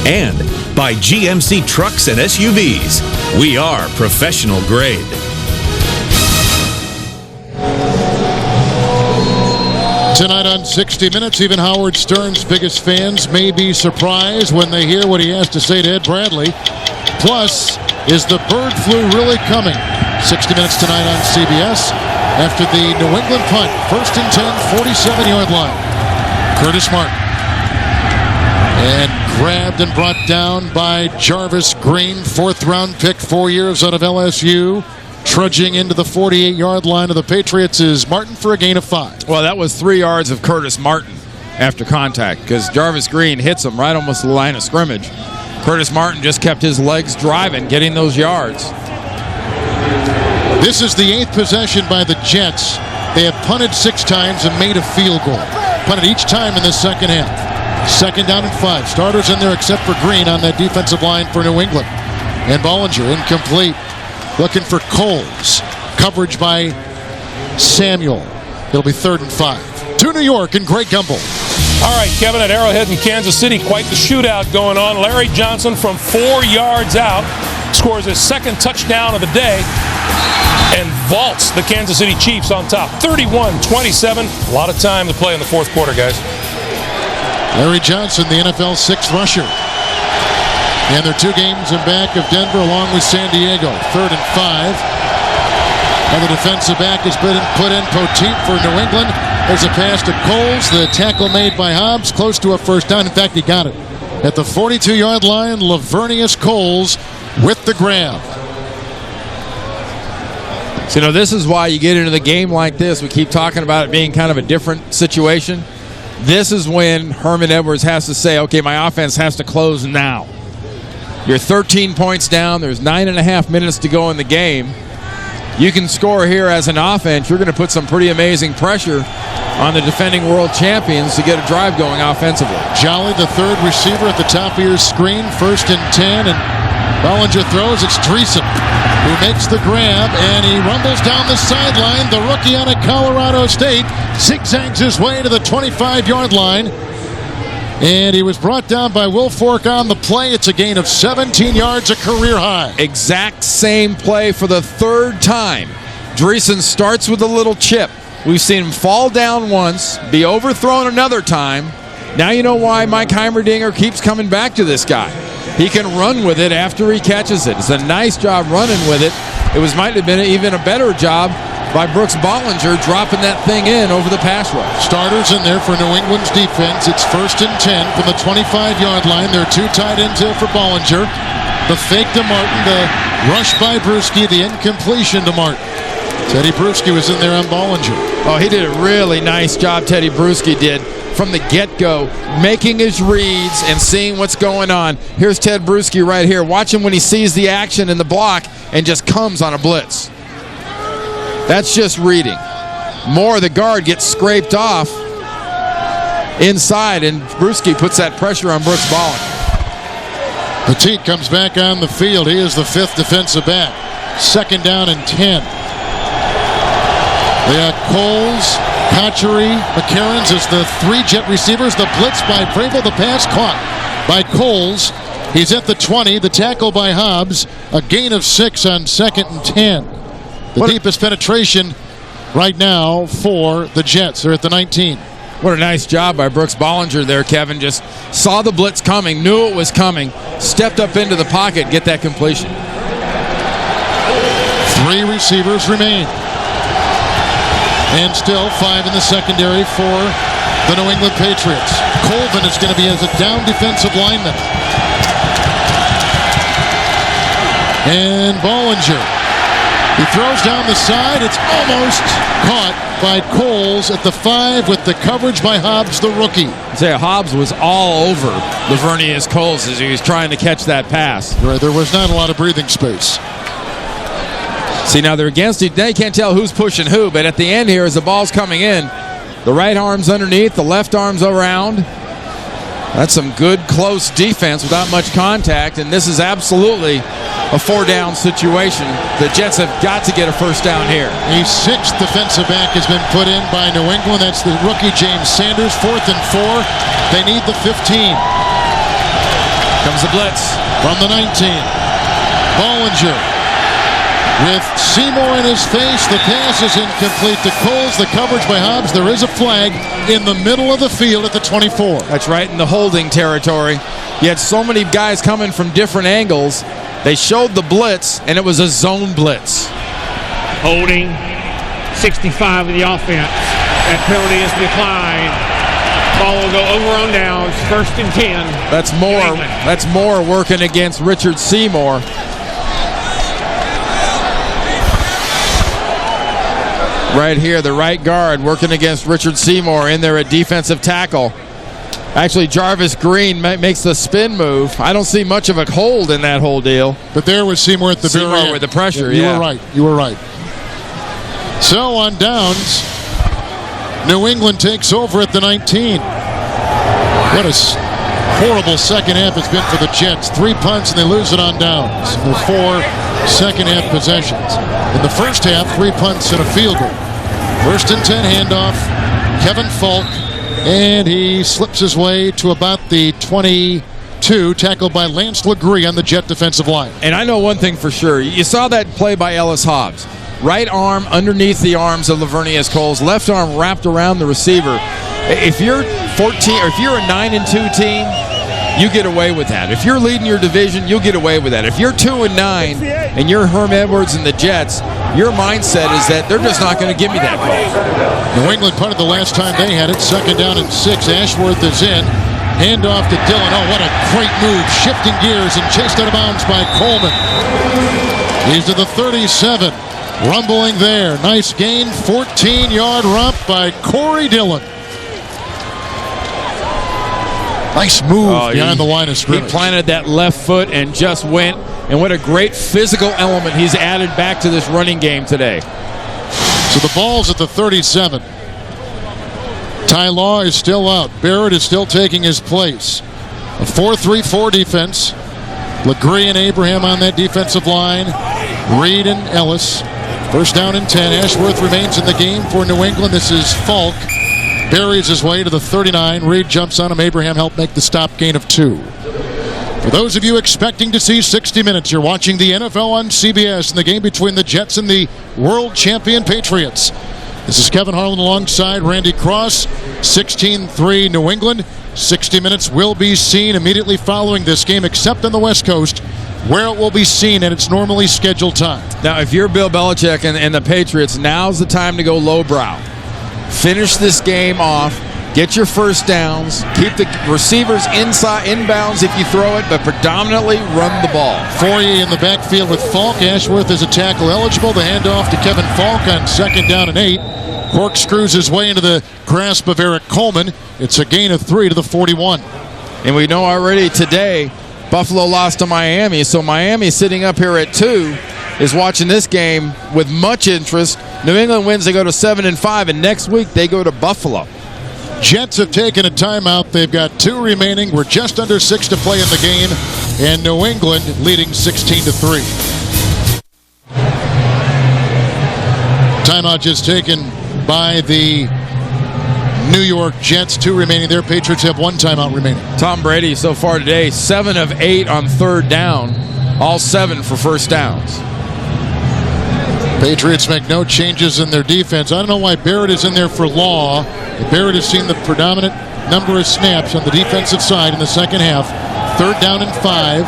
And by GMC Trucks and SUVs. We are professional grade. Tonight on 60 Minutes, even Howard Stern's biggest fans may be surprised when they hear what he has to say to Ed Bradley. Plus, is the bird flu really coming? 60 Minutes tonight on CBS after the New England punt. 1st and 10, 47-yard line. Curtis Martin. And grabbed and brought down by Jarvis Green, 4th-round pick, 4 years out of LSU. Trudging into the 48-yard line of the Patriots is Martin for a gain of 5. Well, that was 3 yards of Curtis Martin after contact because Jarvis Green hits him right almost to the line of scrimmage. Curtis Martin just kept his legs driving, getting those yards. This is the 8th possession by the Jets. They have punted 6 times and made a field goal. Punted each time in the second half. 2nd down and 5. Starters in there except for Green on that defensive line for New England. And Bollinger incomplete. Looking for Coles. Coverage by Samuel. It'll be 3rd and 5. To New York and Greg Gumbel. All right, Kevin, at Arrowhead in Kansas City, quite the shootout going on. Larry Johnson from 4 yards out scores his 2nd touchdown of the day and vaults the Kansas City Chiefs on top. 31-27. A lot of time to play in the 4th quarter, guys. Larry Johnson, the NFL's 6th rusher. And they're 2 games in back of Denver along with San Diego. 3rd and 5. And the defensive back has been put in Poteet for New England. There's a pass to Coles. The tackle made by Hobbs, close to a first down. In fact, he got it. At the 42-yard line, Lavernius Coles with the grab. So, this is why you get into the game like this. We keep talking about it being kind of a different situation. This is when Herman Edwards has to say, okay, my offense has to close now. You're 13 points down. There's 9.5 minutes to go in the game. You can score here as an offense. You're going to put some pretty amazing pressure on the defending world champions to get a drive going offensively. Jolly, the third receiver at the top of your screen, 1st and 10, and Bollinger throws. It's Dreesen who makes the grab, and he rumbles down the sideline. The rookie out of Colorado State zigzags his way to the 25-yard line, and he was brought down by Will Fork on the play. It's a gain of 17 yards, a career high. Exact same play for the third time. Dreesen starts with a little chip. We've seen him fall down once, be overthrown another time. Now you know why Mike Heimerdinger keeps coming back to this guy. He can run with it after he catches it. It's a nice job running with it. Might have been even a better job by Brooks Bollinger dropping that thing in over the pass rush. Starters in there for New England's defense. It's 1st and 10 from the 25-yard line. There are 2 tight ends here for Bollinger. The fake to Martin, the rush by Bruschi, the incompletion to Martin. Teddy Bruschi was in there on Bollinger. Oh, he did a really nice job, Teddy Bruschi did, from the get-go, making his reads and seeing what's going on. Here's Ted Bruschi right here. Watch him when he sees the action in the block and just comes on a blitz. That's just reading. Moore, the guard, gets scraped off inside, and Bruschi puts that pressure on Brooks Bollinger. Poteet comes back on the field. He is the 5th defensive back. 2nd down and 10. They got Coles, Kochery, McCarrons as the 3 jet receivers. The blitz by Vrabel, the pass caught by Coles. He's at the 20. The tackle by Hobbs. A gain of 6 on 2nd and 10. The deepest penetration right now for the Jets. They're at the 19. What a nice job by Brooks Bollinger there, Kevin. Just saw the blitz coming, knew it was coming, stepped up into the pocket, get that completion. 3 receivers remain. And still 5 in the secondary for the New England Patriots. Colvin is going to be as a down defensive lineman. And Bollinger. He throws down the side. It's almost caught by Coles at the 5 with the coverage by Hobbs, the rookie. Hobbs was all over Lavernius Coles as he was trying to catch that pass. Right, there was not a lot of breathing space. See, now they're against it. Now you can't tell who's pushing who, but at the end here, as the ball's coming in, the right arm's underneath, the left arm's around. That's some good, close defense without much contact, and this is absolutely a 4-down situation. The Jets have got to get a first down here. A 6th defensive back has been put in by New England. That's the rookie James Sanders. 4th and 4. They need the 15. Comes the blitz. From the 19. Bollinger. With Seymour in his face, the pass is incomplete to Coles. The coverage by Hobbs. There is a flag in the middle of the field at the 24. That's right in the holding territory. You had so many guys coming from different angles. They showed the blitz, and it was a zone blitz. Holding 65 of the offense. That penalty is declined. Ball will go over on downs. 1st and 10. That's Moore working against Richard Seymour. Right here, the right guard working against Richard Seymour in there at defensive tackle. Actually, Jarvis Green makes the spin move. I don't see much of a hold in that whole deal. But there was Seymour at the very end. With the pressure, You were right. You were right. So on downs, New England takes over at the 19. What a horrible second half it's been for the Jets. 3 punts and they lose it on downs. The 4 second half possessions. In the first half, 3 punts and a field goal. 1st and 10 handoff. Kevin Falk. And he slips his way to about the 22, tackled by Lance Legree on the Jet defensive line. And I know one thing for sure. You saw that play by Ellis Hobbs. Right arm underneath the arms of Lavernius Coles. Left arm wrapped around the receiver. If you're 14, or if you're a 9-2 team, you get away with that. If you're leading your division, you'll get away with that. If you're 2-9 and you're Herm Edwards and the Jets, your mindset is that they're just not going to give me that ball. New England punted the last time they had it. 2nd down and 6. Ashworth is in. Handoff to Dillon. Oh, what a great move. Shifting gears and chased out of bounds by Coleman. He's to the 37. Rumbling there. Nice gain. 14-yard romp by Corey Dillon. Nice move behind the line of scrimmage. He planted that left foot and just went. And what a great physical element he's added back to this running game today. So the ball's at the 37. Ty Law is still out. Barrett is still taking his place. A 4-3-4 defense. Legree and Abraham on that defensive line. Reed and Ellis. 1st down and 10. Ashworth remains in the game for New England. This is Falk. Buries his way to the 39. Reed jumps on him. Abraham helped make the stop, gain of 2. For those of you expecting to see 60 Minutes, you're watching the NFL on CBS in the game between the Jets and the world champion Patriots. This is Kevin Harlan alongside Randy Cross. 16-3 New England. 60 Minutes will be seen immediately following this game, except on the West Coast, where it will be seen at its normally scheduled time. Now, if you're Bill Belichick and the Patriots, now's the time to go lowbrow. Finish this game off. Get your first downs. Keep the receivers inbounds if you throw it, but predominantly run the ball. Fourier in the backfield with Falk. Ashworth is a tackle eligible. The handoff to Kevin Falk on 2nd down and 8. Corkscrews his way into the grasp of Eric Coleman. It's a gain of 3 to the 41. And we know already today, Buffalo lost to Miami, so Miami sitting up here at 2 is watching this game with much interest. New England wins, they go to 7-5, and next week they go to Buffalo. Jets have taken a timeout. They've got 2 remaining. We're just under 6 to play in the game, and New England leading 16-3. Timeout just taken by the New York Jets. 2 remaining there. Patriots have 1 timeout remaining. Tom Brady so far today, 7 of 8 on 3rd down, all 7 for first downs. Patriots make no changes in their defense. I don't know why Barrett is in there for Law. Barrett has seen the predominant number of snaps on the defensive side in the second half. 3rd down and 5.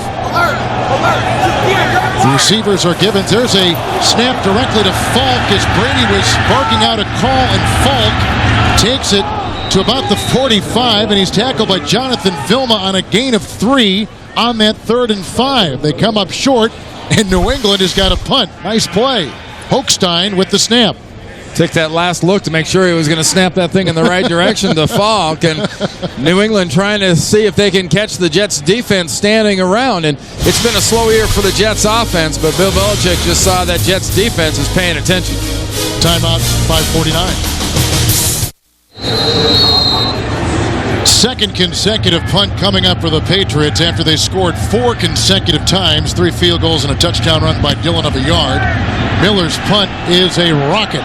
The receivers are given. There's a snap directly to Falk as Brady was barking out a call, and Falk takes it to about the 45, and he's tackled by Jonathan Vilma on a gain of 3 on that 3rd and 5. They come up short, and New England has got a punt. Nice play. Hochstein with the snap. Took that last look to make sure he was going to snap that thing in the right direction to Falk, and New England trying to see if they can catch the Jets defense standing around. And it's been a slow year for the Jets offense, but Bill Belichick just saw that Jets defense is paying attention. Timeout, 5:49. Second consecutive punt coming up for the Patriots after they scored 4 consecutive times, 3 field goals and a touchdown run by Dillon of a yard. Miller's punt is a rocket.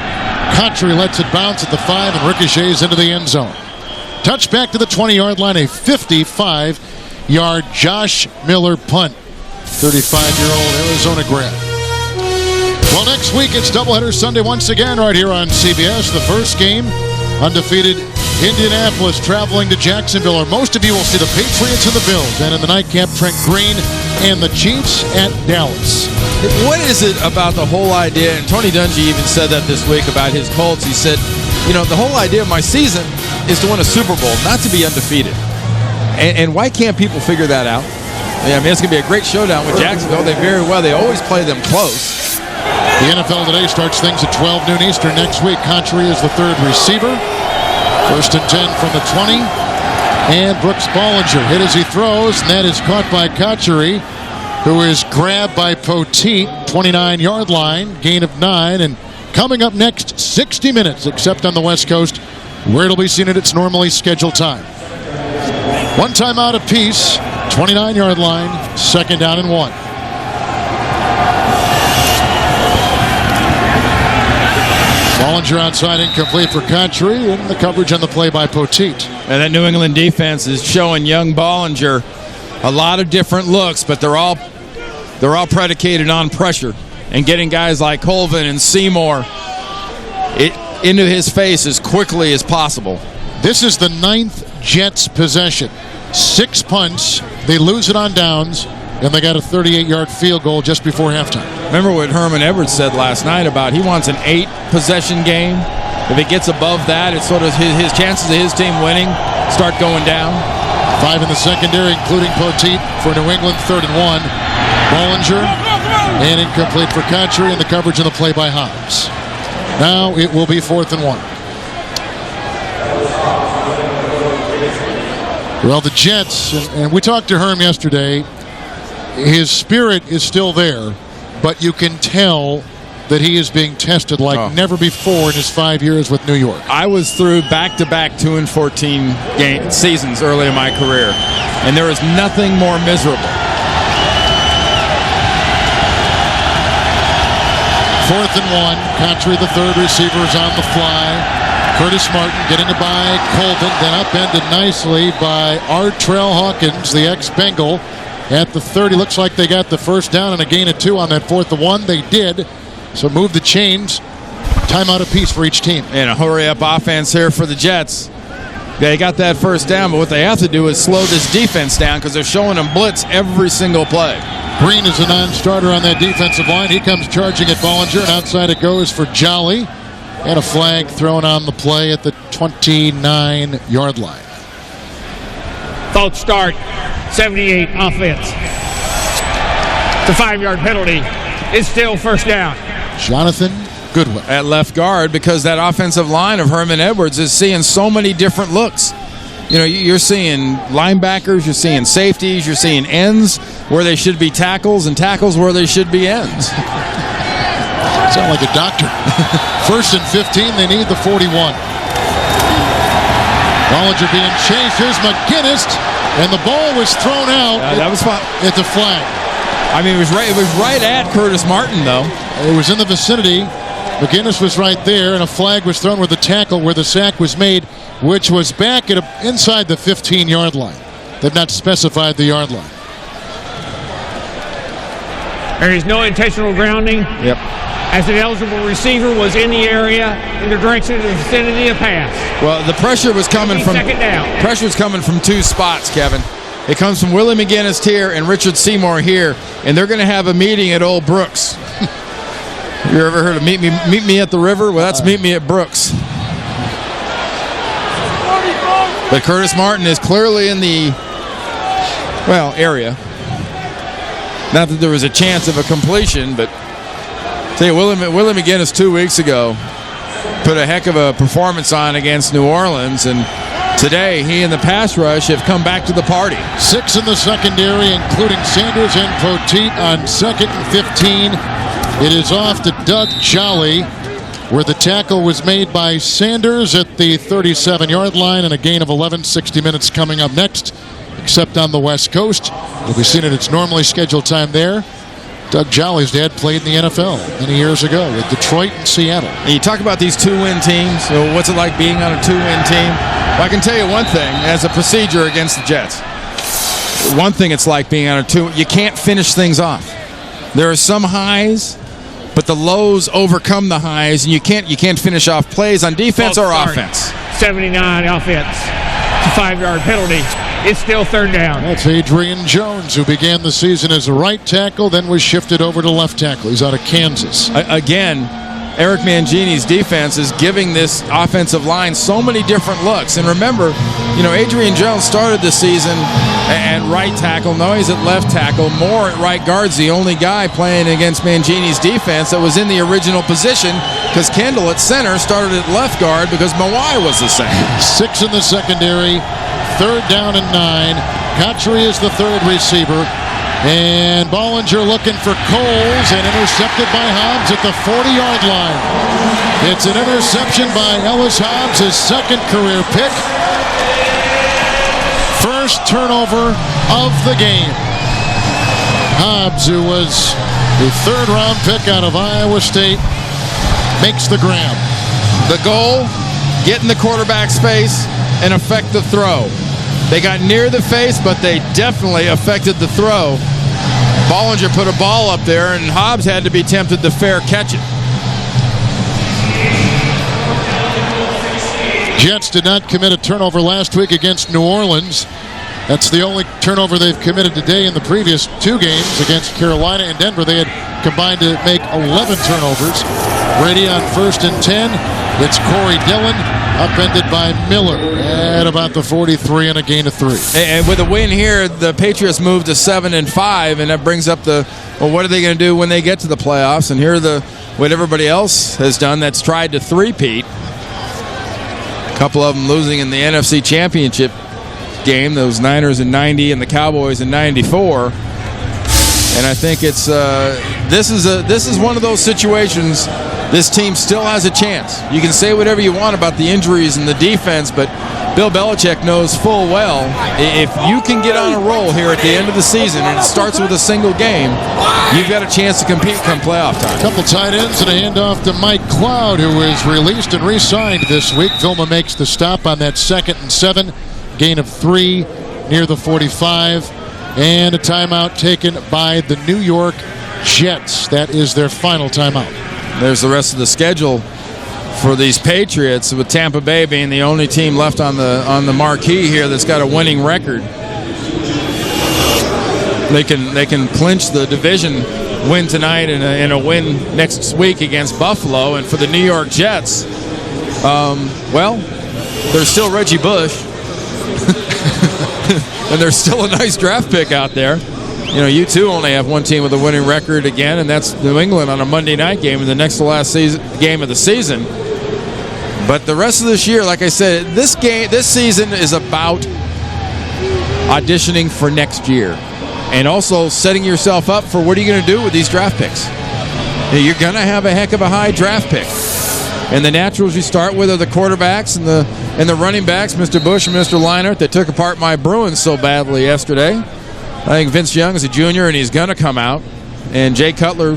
Contry lets it bounce at the 5 and ricochets into the end zone. Touchback to the 20-yard line, a 55-yard Josh Miller punt. 35-year-old Arizona grad. Well, next week it's doubleheader Sunday once again right here on CBS. The first game, undefeated Indianapolis traveling to Jacksonville. Or most of you will see the Patriots and the Bills. And in the nightcap, Trent Green and the Chiefs at Dallas. What is it about the whole idea, and Tony Dungy even said that this week about his Colts. He said, you know, the whole idea of my season is to win a Super Bowl, not to be undefeated. And why can't people figure that out? I mean, it's going to be a great showdown with Jacksonville. They always play them close. The NFL Today starts things at 12 noon Eastern next week. Contry is the 3rd receiver. 1st and 10 from the 20. And Brooks Bollinger hit as he throws, and that is caught by Contry, who is grabbed by Poteet, 29-yard line, gain of 9. And coming up next, 60 Minutes, except on the West Coast, where it'll be seen at its normally scheduled time. 1 timeout apiece, 29-yard line, 2nd down and 1. Bollinger outside, incomplete for Contry, and the coverage on the play by Poteet. And that New England defense is showing young Bollinger a lot of different looks, but they're all predicated on pressure and getting guys like Colvin and Seymour into his face as quickly as possible. This is the 9th Jets possession. 6 punts. They lose it on downs, and they got a 38-yard field goal just before halftime. Remember what Herman Edwards said last night about he wants an 8-possession game. If it gets above that, it's sort of his chances of his team winning start going down. 5 in the secondary, including Poteet for New England, 3rd and 1. Bollinger, and incomplete for Country, and the coverage in the play by Hobbs. Now it will be 4th and 1. Well, the Jets, and we talked to Herm yesterday, his spirit is still there, but you can tell that he is being tested like never before in his 5 years with New York. I was through back-to-back 2-14 seasons early in my career, and there is nothing more miserable. 4th and 1. Country, the third receiver, is on the fly. Curtis Martin getting it by Colvin, then upended nicely by Artrell Hawkins, the ex-Bengal, at the 30. Looks like they got the first down and a gain of 2 on that 4th and 1. They did. So move the chains. Timeout apiece for each team. And a hurry-up offense here for the Jets. They got that first down, but what they have to do is slow this defense down because they're showing them blitz every single play. Green is a non-starter on that defensive line. He comes charging at Bollinger, and outside it goes for Jolly. And a flag thrown on the play at the 29-yard line. False start, 78 offense. It's a 5-yard penalty. It's still first down. Jonathan Goodwin at left guard, because that offensive line of Herman Edwards is seeing so many different looks. You know, you're seeing linebackers, you're seeing safeties, you're seeing ends where they should be tackles and tackles where they should be ends. Sound like a doctor. 1st and 15, they need the 41. Bollinger being chased. Here's McGinnis, and the ball was thrown out. That was fun. At the flag. I mean, it was right at Curtis Martin, though. It was in the vicinity. McGinnis was right there, and a flag was thrown with the tackle where the sack was made, which was back at inside the 15-yard line. They've not specified the yard line. There is no intentional grounding. Yep. As an eligible receiver was in the area in the direction of the vicinity of pass. Well, the pressure was coming from second down. Pressure was coming from 2 spots, Kevin. It comes from Willie McGinnis here and Richard Seymour here, and they're going to have a meeting at Old Brooks. You ever heard of meet me at the river? Well, that's meet me at Brooks. But Curtis Martin is clearly in the area. Not that there was a chance of a completion, but tell you, Willie McGinnis 2 weeks ago put a heck of a performance on against New Orleans, and today he and the pass rush have come back to the party. 6 in the secondary, including Sanders and Poteet on 2nd and 15. It is off to Doug Jolly, where the tackle was made by Sanders at the 37-yard line, and a gain of 11. 60 minutes coming up next, except on the West Coast. We'll be seen at its normally scheduled time there. Doug Jolly's dad played in the NFL many years ago with Detroit and Seattle. And you talk about these 2-win teams. So what's it like being on a 2-win team? Well, I can tell you one thing as a procedure against the Jets. One thing it's like being on a 2. You can't finish things off. There are some highs, but the lows overcome the highs, and you can't finish off plays on defense or offense. 79 offense. It's a 5-yard penalty. It's still third down. That's Adrian Jones, who began the season as a right tackle, then was shifted over to left tackle. He's out of Kansas. Again, Eric Mangini's defense is giving this offensive line so many different looks. And remember, Adrian Jones started the season at right tackle. Now he's at left tackle. Moore at right guard's the only guy playing against Mangini's defense that was in the original position, because Kendall at center started at left guard because Mawai was the center. 6 in the secondary. 3rd down and 9. Country is the third receiver. And Bollinger looking for Coles, and intercepted by Hobbs at the 40-yard line. It's an interception by Ellis Hobbs, his 2nd career pick. First turnover of the game. Hobbs, who was the 3rd-round pick out of Iowa State, makes the grab. The goal, get in the quarterback's face and affect the throw. They got near the face, but they definitely affected the throw. Bollinger put a ball up there, and Hobbs had to be tempted to fair catch it. Jets did not commit a turnover last week against New Orleans. That's the only turnover they've committed today. In the previous 2 games against Carolina and Denver, they had combined to make 11 turnovers. Brady on 1st and 10. It's Corey Dillon, upended by Miller at about the 43 and a gain of 3. And with a win here, the Patriots moved to 7-5, and that brings up what are they going to do when they get to the playoffs? And here are what everybody else has done that's tried to three-peat. A couple of them losing in the NFC Championship game, those Niners in 90 and the Cowboys in 94. And I think it's this is one of those situations. This team still has a chance. You can say whatever you want about the injuries and the defense, but Bill Belichick knows full well if you can get on a roll here at the end of the season, and it starts with a single game, you've got a chance to compete come playoff time. A couple tight ends and a handoff to Mike Cloud, who is released and re-signed this week. Vilma makes the stop on that 2nd and 7. Gain of 3 near the 45. And a timeout taken by the New York Jets. That is their final timeout. There's the rest of the schedule for these Patriots, with Tampa Bay being the only team left on the marquee here that's got a winning record. They can clinch the division win tonight and a win next week against Buffalo. And for the New York Jets, there's still Reggie Bush. And there's still a nice draft pick out there. You know, you too only have one team with a winning record again, and that's New England on a Monday night game in the next to last game of the season. But the rest of this year, like I said, this season is about auditioning for next year, and also setting yourself up for what are you going to do with these draft picks. You're going to have a heck of a high draft pick. And the naturals you start with are the quarterbacks and the running backs, Mr. Bush and Mr. Leinart, that took apart my Bruins so badly yesterday. I think Vince Young is a junior, and he's going to come out. And Jay Cutler,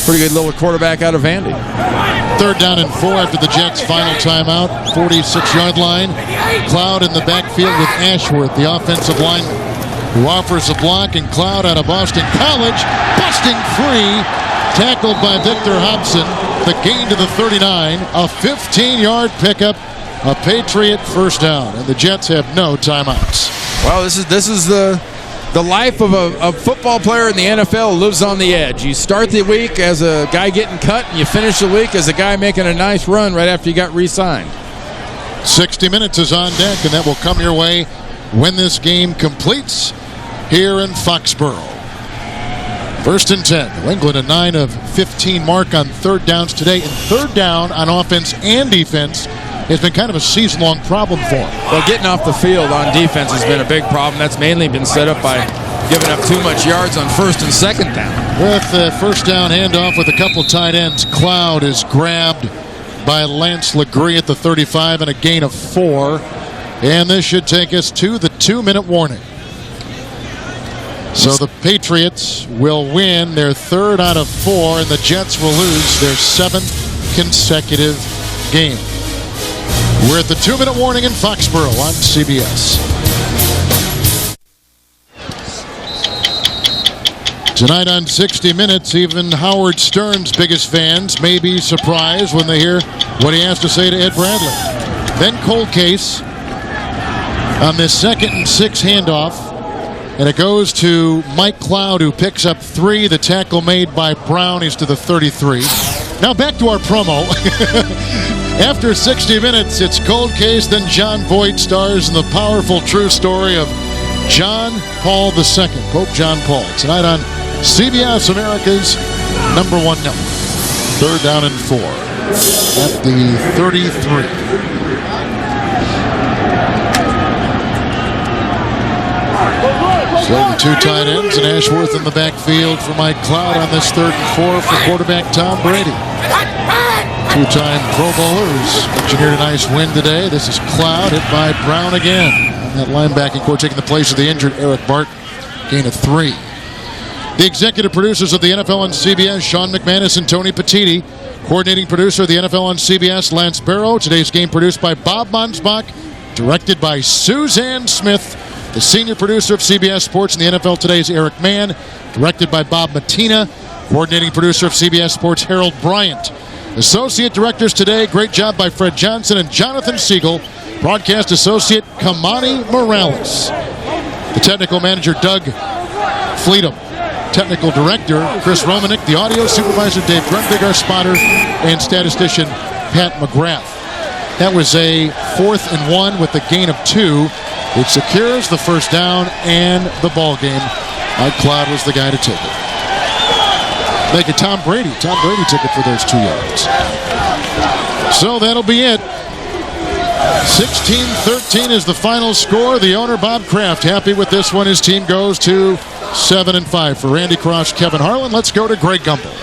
pretty good little quarterback out of Vandy. 3rd down and 4 after the Jets' final timeout. 46-yard line. Cloud in the backfield with Ashworth, the offensive lineman, who offers a block, and Cloud out of Boston College, busting free. Tackled by Victor Hobson. The gain to the 39. A 15-yard pickup. A Patriot first down. And the Jets have no timeouts. Well, this is the life of a football player in the NFL who lives on the edge. You start the week as a guy getting cut, and you finish the week as a guy making a nice run right after you got re-signed. 60 minutes is on deck, and that will come your way when this game completes here in Foxborough. 1st and 10. New England a 9 of 15 mark on 3rd downs today. And 3rd down on offense and defense has been kind of a season-long problem for them. Well, getting off the field on defense has been a big problem. That's mainly been set up by giving up too much yards on 1st and 2nd down. With the 1st down handoff with a couple tight ends, Cloud is grabbed by Lance Legree at the 35 and a gain of 4. And this should take us to the 2-minute warning. So the Patriots will win their 3rd out of 4, and the Jets will lose their 7th consecutive game. We're at the 2-minute warning in Foxborough on CBS. Tonight on 60 Minutes, even Howard Stern's biggest fans may be surprised when they hear what he has to say to Ed Bradley. Then cold case on this 2nd and 6 handoff. And it goes to Mike Cloud, who picks up 3. The tackle made by Brown. He's to the 33. Now back to our promo. After 60 minutes, it's cold case. Then John Voight stars in the powerful true story of John Paul II, Pope John Paul. Tonight on CBS America's #1 network. 3rd down and 4 at the 33. So the 2 tight ends and Ashworth in the backfield for Mike Cloud on this 3rd and 4 for quarterback Tom Brady. 2-time Pro Bowlers engineered a nice win today. This is Cloud hit by Brown again. And that linebacking core taking the place of the injured Eric Bart. Gain of 3. The executive producers of the NFL on CBS, Sean McManus and Tony Petiti. Coordinating producer of the NFL on CBS, Lance Barrow. Today's game produced by Bob Monsbach. Directed by Suzanne Smith. The senior producer of CBS Sports and the NFL Today's Eric Mann. Directed by Bob Matina. Coordinating producer of CBS Sports, Harold Bryant. Associate directors today, great job by Fred Johnson and Jonathan Siegel. Broadcast associate, Kamani Morales. The technical manager, Doug Fleetum. Technical director, Chris Romanek. The audio supervisor, Dave Grunberg, our spotter, and statistician, Pat McGrath. That was a 4th and 1 with a gain of 2. It secures the first down and the ball game. Mike Cloud was the guy to take it. Make it Tom Brady. Tom Brady took it for those 2 yards. So that'll be it. 16-13 is the final score. The owner, Bob Kraft, happy with this one. His team goes to 7-5. For Randy Cross, Kevin Harlan, let's go to Greg Gumbel.